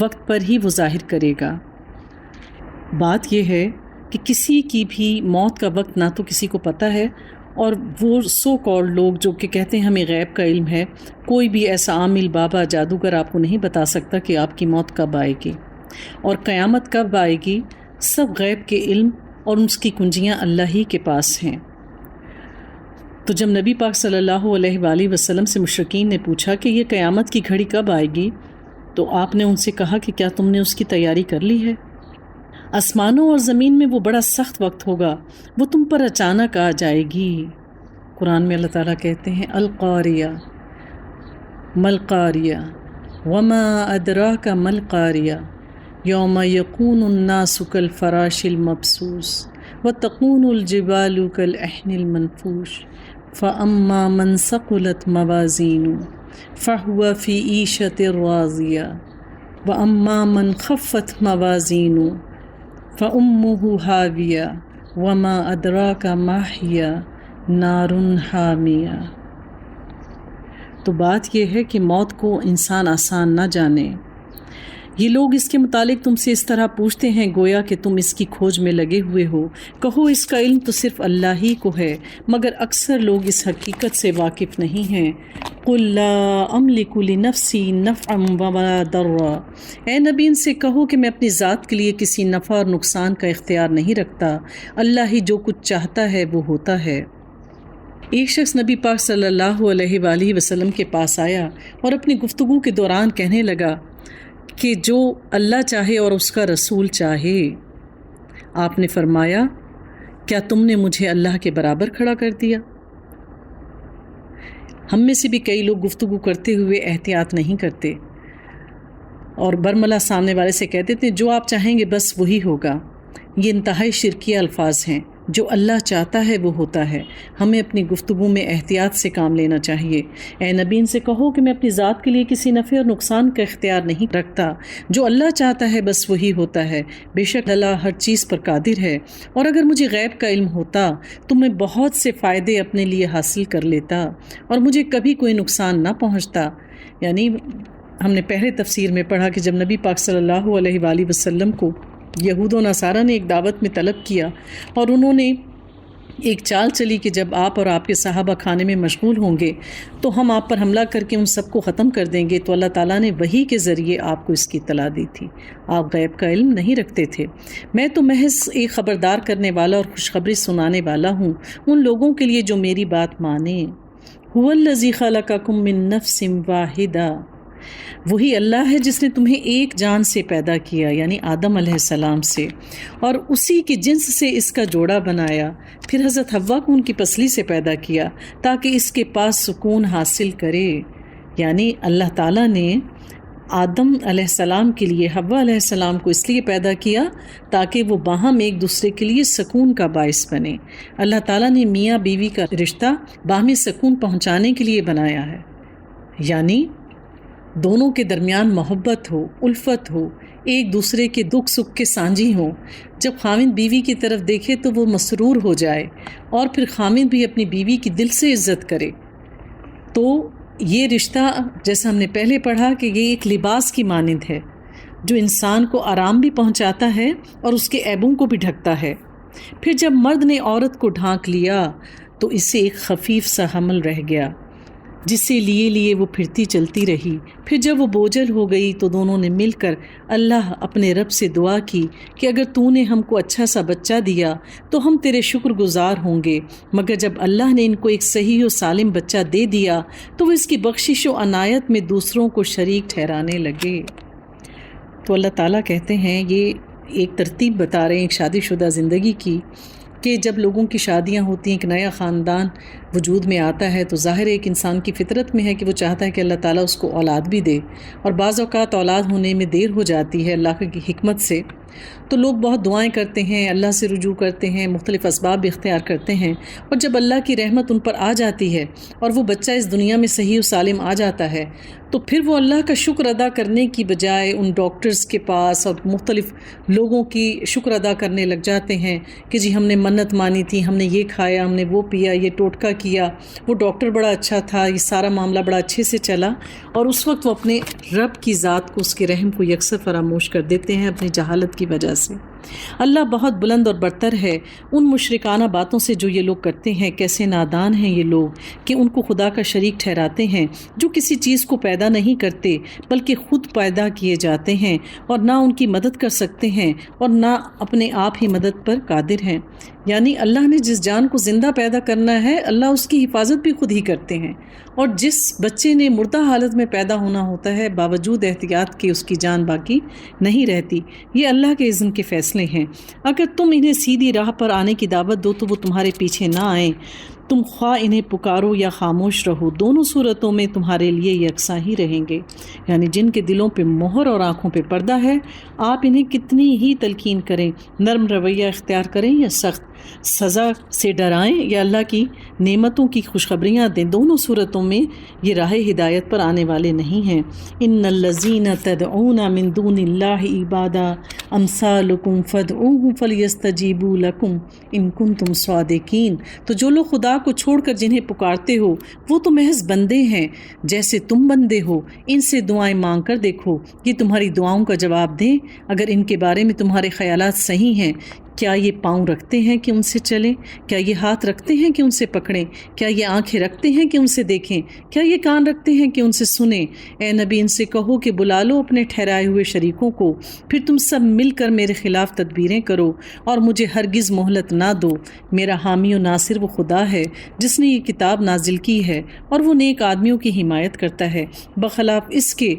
وقت پر ہی وہ ظاہر کرے گا۔ بات یہ ہے کہ کسی کی بھی موت کا وقت نہ تو کسی کو پتہ ہے، اور وہ سو کالڈ لوگ جو کہ کہتے ہیں ہمیں غیب کا علم ہے، کوئی بھی ایسا عامل بابا جادوگر آپ کو نہیں بتا سکتا کہ آپ کی موت کب آئے گی اور قیامت کب آئے گی۔ سب غیب کے علم اور اس کی کنجیاں اللہ ہی کے پاس ہیں۔ تو جب نبی پاک صلی اللہ علیہ وآلہ وسلم سے مشرکین نے پوچھا کہ یہ قیامت کی گھڑی کب آئے گی تو آپ نے ان سے کہا کہ کیا تم نے اس کی تیاری کر لی ہے؟ آسمانوں اور زمین میں وہ بڑا سخت وقت ہوگا، وہ تم پر اچانک آ جائے گی۔ قرآن میں اللہ تعالیٰ کہتے ہیں القاریہ ملقاریہ وما ادراک ملقاریہ یوم یکون الناس کالفراش المبثوث وتکون الجبال کالعہن المنفوش فاما من ثقلت موازینہ فہو فی عیشۃ راضیہ واما من خفت موازینہ فامہ ہاویہ وما ادراک ما ہی نار حامیہ۔ تو بات یہ ہے کہ موت کو انسان آسان نہ جانے، یہ لوگ اس کے متعلق تم سے اس طرح پوچھتے ہیں گویا کہ تم اس کی کھوج میں لگے ہوئے ہو۔ کہو اس کا علم تو صرف اللہ ہی کو ہے، مگر اکثر لوگ اس حقیقت سے واقف نہیں ہیں۔ قُلْ لَا أَمْلِكُ لِنَفْسِي نَفْعًا وَلَا ضَرًّا، اے نبی ان سے کہو کہ میں اپنی ذات کے لیے کسی نفع اور نقصان کا اختیار نہیں رکھتا، اللہ ہی جو کچھ چاہتا ہے وہ ہوتا ہے۔ ایک شخص نبی پاک صلی اللہ علیہ وآلہ وسلم کے پاس آیا اور اپنی گفتگو کے دوران کہنے لگا کہ جو اللہ چاہے اور اس کا رسول چاہے۔ آپ نے فرمایا کیا تم نے مجھے اللہ کے برابر کھڑا کر دیا؟ ہم میں سے بھی کئی لوگ گفتگو کرتے ہوئے احتیاط نہیں کرتے اور برملا سامنے والے سے کہتے تھے جو آپ چاہیں گے بس وہی ہوگا۔ یہ انتہائی شرکیہ الفاظ ہیں۔ جو اللہ چاہتا ہے وہ ہوتا ہے۔ ہمیں اپنی گفتگو میں احتیاط سے کام لینا چاہیے۔ اے نبی ان سے کہو کہ میں اپنی ذات کے لیے کسی نفع اور نقصان کا اختیار نہیں رکھتا، جو اللہ چاہتا ہے بس وہی ہوتا ہے۔ بے شک اللہ ہر چیز پر قادر ہے، اور اگر مجھے غیب کا علم ہوتا تو میں بہت سے فائدے اپنے لیے حاصل کر لیتا اور مجھے کبھی کوئی نقصان نہ پہنچتا۔ یعنی ہم نے پہلے تفسیر میں پڑھا کہ جب نبی پاک صلی اللہ علیہ وآلہ وسلم کو یہود و نصارہ نے ایک دعوت میں طلب کیا اور انہوں نے ایک چال چلی کہ جب آپ اور آپ کے صحابہ کھانے میں مشغول ہوں گے تو ہم آپ پر حملہ کر کے ان سب کو ختم کر دیں گے، تو اللہ تعالیٰ نے وحی کے ذریعے آپ کو اس کی اطلاع دی تھی۔ آپ غیب کا علم نہیں رکھتے تھے۔ میں تو محض ایک خبردار کرنے والا اور خوشخبری سنانے والا ہوں ان لوگوں کے لیے جو میری بات مانیں۔ هو الذی خلقکم من نفس واحدہ، وہی اللہ ہے جس نے تمہیں ایک جان سے پیدا کیا، یعنی آدم علیہ السلام سے، اور اسی کی جنس سے اس کا جوڑا بنایا، پھر حضرت حوا کو ان کی پسلی سے پیدا کیا تاکہ اس کے پاس سکون حاصل کرے۔ یعنی اللہ تعالیٰ نے آدم علیہ السلام کے لیے حوا علیہ السلام کو اس لیے پیدا کیا تاکہ وہ باہم ایک دوسرے کے لیے سکون کا باعث بنے۔ اللہ تعالیٰ نے میاں بیوی کا رشتہ باہمی سکون پہنچانے کے لیے بنایا ہے، یعنی دونوں کے درمیان محبت ہو، الفت ہو، ایک دوسرے کے دکھ سکھ کے سانجھی ہوں۔ جب خاوند بیوی کی طرف دیکھے تو وہ مسرور ہو جائے اور پھر خاوند بھی اپنی بیوی کی دل سے عزت کرے۔ تو یہ رشتہ جیسا ہم نے پہلے پڑھا کہ یہ ایک لباس کی مانند ہے جو انسان کو آرام بھی پہنچاتا ہے اور اس کے عیبوں کو بھی ڈھکتا ہے۔ پھر جب مرد نے عورت کو ڈھانک لیا تو اس سے ایک خفیف سا حمل رہ گیا جسے لیے وہ پھرتی چلتی رہی۔ پھر جب وہ بوجھل ہو گئی تو دونوں نے مل کر اللہ اپنے رب سے دعا کی کہ اگر تو نے ہم کو اچھا سا بچہ دیا تو ہم تیرے شکر گزار ہوں گے، مگر جب اللہ نے ان کو ایک صحیح و سالم بچہ دے دیا تو وہ اس کی بخشش و عنایت میں دوسروں کو شریک ٹھہرانے لگے۔ تو اللہ تعالیٰ کہتے ہیں، یہ ایک ترتیب بتا رہے ہیں ایک شادی شدہ زندگی کی، کہ جب لوگوں کی شادیاں ہوتی ہیں، ایک نیا خاندان وجود میں آتا ہے تو ظاہر ایک انسان کی فطرت میں ہے کہ وہ چاہتا ہے کہ اللہ تعالیٰ اس کو اولاد بھی دے، اور بعض اوقات اولاد ہونے میں دیر ہو جاتی ہے اللہ کی حکمت سے، تو لوگ بہت دعائیں کرتے ہیں، اللہ سے رجوع کرتے ہیں، مختلف اسباب اختیار کرتے ہیں، اور جب اللہ کی رحمت ان پر آ جاتی ہے اور وہ بچہ اس دنیا میں صحیح و سالم آ جاتا ہے تو پھر وہ اللہ کا شکر ادا کرنے کی بجائے ان ڈاکٹرز کے پاس اور مختلف لوگوں کی شکر ادا کرنے لگ جاتے ہیں کہ جی ہم نے منت مانی تھی، ہم نے یہ کھایا، ہم نے وہ پیا، یہ ٹوٹکا کیا، وہ ڈاکٹر بڑا اچھا تھا، یہ سارا معاملہ بڑا اچھے سے چلا، اور اس وقت وہ اپنے رب کی ذات کو، اس کے رحم کو یکسر فراموش کر دیتے ہیں اپنی جہالت کی وجہ سے۔ اللہ بہت بلند اور برتر ہے ان مشرکانہ باتوں سے جو یہ لوگ کرتے ہیں۔ کیسے نادان ہیں یہ لوگ کہ ان کو خدا کا شریک ٹھہراتے ہیں جو کسی چیز کو پیدا نہیں کرتے بلکہ خود پیدا کیے جاتے ہیں، اور نہ ان کی مدد کر سکتے ہیں اور نہ اپنے آپ ہی مدد پر قادر ہیں۔ یعنی اللہ نے جس جان کو زندہ پیدا کرنا ہے اللہ اس کی حفاظت بھی خود ہی کرتے ہیں، اور جس بچے نے مردہ حالت میں پیدا ہونا ہوتا ہے باوجود احتیاط کے اس کی جان باقی نہیں رہتی۔ یہ اللہ کے اذن کے فیصلے ہیں۔ اگر تم انہیں سیدھی راہ پر آنے کی دعوت دو تو وہ تمہارے پیچھے نہ آئیں، تم خواہ انہیں پکارو یا خاموش رہو، دونوں صورتوں میں تمہارے لیے یکساں ہی رہیں گے۔ یعنی جن کے دلوں پہ مہر اور آنکھوں پہ پردہ ہے، آپ انہیں کتنی ہی تلقین کریں، نرم رویہ اختیار کریں یا سخت، سزا سے ڈرائیں یا اللہ کی نعمتوں کی خوشخبریاں دیں، دونوں صورتوں میں یہ راہ ہدایت پر آنے والے نہیں ہیں۔ ان الذین تدعون من دون اللہ عبادا امثالکم فادعوہم فلیستجیبوا لکم ان کنتم صادقین، تو جو لوگ خدا کو چھوڑ کر جنہیں پکارتے ہو وہ تو محض بندے ہیں جیسے تم بندے ہو، ان سے دعائیں مانگ کر دیکھو، یہ تمہاری دعاؤں کا جواب دیں اگر ان کے بارے میں تمہارے خیالات صحیح ہیں۔ کیا یہ پاؤں رکھتے ہیں کہ ان سے چلیں؟ کیا یہ ہاتھ رکھتے ہیں کہ ان سے پکڑیں؟ کیا یہ آنکھیں رکھتے ہیں کہ ان سے دیکھیں؟ کیا یہ کان رکھتے ہیں کہ ان سے سنیں؟ اے نبی ان سے کہو کہ بلا لو اپنے ٹھہرائے ہوئے شریکوں کو، پھر تم سب مل کر میرے خلاف تدبیریں کرو اور مجھے ہرگز مہلت نہ دو۔ میرا حامی و ناصر وہ خدا ہے جس نے یہ کتاب نازل کی ہے، اور وہ نیک آدمیوں کی حمایت کرتا ہے، بخلاف اس کے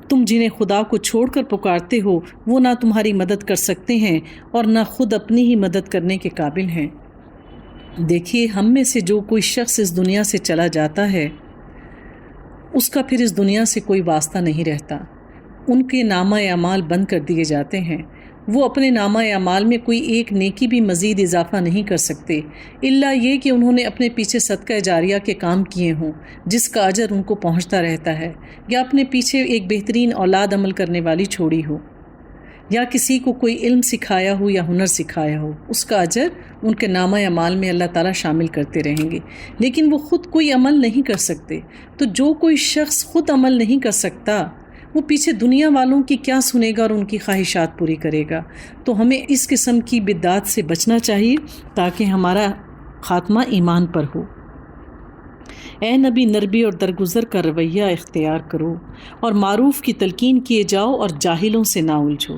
تم جنہیں خدا کو چھوڑ کر پکارتے ہو وہ نہ تمہاری مدد کر سکتے ہیں اور نہ خود اپنی ہی مدد کرنے کے قابل ہیں۔ دیکھیے، ہم میں سے جو کوئی شخص اس دنیا سے چلا جاتا ہے اس کا پھر اس دنیا سے کوئی واسطہ نہیں رہتا، ان کے نامہ اعمال بند کر دیے جاتے ہیں، وہ اپنے نامہ اعمال میں کوئی ایک نیکی بھی مزید اضافہ نہیں کر سکتے، الا یہ کہ انہوں نے اپنے پیچھے صدقہ جاریہ کے کام کیے ہوں جس کا اجر ان کو پہنچتا رہتا ہے، یا اپنے پیچھے ایک بہترین اولاد عمل کرنے والی چھوڑی ہو، یا کسی کو کوئی علم سکھایا ہو یا ہنر سکھایا ہو، اس کا اجر ان کے نامہ اعمال میں اللہ تعالیٰ شامل کرتے رہیں گے، لیکن وہ خود کوئی عمل نہیں کر سکتے۔ تو جو کوئی شخص خود عمل نہیں کر سکتا وہ پیچھے دنیا والوں کی کیا سنے گا اور ان کی خواہشات پوری کرے گا؟ تو ہمیں اس قسم کی بدعات سے بچنا چاہیے تاکہ ہمارا خاتمہ ایمان پر ہو۔ اے نبی، نرمی اور درگزر کا رویہ اختیار کرو اور معروف کی تلقین کیے جاؤ اور جاہلوں سے نہ الجھو۔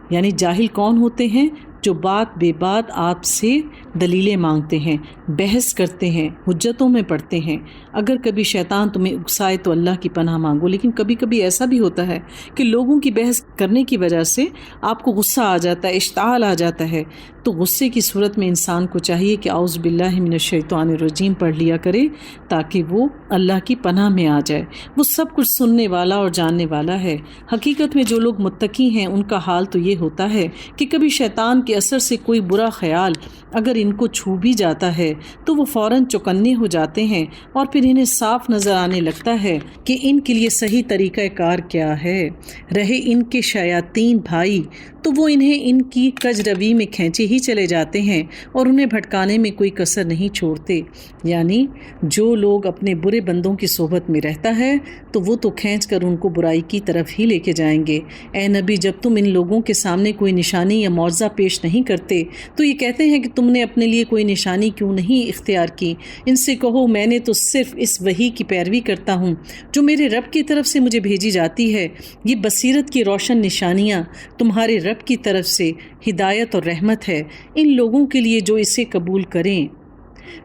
یعنی جاہل کون ہوتے ہیں؟ جو بات بے بات آپ سے دلیلیں مانگتے ہیں، بحث کرتے ہیں، حجتوں میں پڑھتے ہیں۔ اگر کبھی شیطان تمہیں اکسائے تو اللہ کی پناہ مانگو، لیکن کبھی کبھی ایسا بھی ہوتا ہے کہ لوگوں کی بحث کرنے کی وجہ سے آپ کو غصہ آ جاتا ہے، اشتعال آ جاتا ہے، تو غصے کی صورت میں انسان کو چاہیے کہ اعوذ باللہ من الشیطان الرجیم پڑھ لیا کرے تاکہ وہ اللہ کی پناہ میں آ جائے۔ وہ سب کچھ سننے والا اور جاننے والا ہے۔ حقیقت میں جو لوگ متقی ہیں ان کا حال تو یہ ہوتا ہے کہ کبھی شیطان کے اثر سے کوئی برا خیال اگر ان کو چھو بھی جاتا ہے تو وہ فوراً چوکنے ہو جاتے ہیں اور پھر انہیں صاف نظر آنے لگتا ہے کہ ان کے لیے صحیح طریقہ کار کیا ہے۔ رہے ان کے شیاطین بھائی تو وہ انہیں ان کی کج روی میں کھینچے ہی چلے جاتے ہیں اور انہیں بھٹکانے میں کوئی کسر نہیں چھوڑتے۔ یعنی جو لوگ اپنے برے بندوں کی صحبت میں رہتا ہے تو وہ تو کھینچ کر ان کو برائی کی طرف ہی لے کے جائیں گے۔ اے نبی، جب تم ان لوگوں کے سامنے کوئی نشانی یا معجزہ پیش نہیں کرتے تو یہ کہتے ہیں کہ تم نے اپنے لیے کوئی نشانی کیوں نہیں اختیار کی؟ ان سے کہو میں نے تو صرف اس وحی کی پیروی کرتا ہوں جو میرے رب کی طرف سے مجھے بھیجی جاتی ہے۔ یہ بصیرت کی روشن نشانیاں تمہارے رب کی طرف سے ہدایت اور رحمت ہے ان لوگوں کے لیے جو اسے قبول کریں۔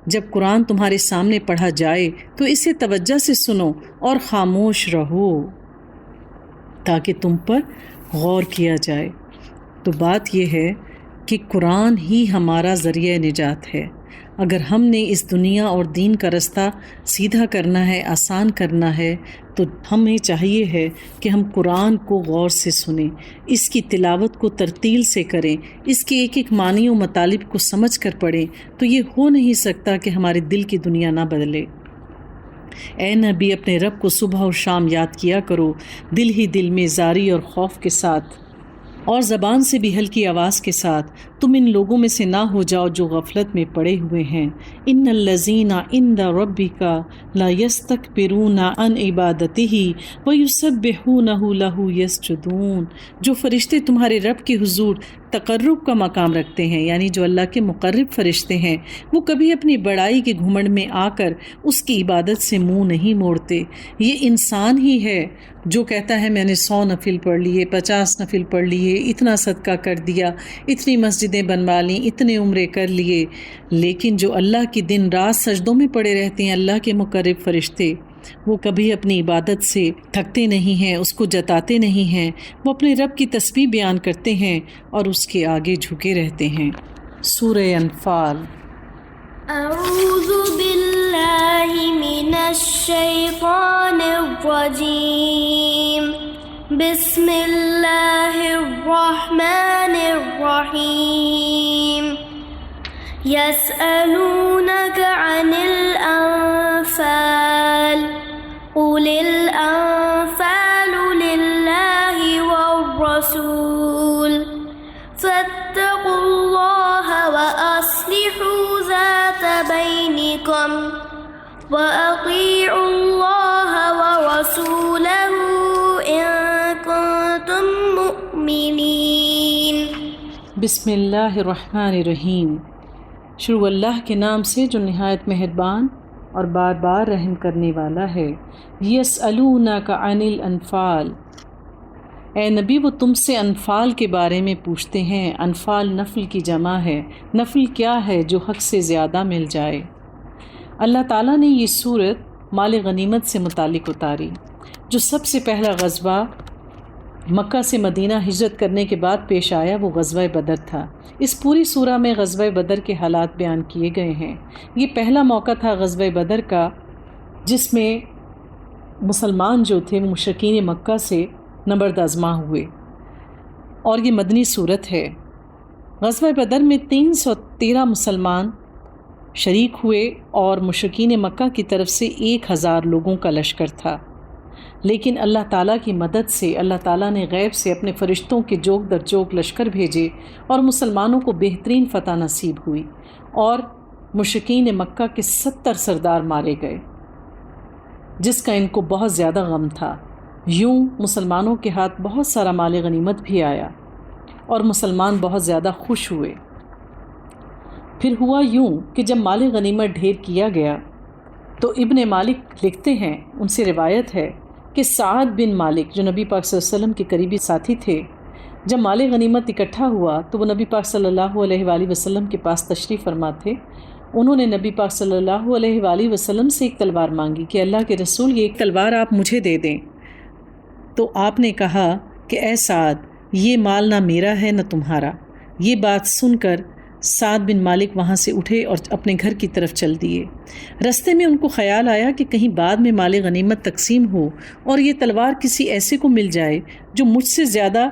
جب قرآن تمہارے سامنے پڑھا جائے تو اسے توجہ سے سنو اور خاموش رہو تاکہ تم پر غور کیا جائے۔ تو بات یہ ہے کہ قرآن ہی ہمارا ذریعہ نجات ہے۔ اگر ہم نے اس دنیا اور دین کا رستہ سیدھا کرنا ہے، آسان کرنا ہے، تو ہمیں چاہیے ہے کہ ہم قرآن کو غور سے سنیں، اس کی تلاوت کو ترتیل سے کریں، اس کے ایک ایک معنی و مطالب کو سمجھ کر پڑھیں، تو یہ ہو نہیں سکتا کہ ہمارے دل کی دنیا نہ بدلے۔ اے نبی، اپنے رب کو صبح اور شام یاد کیا کرو، دل ہی دل میں زاری اور خوف کے ساتھ اور زبان سے بھی ہلکی آواز کے ساتھ۔ تم ان لوگوں میں سے نہ ہو جاؤ جو غفلت میں پڑے ہوئے ہیں۔ ان الذین عند ربک لا یستکبرون عن عبادتہ ویسبحونہ لہ یسجدون، جو فرشتے تمہارے رب کے حضور تقرب کا مقام رکھتے ہیں، یعنی جو اللہ کے مقرب فرشتے ہیں، وہ کبھی اپنی بڑائی کے گھمنڈ میں آ کر اس کی عبادت سے منہ نہیں موڑتے۔ یہ انسان ہی ہے جو کہتا ہے میں نے 100 نفل پڑھ لیے، 50 نفل پڑھ لیے، اتنا صدقہ کر دیا، اتنی مسجدیں بنوا لیں، اتنے عمرے کر لیے، لیکن جو اللہ کی دن رات سجدوں میں پڑے رہتے ہیں، اللہ کے مقرب فرشتے، وہ کبھی اپنی عبادت سے تھکتے نہیں ہیں، اس کو جتاتے نہیں ہیں، وہ اپنے رب کی تسبیح بیان کرتے ہیں اور اس کے آگے جھکے رہتے ہیں۔ سورہ انفال۔ أعوذ بالله من الشيطان الرجيم بسم الله الرحمن الرحيم يسألونك عن الأنفال قل الأنفال لله والرسول فاتقوا الله وأصلحوا ذات بينكم وأطيعوا الله ورسوله إن كنتم مؤمنين۔ بسم اللہ الرحمن الرحیم۔ شروع اللہ کے نام سے جو نہایت مہربان اور بار بار رحم کرنے والا ہے۔ یسألونک عن الانفال، اے نبی وہ تم سے انفال کے بارے میں پوچھتے ہیں۔ انفال نفل کی جمع ہے۔ نفل کیا ہے؟ جو حق سے زیادہ مل جائے۔ اللہ تعالیٰ نے یہ صورت مال غنیمت سے متعلق اتاری۔ جو سب سے پہلا غزوہ مکہ سے مدینہ ہجرت کرنے کے بعد پیش آیا وہ غزوہ بدر تھا۔ اس پوری سورہ میں غزوہ بدر کے حالات بیان کیے گئے ہیں۔ یہ پہلا موقع تھا غزوہ بدر کا جس میں مسلمان جو تھے مشرکین مکہ سے نبرد آزما ہوئے، اور یہ مدنی صورت ہے۔ غزوہ بدر میں 313 مسلمان شریک ہوئے اور مشرکین مکہ کی طرف سے 1000 لوگوں کا لشکر تھا، لیکن اللہ تعالیٰ کی مدد سے اللہ تعالیٰ نے غیب سے اپنے فرشتوں کے جوک در جوک لشکر بھیجے اور مسلمانوں کو بہترین فتح نصیب ہوئی اور مشرکین مکہ کے 70 سردار مارے گئے، جس کا ان کو بہت زیادہ غم تھا۔ یوں مسلمانوں کے ہاتھ بہت سارا مال غنیمت بھی آیا اور مسلمان بہت زیادہ خوش ہوئے۔ پھر ہوا یوں کہ جب مال غنیمت ڈھیر کیا گیا تو ابن مالک لکھتے ہیں، ان سے روایت ہے کہ سعد بن مالک جو نبی پاک صلی اللہ علیہ وسلم کے قریبی ساتھی تھے، جب مال غنیمت اکٹھا ہوا تو وہ نبی پاک صلی اللہ علیہ وآلہ وسلم کے پاس تشریف فرما تھے۔ انہوں نے نبی پاک صلی اللہ علیہ وآلہ وسلم سے ایک تلوار مانگی کہ اللہ کے رسول یہ ایک تلوار آپ مجھے دے دیں، تو آپ نے کہا کہ اے سعد یہ مال نہ میرا ہے نہ تمہارا۔ یہ بات سن کر سعد بن مالک وہاں سے اٹھے اور اپنے گھر کی طرف چل دیے۔ رستے میں ان کو خیال آیا کہ کہیں بعد میں مال غنیمت تقسیم ہو اور یہ تلوار کسی ایسے کو مل جائے جو مجھ سے زیادہ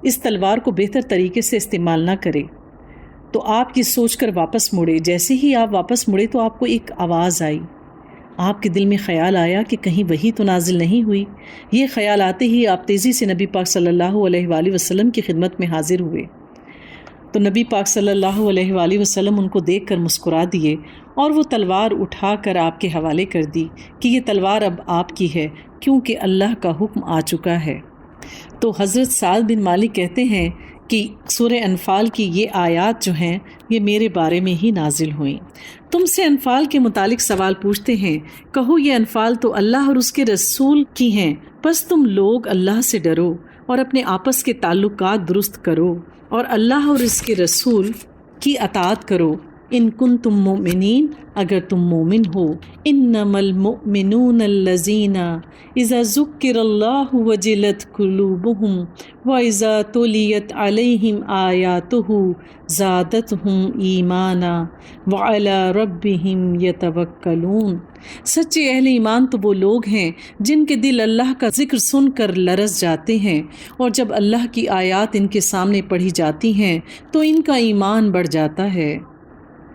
اس تلوار کو بہتر طریقے سے استعمال نہ کرے۔ تو آپ یہ سوچ کر واپس مڑے۔ جیسے ہی آپ واپس مڑے تو آپ کو ایک آواز آئی۔ آپ کے دل میں خیال آیا کہ کہیں وحی تو نازل نہیں ہوئی۔ یہ خیال آتے ہی آپ تیزی سے نبی پاک صلی اللہ علیہ وآلہ وسلم کی خدمت میں حاضر ہوئے، تو نبی پاک صلی اللہ علیہ وآلہ وسلم ان کو دیکھ کر مسکرا دیے اور وہ تلوار اٹھا کر آپ کے حوالے کر دی کہ یہ تلوار اب آپ کی ہے کیونکہ اللہ کا حکم آ چکا ہے۔ تو حضرت سعد بن مالک کہتے ہیں کہ سورہ انفال کی یہ آیات جو ہیں یہ میرے بارے میں ہی نازل ہوئیں۔ تم سے انفال کے متعلق سوال پوچھتے ہیں، کہو یہ انفال تو اللہ اور اس کے رسول کی ہیں، بس تم لوگ اللہ سے ڈرو اور اپنے آپس کے تعلقات درست کرو اور اللہ اور اس کے رسول کی اطاعت کرو، ان کنتم مؤمنین، اگر تم مومن ہو۔ انما المؤمنون الذین اذا ذکر اللہ وجلت قلوبہم واذا تلیت علیہم آیاتہ زادتہم ایمانا وعلی ربہم یتوکلون۔ سچے اہل ایمان تو وہ لوگ ہیں جن کے دل اللہ کا ذکر سن کر لرز جاتے ہیں، اور جب اللہ کی آیات ان کے سامنے پڑھی جاتی ہیں تو ان کا ایمان بڑھ جاتا ہے۔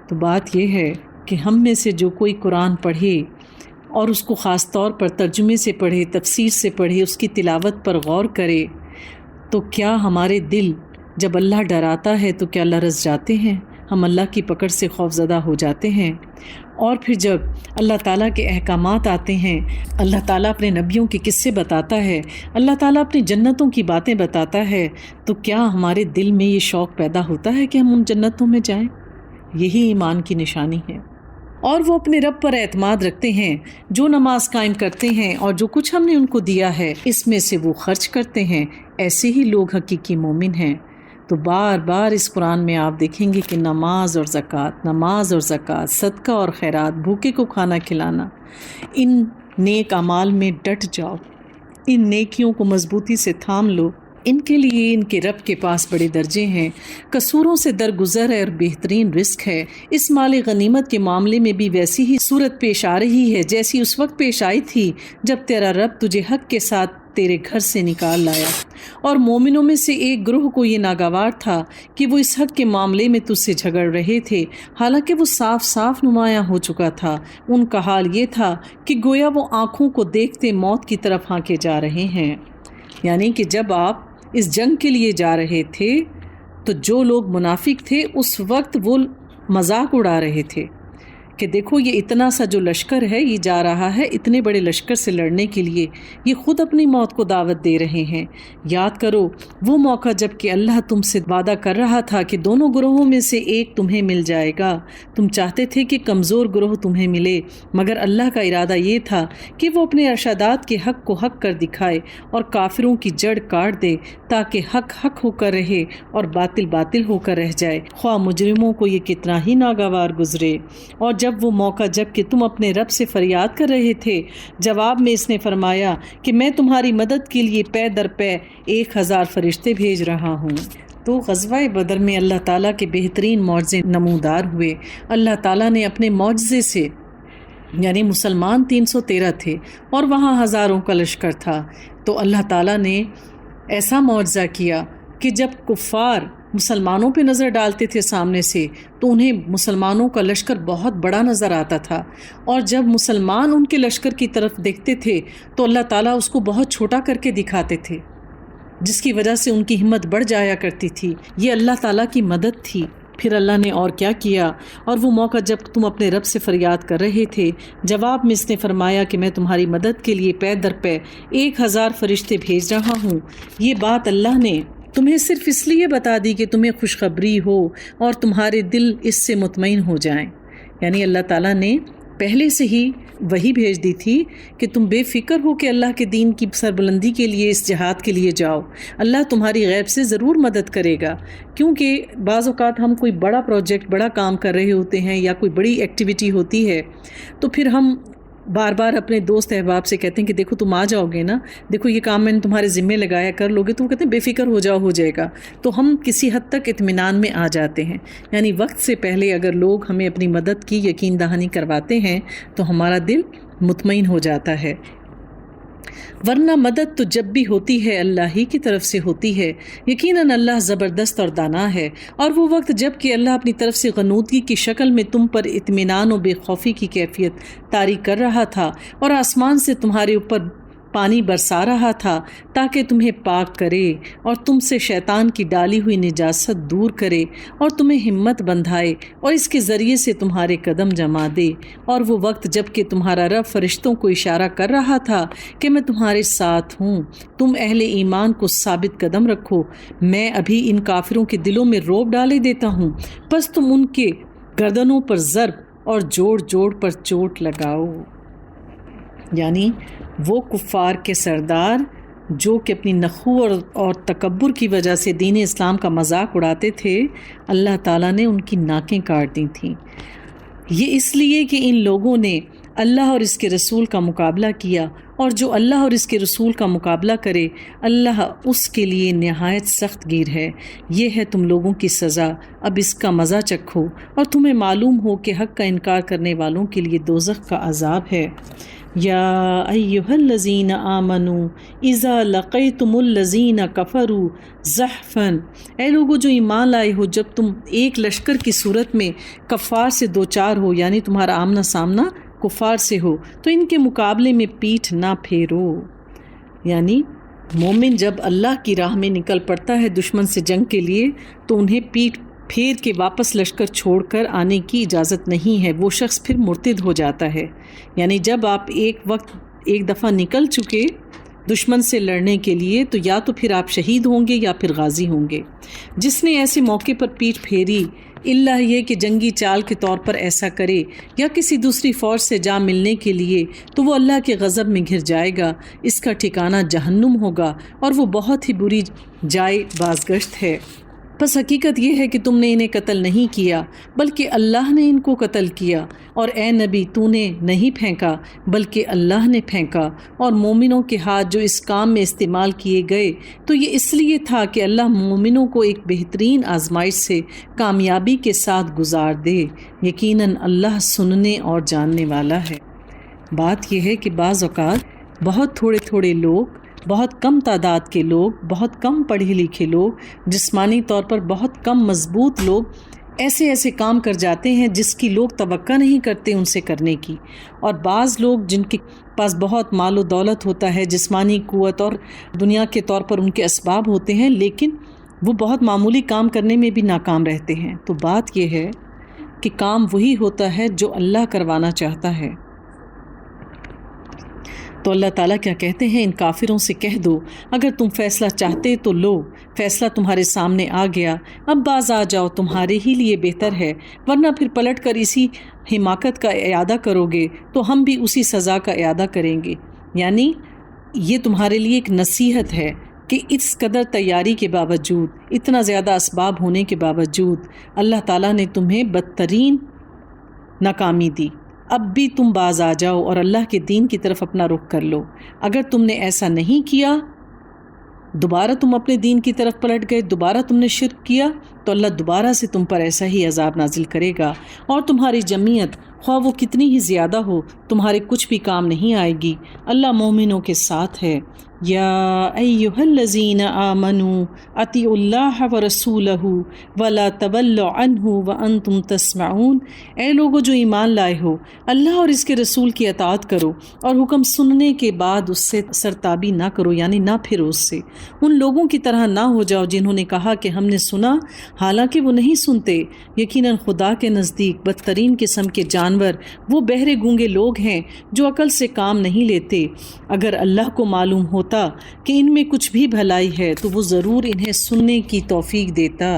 تو بات یہ ہے کہ ہم میں سے جو کوئی قرآن پڑھے اور اس کو خاص طور پر ترجمے سے پڑھے، تفسیر سے پڑھے، اس کی تلاوت پر غور کرے، تو کیا ہمارے دل جب اللہ ڈراتا ہے تو کیا لرز جاتے ہیں؟ ہم اللہ کی پکڑ سے خوف زدہ ہو جاتے ہیں۔ اور پھر جب اللہ تعالیٰ کے احکامات آتے ہیں، اللہ تعالیٰ اپنے نبیوں کے قصے بتاتا ہے، اللہ تعالیٰ اپنی جنتوں کی باتیں بتاتا ہے، تو کیا ہمارے دل میں یہ شوق پیدا ہوتا ہے کہ ہم ان جنتوں میں جائیں؟ یہی ایمان کی نشانی ہے۔ اور وہ اپنے رب پر اعتماد رکھتے ہیں، جو نماز قائم کرتے ہیں اور جو کچھ ہم نے ان کو دیا ہے اس میں سے وہ خرچ کرتے ہیں، ایسے ہی لوگ حقیقی مومن ہیں۔ تو بار بار اس قرآن میں آپ دیکھیں گے کہ نماز اور زکوٰۃ، صدقہ اور خیرات، بھوکے کو کھانا کھلانا، ان نیک اعمال میں ڈٹ جاؤ، ان نیکیوں کو مضبوطی سے تھام لو، ان کے لیے ان کے رب کے پاس بڑے درجے ہیں، قصوروں سے درگزر ہے اور بہترین رزق ہے۔ اس مال غنیمت کے معاملے میں بھی ویسی ہی صورت پیش آ رہی ہے جیسی اس وقت پیش آئی تھی جب تیرا رب تجھے حق کے ساتھ تیرے گھر سے نکال لایا۔ اور مومنوں میں سے ایک گروہ کو یہ ناگوار تھا کہ وہ اس حق کے معاملے میں تجھ سے جھگڑ رہے تھے، حالانکہ وہ صاف صاف نمایاں ہو چکا تھا۔ ان کا حال یہ تھا کہ گویا وہ آنکھوں کو دیکھتے موت کی طرف ہانکے جا رہے ہیں۔ یعنی کہ جب آپ اس جنگ کے لیے جا رہے تھے تو جو لوگ منافق تھے اس وقت وہ مذاق اڑا رہے تھے کہ دیکھو یہ اتنا سا جو لشکر ہے یہ جا رہا ہے اتنے بڑے لشکر سے لڑنے کے لیے، یہ خود اپنی موت کو دعوت دے رہے ہیں۔ یاد کرو وہ موقع جب کہ اللہ تم سے وعدہ کر رہا تھا کہ دونوں گروہوں میں سے ایک تمہیں مل جائے گا۔ تم چاہتے تھے کہ کمزور گروہ تمہیں ملے، مگر اللہ کا ارادہ یہ تھا کہ وہ اپنے ارشادات کے حق کو حق کر دکھائے اور کافروں کی جڑ کاٹ دے تاکہ حق حق ہو کر رہے اور باطل باطل ہو کر رہ جائے، خواہ مجرموں کو یہ کتنا ہی ناگوار گزرے۔ اور جب وہ موقع جب کہ تم اپنے رب سے فریاد کر رہے تھے، جواب میں اس نے فرمایا کہ میں تمہاری مدد کے لیے پے در پے 1000 فرشتے بھیج رہا ہوں۔ تو غزوہ بدر میں اللہ تعالیٰ کے بہترین معجزے نمودار ہوئے۔ اللہ تعالیٰ نے اپنے معجزے سے، یعنی مسلمان 313 تھے اور وہاں ہزاروں کا لشکر تھا، تو اللہ تعالیٰ نے ایسا معجزہ کیا کہ جب کفار مسلمانوں پہ نظر ڈالتے تھے سامنے سے تو انہیں مسلمانوں کا لشکر بہت بڑا نظر آتا تھا، اور جب مسلمان ان کے لشکر کی طرف دیکھتے تھے تو اللہ تعالیٰ اس کو بہت چھوٹا کر کے دکھاتے تھے، جس کی وجہ سے ان کی ہمت بڑھ جایا کرتی تھی۔ یہ اللہ تعالیٰ کی مدد تھی۔ پھر اللہ نے اور کیا کیا، اور وہ موقع جب تم اپنے رب سے فریاد کر رہے تھے، جواب میں اس نے فرمایا کہ میں تمہاری مدد کے لیے پے در پے 1000 فرشتے بھیج رہا ہوں۔ یہ بات اللہ نے تمہیں صرف اس لیے بتا دی کہ تمہیں خوشخبری ہو اور تمہارے دل اس سے مطمئن ہو جائیں۔ یعنی اللہ تعالیٰ نے پہلے سے ہی وہی بھیج دی تھی کہ تم بے فکر ہو کہ اللہ کے دین کی سربلندی کے لیے اس جہاد کے لیے جاؤ، اللہ تمہاری غیب سے ضرور مدد کرے گا۔ کیونکہ بعض اوقات ہم کوئی بڑا پروجیکٹ، بڑا کام کر رہے ہوتے ہیں یا کوئی بڑی ایکٹیویٹی ہوتی ہے تو پھر ہم بار بار اپنے دوست احباب سے کہتے ہیں کہ دیکھو تم آ جاؤ گے نا، دیکھو یہ کام میں نے تمہارے ذمے لگایا، کر لوگے، تو وہ کہتے ہیں بے فکر ہو جاؤ، ہو جائے گا۔ تو ہم کسی حد تک اطمینان میں آ جاتے ہیں، یعنی وقت سے پہلے اگر لوگ ہمیں اپنی مدد کی یقین دہانی کرواتے ہیں تو ہمارا دل مطمئن ہو جاتا ہے۔ ورنہ مدد تو جب بھی ہوتی ہے اللہ ہی کی طرف سے ہوتی ہے، یقیناً اللہ زبردست اور دانا ہے۔ اور وہ وقت جب کہ اللہ اپنی طرف سے غنودگی کی شکل میں تم پر اطمینان و بے خوفی کی کیفیت طاری کر رہا تھا اور آسمان سے تمہارے اوپر پانی برسا رہا تھا تاکہ تمہیں پاک کرے اور تم سے شیطان کی ڈالی ہوئی نجاست دور کرے اور تمہیں ہمت بندھائے اور اس کے ذریعے سے تمہارے قدم جما دے۔ اور وہ وقت جب کہ تمہارا رب فرشتوں کو اشارہ کر رہا تھا کہ میں تمہارے ساتھ ہوں، تم اہل ایمان کو ثابت قدم رکھو، میں ابھی ان کافروں کے دلوں میں رعب ڈالے دیتا ہوں، بس تم ان کے گردنوں پر ضرب اور جوڑ جوڑ پر چوٹ لگاؤ۔ یعنی وہ کفار کے سردار جو کہ اپنی نخوت اور تکبر کی وجہ سے دین اسلام کا مذاق اڑاتے تھے، اللہ تعالیٰ نے ان کی ناکیں کاٹ دی تھیں۔ یہ اس لیے کہ ان لوگوں نے اللہ اور اس کے رسول کا مقابلہ کیا، اور جو اللہ اور اس کے رسول کا مقابلہ کرے اللہ اس کے لیے نہایت سخت گیر ہے۔ یہ ہے تم لوگوں کی سزا، اب اس کا مزہ چکھو اور تمہیں معلوم ہو کہ حق کا انکار کرنے والوں کے لیے دوزخ کا عذاب ہے۔ یا ایھا الذین آمنوا اذا لقیتم الذین کفروا زحفا، اے لوگو جو ایمان لائے ہو، جب تم ایک لشکر کی صورت میں کفار سے دوچار ہو، یعنی تمہارا آمنا سامنا کفار سے ہو، تو ان کے مقابلے میں پیٹھ نہ پھیرو۔ یعنی مومن جب اللہ کی راہ میں نکل پڑتا ہے دشمن سے جنگ کے لیے تو انہیں پیٹھ پھیر کے واپس لشکر چھوڑ کر آنے کی اجازت نہیں ہے، وہ شخص پھر مرتد ہو جاتا ہے۔ یعنی جب آپ ایک دفعہ نکل چکے دشمن سے لڑنے کے لیے تو یا تو پھر آپ شہید ہوں گے یا پھر غازی ہوں گے۔ جس نے ایسے موقع پر پیٹھ پھیری، اللہ یہ کہ جنگی چال کے طور پر ایسا کرے یا کسی دوسری فوج سے جا ملنے کے لیے، تو وہ اللہ کے غضب میں گھر جائے گا، اس کا ٹھکانہ جہنم ہوگا اور وہ بہت ہی بری جائے بازگشت ہے۔ بس حقیقت یہ ہے کہ تم نے انہیں قتل نہیں کیا بلکہ اللہ نے ان کو قتل کیا، اور اے نبی تو نے نہیں پھینکا بلکہ اللہ نے پھینکا، اور مومنوں کے ہاتھ جو اس کام میں استعمال کیے گئے تو یہ اس لیے تھا کہ اللہ مومنوں کو ایک بہترین آزمائش سے کامیابی کے ساتھ گزار دے۔ یقیناً اللہ سننے اور جاننے والا ہے۔ بات یہ ہے کہ بعض اوقات بہت تھوڑے لوگ بہت کم تعداد کے لوگ، بہت کم پڑھے لکھے لوگ، جسمانی طور پر بہت کم مضبوط لوگ ایسے ایسے کام کر جاتے ہیں جس کی لوگ توقع نہیں کرتے ان سے کرنے کی، اور بعض لوگ جن کے پاس بہت مال و دولت ہوتا ہے، جسمانی قوت اور دنیا کے طور پر ان کے اسباب ہوتے ہیں، لیکن وہ بہت معمولی کام کرنے میں بھی ناکام رہتے ہیں۔ تو بات یہ ہے کہ کام وہی ہوتا ہے جو اللہ کروانا چاہتا ہے۔ تو اللہ تعالیٰ کیا کہتے ہیں، ان کافروں سے کہہ دو اگر تم فیصلہ چاہتے تو لو، فیصلہ تمہارے سامنے آ گیا، اب باز آ جاؤ، تمہارے ہی لیے بہتر ہے، ورنہ پھر پلٹ کر اسی حماقت کا اعادہ کرو گے تو ہم بھی اسی سزا کا اعادہ کریں گے۔ یعنی یہ تمہارے لیے ایک نصیحت ہے کہ اس قدر تیاری کے باوجود، اتنا زیادہ اسباب ہونے کے باوجود اللہ تعالیٰ نے تمہیں بدترین ناکامی دی، اب بھی تم باز آ جاؤ اور اللہ کے دین کی طرف اپنا رخ کر لو۔ اگر تم نے ایسا نہیں کیا، دوبارہ تم اپنے دین کی طرف پلٹ گئے، دوبارہ تم نے شرک کیا، تو اللہ دوبارہ سے تم پر ایسا ہی عذاب نازل کرے گا، اور تمہاری جمعیت خواہ وہ کتنی ہی زیادہ ہو تمہارے کچھ بھی کام نہیں آئے گی۔ اللہ مومنوں کے ساتھ ہے۔ یا ایھا الذین آمنوا اطیعوا اللہ ورسولہ ولا تولوا عنہ وانتم تسمعون، اے لوگو جو ایمان لائے ہو، اللہ اور اس کے رسول کی اطاعت کرو اور حکم سننے کے بعد اس سے سرتابی نہ کرو، یعنی نہ پھرو اس سے۔ ان لوگوں کی طرح نہ ہو جاؤ جنہوں نے کہا کہ ہم نے سنا حالانکہ وہ نہیں سنتے، یقیناً خدا کے نزدیک بدترین قسم کے جانور وہ بہرے گونگے لوگ ہیں جو عقل سے کام نہیں لیتے۔ اگر اللہ کو معلوم ہوتا کہ ان میں کچھ بھی بھلائی ہے تو وہ ضرور انہیں سننے کی توفیق دیتا،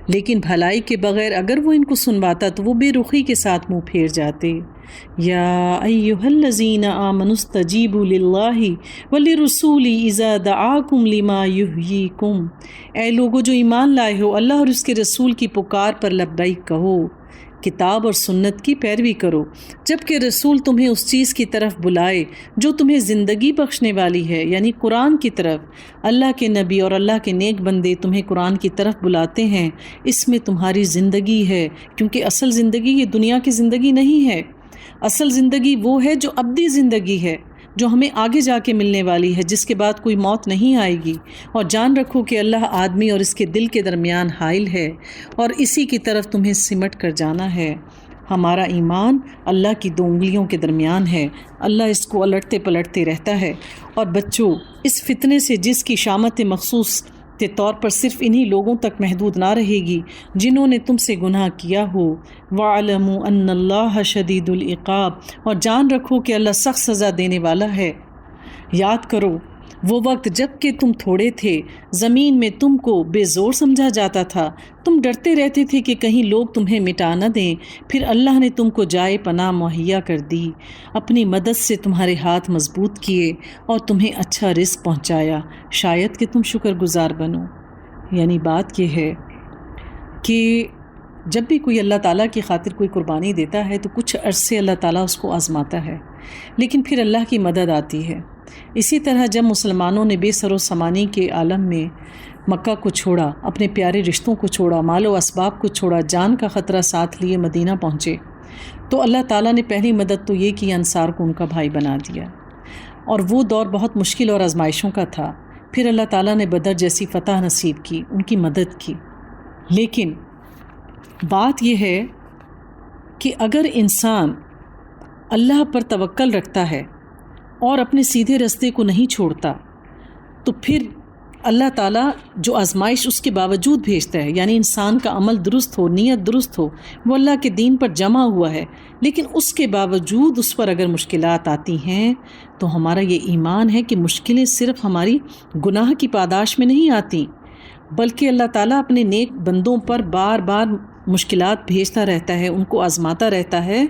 لیکن بھلائی کے بغیر اگر وہ ان کو سنواتا تو وہ بے رخی کے ساتھ منہ پھیر جاتے۔ یا ایھا الذین آمنوا استجیبوا للہ وللرسول اذا دعاکم لما یحییکم، اے لوگو جو ایمان لائے ہو، اللہ اور اس کے رسول کی پکار پر لبیک کہو، کتاب اور سنت کی پیروی کرو، جب کہ رسول تمہیں اس چیز کی طرف بلائے جو تمہیں زندگی بخشنے والی ہے، یعنی قرآن کی طرف۔ اللہ کے نبی اور اللہ کے نیک بندے تمہیں قرآن کی طرف بلاتے ہیں، اس میں تمہاری زندگی ہے، کیونکہ اصل زندگی یہ دنیا کی زندگی نہیں ہے، اصل زندگی وہ ہے جو ابدی زندگی ہے، جو ہمیں آگے جا کے ملنے والی ہے، جس کے بعد کوئی موت نہیں آئے گی۔ اور جان رکھو کہ اللہ آدمی اور اس کے دل کے درمیان حائل ہے اور اسی کی طرف تمہیں سمٹ کر جانا ہے۔ ہمارا ایمان اللہ کی دو انگلیوں کے درمیان ہے، اللہ اس کو الٹتے پلٹتے رہتا ہے۔ اور بچوں، اس فتنے سے جس کی شامت مخصوص کے طور پر صرف انہی لوگوں تک محدود نہ رہے گی جنہوں نے تم سے گناہ کیا ہو، وَاعْلَمُوا أَنَّ اللَّهَ شَدِيدُ الْعِقَابِ، اور جان رکھو کہ اللہ سخت سزا دینے والا ہے۔ یاد کرو وہ وقت جب کہ تم تھوڑے تھے، زمین میں تم کو بے زور سمجھا جاتا تھا، تم ڈرتے رہتے تھے کہ کہیں لوگ تمہیں مٹا نہ دیں، پھر اللہ نے تم کو جائے پناہ مہیا کر دی، اپنی مدد سے تمہارے ہاتھ مضبوط کیے اور تمہیں اچھا رزق پہنچایا، شاید کہ تم شکر گزار بنو۔ یعنی بات یہ ہے کہ جب بھی کوئی اللہ تعالیٰ کی خاطر کوئی قربانی دیتا ہے تو کچھ عرصے اللہ تعالیٰ اس کو آزماتا ہے، لیکن پھر اللہ کی مدد آتی ہے۔ اسی طرح جب مسلمانوں نے بے سر و سامانی کے عالم میں مکہ کو چھوڑا، اپنے پیارے رشتوں کو چھوڑا، مال و اسباب کو چھوڑا، جان کا خطرہ ساتھ لیے مدینہ پہنچے، تو اللہ تعالیٰ نے پہلی مدد تو یہ کی انصار کو ان کا بھائی بنا دیا، اور وہ دور بہت مشکل اور آزمائشوں کا تھا۔ پھر اللہ تعالیٰ نے بدر جیسی فتح نصیب کی، ان کی مدد کی۔ لیکن بات یہ ہے کہ اگر انسان اللہ پر توکل رکھتا ہے اور اپنے سیدھے راستے کو نہیں چھوڑتا، تو پھر اللہ تعالیٰ جو آزمائش اس کے باوجود بھیجتا ہے، یعنی انسان کا عمل درست ہو، نیت درست ہو، وہ اللہ کے دین پر جمع ہوا ہے، لیکن اس کے باوجود اس پر اگر مشکلات آتی ہیں تو ہمارا یہ ایمان ہے کہ مشکلیں صرف ہماری گناہ کی پاداش میں نہیں آتی، بلکہ اللہ تعالیٰ اپنے نیک بندوں پر بار بار مشکلات بھیجتا رہتا ہے، ان کو آزماتا رہتا ہے،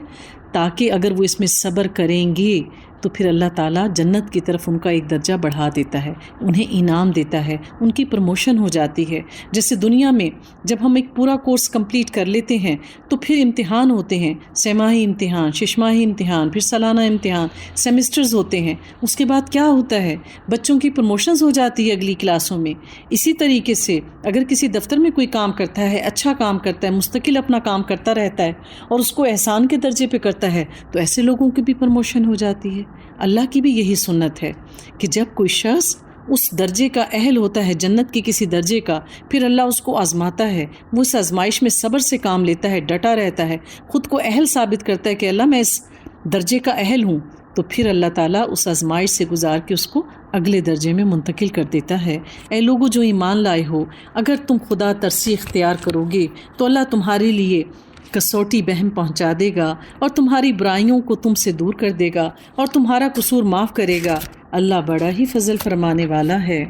تاکہ اگر وہ اس میں صبر کریں گے تو پھر اللہ تعالیٰ جنت کی طرف ان کا ایک درجہ بڑھا دیتا ہے، انہیں انعام دیتا ہے، ان کی پروموشن ہو جاتی ہے۔ جیسے دنیا میں جب ہم ایک پورا کورس کمپلیٹ کر لیتے ہیں تو پھر امتحان ہوتے ہیں، سہ ماہی امتحان، شش ماہی امتحان، پھر سالانہ امتحان، سیمسٹرز ہوتے ہیں۔ اس کے بعد کیا ہوتا ہے؟ بچوں کی پروموشنز ہو جاتی ہے اگلی کلاسوں میں۔ اسی طریقے سے اگر کسی دفتر میں کوئی کام کرتا ہے، اچھا کام کرتا ہے، مستقل اپنا کام کرتا رہتا ہے اور اس کو احسان کے درجے پہ کرتا جاتا ہے تو ایسے لوگوں کی بھی پروموشن ہو جاتی ہے۔ اللہ کی بھی یہی سنت ہے کہ جب کوئی شخص اس درجے کا اہل ہوتا ہے، جنت کے کسی درجے کا، پھر اللہ اس کو آزماتا ہے، وہ اس آزمائش میں صبر سے کام لیتا ہے، ڈٹا رہتا ہے، خود کو اہل ثابت کرتا ہے کہ اللہ میں اس درجے کا اہل ہوں، تو پھر اللہ تعالیٰ اس آزمائش سے گزار کے اس کو اگلے درجے میں منتقل کر دیتا ہے۔ اے لوگو جو ایمان لائے ہو، اگر تم خدا ترسی اختیار کرو گے تو اللہ تمہارے لیے کسوٹی بہم پہنچا دے گا اور تمہاری برائیوں کو تم سے دور کر دے گا اور تمہارا قصور معاف کرے گا۔ اللہ بڑا ہی فضل فرمانے والا ہے۔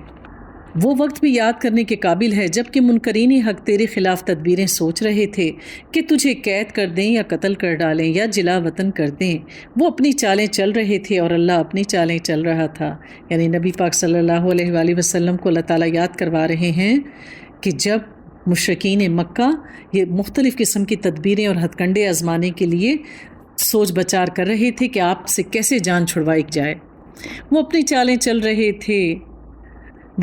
وہ وقت بھی یاد کرنے کے قابل ہے جب کہ منکرین حق تیرے خلاف تدبیریں سوچ رہے تھے کہ تجھے قید کر دیں یا قتل کر ڈالیں یا جلا وطن کر دیں۔ وہ اپنی چالیں چل رہے تھے اور اللہ اپنی چالیں چل رہا تھا۔ یعنی نبی پاک صلی اللہ علیہ وآلہ وسلم کو اللہ تعالیٰ یاد کروا رہے ہیں کہ جب مشرکین مکہ یہ مختلف قسم کی تدبیریں اور ہتھ کنڈے آزمانے کے لیے سوچ بچار کر رہے تھے کہ آپ سے کیسے جان چھڑوائی جائے، وہ اپنی چالیں چل رہے تھے۔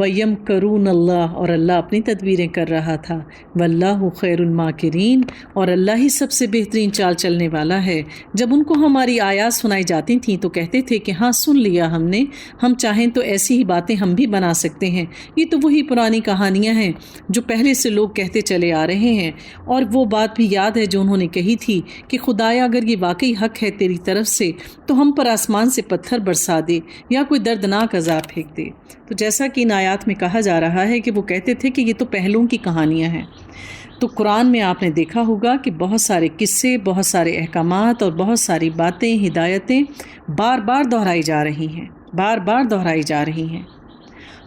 وَيَمْكَرُونَ اللَّهُ، اور اللہ اپنی تدبیریں کر رہا تھا۔ وَاللَّهُ خَيْرُ الْمَاكِرِينَ، اور اللہ ہی سب سے بہترین چال چلنے والا ہے۔ جب ان کو ہماری آیات سنائی جاتی تھیں تو کہتے تھے کہ ہاں سن لیا ہم نے، ہم چاہیں تو ایسی ہی باتیں ہم بھی بنا سکتے ہیں۔ یہ تو وہی پرانی کہانیاں ہیں جو پہلے سے لوگ کہتے چلے آ رہے ہیں۔ اور وہ بات بھی یاد ہے جو انہوں نے کہی تھی کہ خدایا اگر یہ واقعی حق ہے تیری طرف سے تو ہم پر آسمان سے پتھر برسا دے یا کوئی دردناک عذاب پھینک دے۔ تو جیسا کہ ان آیات میں کہا جا رہا ہے کہ وہ کہتے تھے کہ یہ تو پہلوں کی کہانیاں ہیں، تو قرآن میں آپ نے دیکھا ہوگا کہ بہت سارے قصے، بہت سارے احکامات اور بہت ساری باتیں، ہدایتیں بار بار دہرائی جا رہی ہیں، بار بار دہرائی جا رہی ہیں۔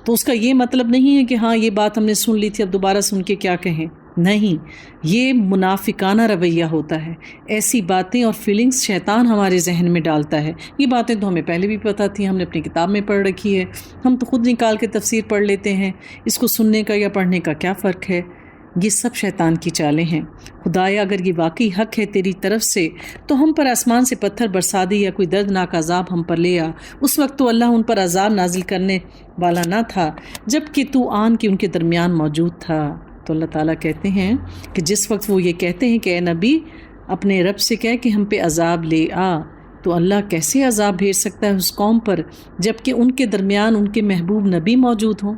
تو اس کا یہ مطلب نہیں ہے کہ ہاں یہ بات ہم نے سن لی تھی اب دوبارہ سن کے کیا کہیں، نہیں، یہ منافقانہ رویہ ہوتا ہے۔ ایسی باتیں اور فیلنگز شیطان ہمارے ذہن میں ڈالتا ہے۔ یہ باتیں تو ہمیں پہلے بھی پتہ تھی، ہم نے اپنی کتاب میں پڑھ رکھی ہے، ہم تو خود نکال کے تفسیر پڑھ لیتے ہیں، اس کو سننے کا یا پڑھنے کا کیا فرق ہے؟ یہ سب شیطان کی چالیں ہیں۔ خدایا اگر یہ واقعی حق ہے تیری طرف سے تو ہم پر آسمان سے پتھر برسا دے یا کوئی دردناک عذاب ہم پر لے آ۔ اس وقت تو اللہ ان پر عذاب نازل کرنے والا نہ تھا جب کہ تو آن کے ان کے درمیان موجود تھا۔ تو اللہ تعالیٰ کہتے ہیں کہ جس وقت وہ یہ کہتے ہیں کہ اے نبی اپنے رب سے کہہ کہ ہم پہ عذاب لے آ، تو اللہ کیسے عذاب بھیج سکتا ہے اس قوم پر جب کہ ان کے درمیان ان کے محبوب نبی موجود ہوں؟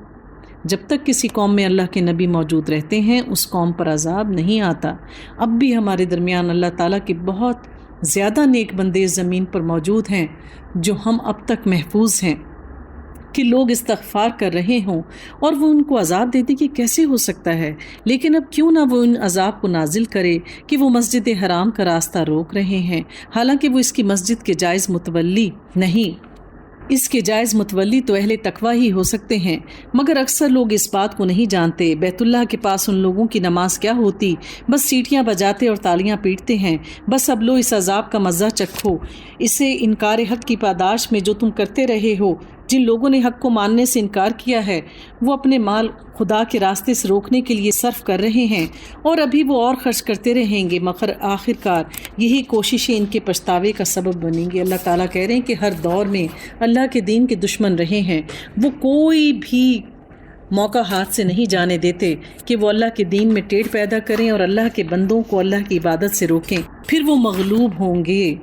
جب تک کسی قوم میں اللہ کے نبی موجود رہتے ہیں اس قوم پر عذاب نہیں آتا۔ اب بھی ہمارے درمیان اللہ تعالیٰ کے بہت زیادہ نیک بندے زمین پر موجود ہیں جو ہم اب تک محفوظ ہیں کہ لوگ استغفار کر رہے ہوں اور وہ ان کو عذاب دے دے کہ کیسے ہو سکتا ہے، لیکن اب کیوں نہ وہ ان عذاب کو نازل کرے کہ وہ مسجد حرام کا راستہ روک رہے ہیں، حالانکہ وہ اس کی مسجد کے جائز متولی نہیں، اس کے جائز متولی تو اہل تقویٰ ہی ہو سکتے ہیں، مگر اکثر لوگ اس بات کو نہیں جانتے۔ بیت اللہ کے پاس ان لوگوں کی نماز کیا ہوتی، بس سیٹیاں بجاتے اور تالیاں پیٹتے ہیں۔ بس اب لو اس عذاب کا مزہ چکھو، اسے انکار حق کی پاداش میں جو تم کرتے رہے ہو۔ جن لوگوں نے حق کو ماننے سے انکار کیا ہے وہ اپنے مال خدا کے راستے سے روکنے کے لیے صرف کر رہے ہیں اور ابھی وہ اور خرچ کرتے رہیں گے، مگر آخر کار یہی کوششیں ان کے پچھتاوے کا سبب بنیں گی۔ اللہ تعالیٰ کہہ رہے ہیں کہ ہر دور میں اللہ کے دین کے دشمن رہے ہیں، وہ کوئی بھی موقع ہاتھ سے نہیں جانے دیتے کہ وہ اللہ کے دین میں ٹیڑھ پیدا کریں اور اللہ کے بندوں کو اللہ کی عبادت سے روکیں، پھر وہ مغلوب ہوں گے۔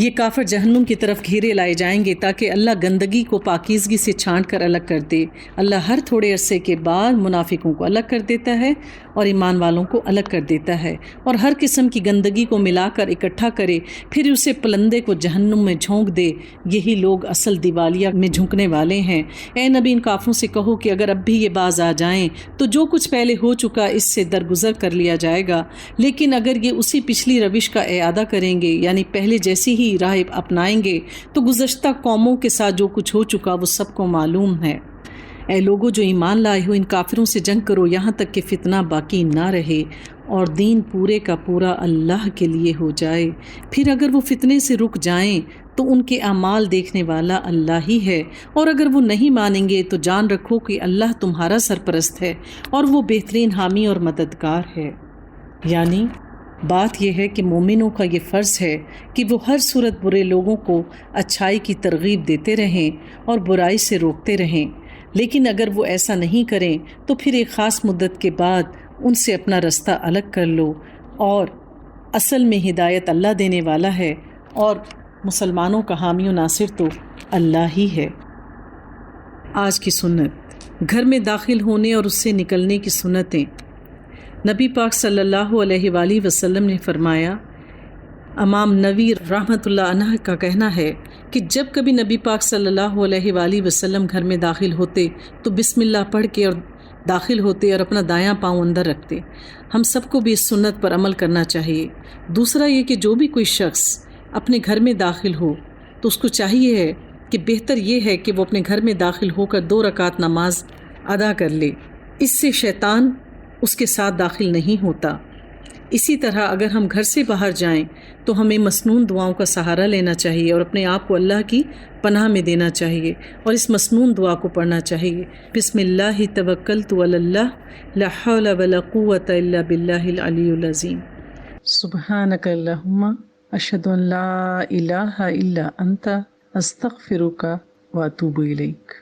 یہ کافر جہنم کی طرف گھیرے لائے جائیں گے تاکہ اللہ گندگی کو پاکیزگی سے چھانٹ کر الگ کر دے۔ اللہ ہر تھوڑے عرصے کے بعد منافقوں کو الگ کر دیتا ہے اور ایمان والوں کو الگ کر دیتا ہے اور ہر قسم کی گندگی کو ملا کر اکٹھا کرے، پھر اسے پلندے کو جہنم میں جھونک دے۔ یہی لوگ اصل دیوالیہ میں جھونکنے والے ہیں۔ اے نبی ان کافروں سے کہو کہ اگر اب بھی یہ باز آ جائیں تو جو کچھ پہلے ہو چکا اس سے درگزر کر لیا جائے گا، لیکن اگر یہ اسی پچھلی روش کا اعادہ کریں گے یعنی پہلے جیسی ہی راہ اپنائیں گے تو گزشتہ قوموں کے ساتھ جو کچھ ہو چکا وہ سب کو معلوم ہے۔ اے لوگو جو ایمان لائے ہو ان کافروں سے جنگ کرو یہاں تک کہ فتنہ باقی نہ رہے اور دین پورے کا پورا اللہ کے لیے ہو جائے۔ پھر اگر وہ فتنے سے رک جائیں تو ان کے اعمال دیکھنے والا اللہ ہی ہے، اور اگر وہ نہیں مانیں گے تو جان رکھو کہ اللہ تمہارا سرپرست ہے اور وہ بہترین حامی اور مددگار ہے۔ یعنی بات یہ ہے کہ مومنوں کا یہ فرض ہے کہ وہ ہر صورت برے لوگوں کو اچھائی کی ترغیب دیتے رہیں اور برائی سے روکتے رہیں، لیکن اگر وہ ایسا نہیں کریں تو پھر ایک خاص مدت کے بعد ان سے اپنا رستہ الگ کر لو، اور اصل میں ہدایت اللہ دینے والا ہے اور مسلمانوں کا حامی و ناصر تو اللہ ہی ہے۔ آج کی سنت، گھر میں داخل ہونے اور اس سے نکلنے کی سنتیں۔ نبی پاک صلی اللہ علیہ وآلہ وسلم نے فرمایا، امام نووی رحمۃ اللہ عنہ کا کہنا ہے کہ جب کبھی نبی پاک صلی اللہ علیہ وآلہ وسلم گھر میں داخل ہوتے تو بسم اللہ پڑھ کے اور داخل ہوتے اور اپنا دایاں پاؤں اندر رکھتے۔ ہم سب کو بھی اس سنت پر عمل کرنا چاہیے۔ دوسرا یہ کہ جو بھی کوئی شخص اپنے گھر میں داخل ہو تو اس کو چاہیے ہے کہ بہتر یہ ہے کہ وہ اپنے گھر میں داخل ہو کر 2 رکعت نماز ادا کر لے، اس سے شیطان اس کے ساتھ داخل نہیں ہوتا۔ اسی طرح اگر ہم گھر سے باہر جائیں تو ہمیں مسنون دعاؤں کا سہارا لینا چاہیے اور اپنے آپ کو اللہ کی پناہ میں دینا چاہیے اور اس مسنون دعا کو پڑھنا چاہیے، بسم اللہ توکلت علی اللہ لا حول ولا قوۃ الا باللہ العلی العظیم۔ سبحانک اللہم اشہد ان لا الہ الا انت استغفرک واتوب الیک۔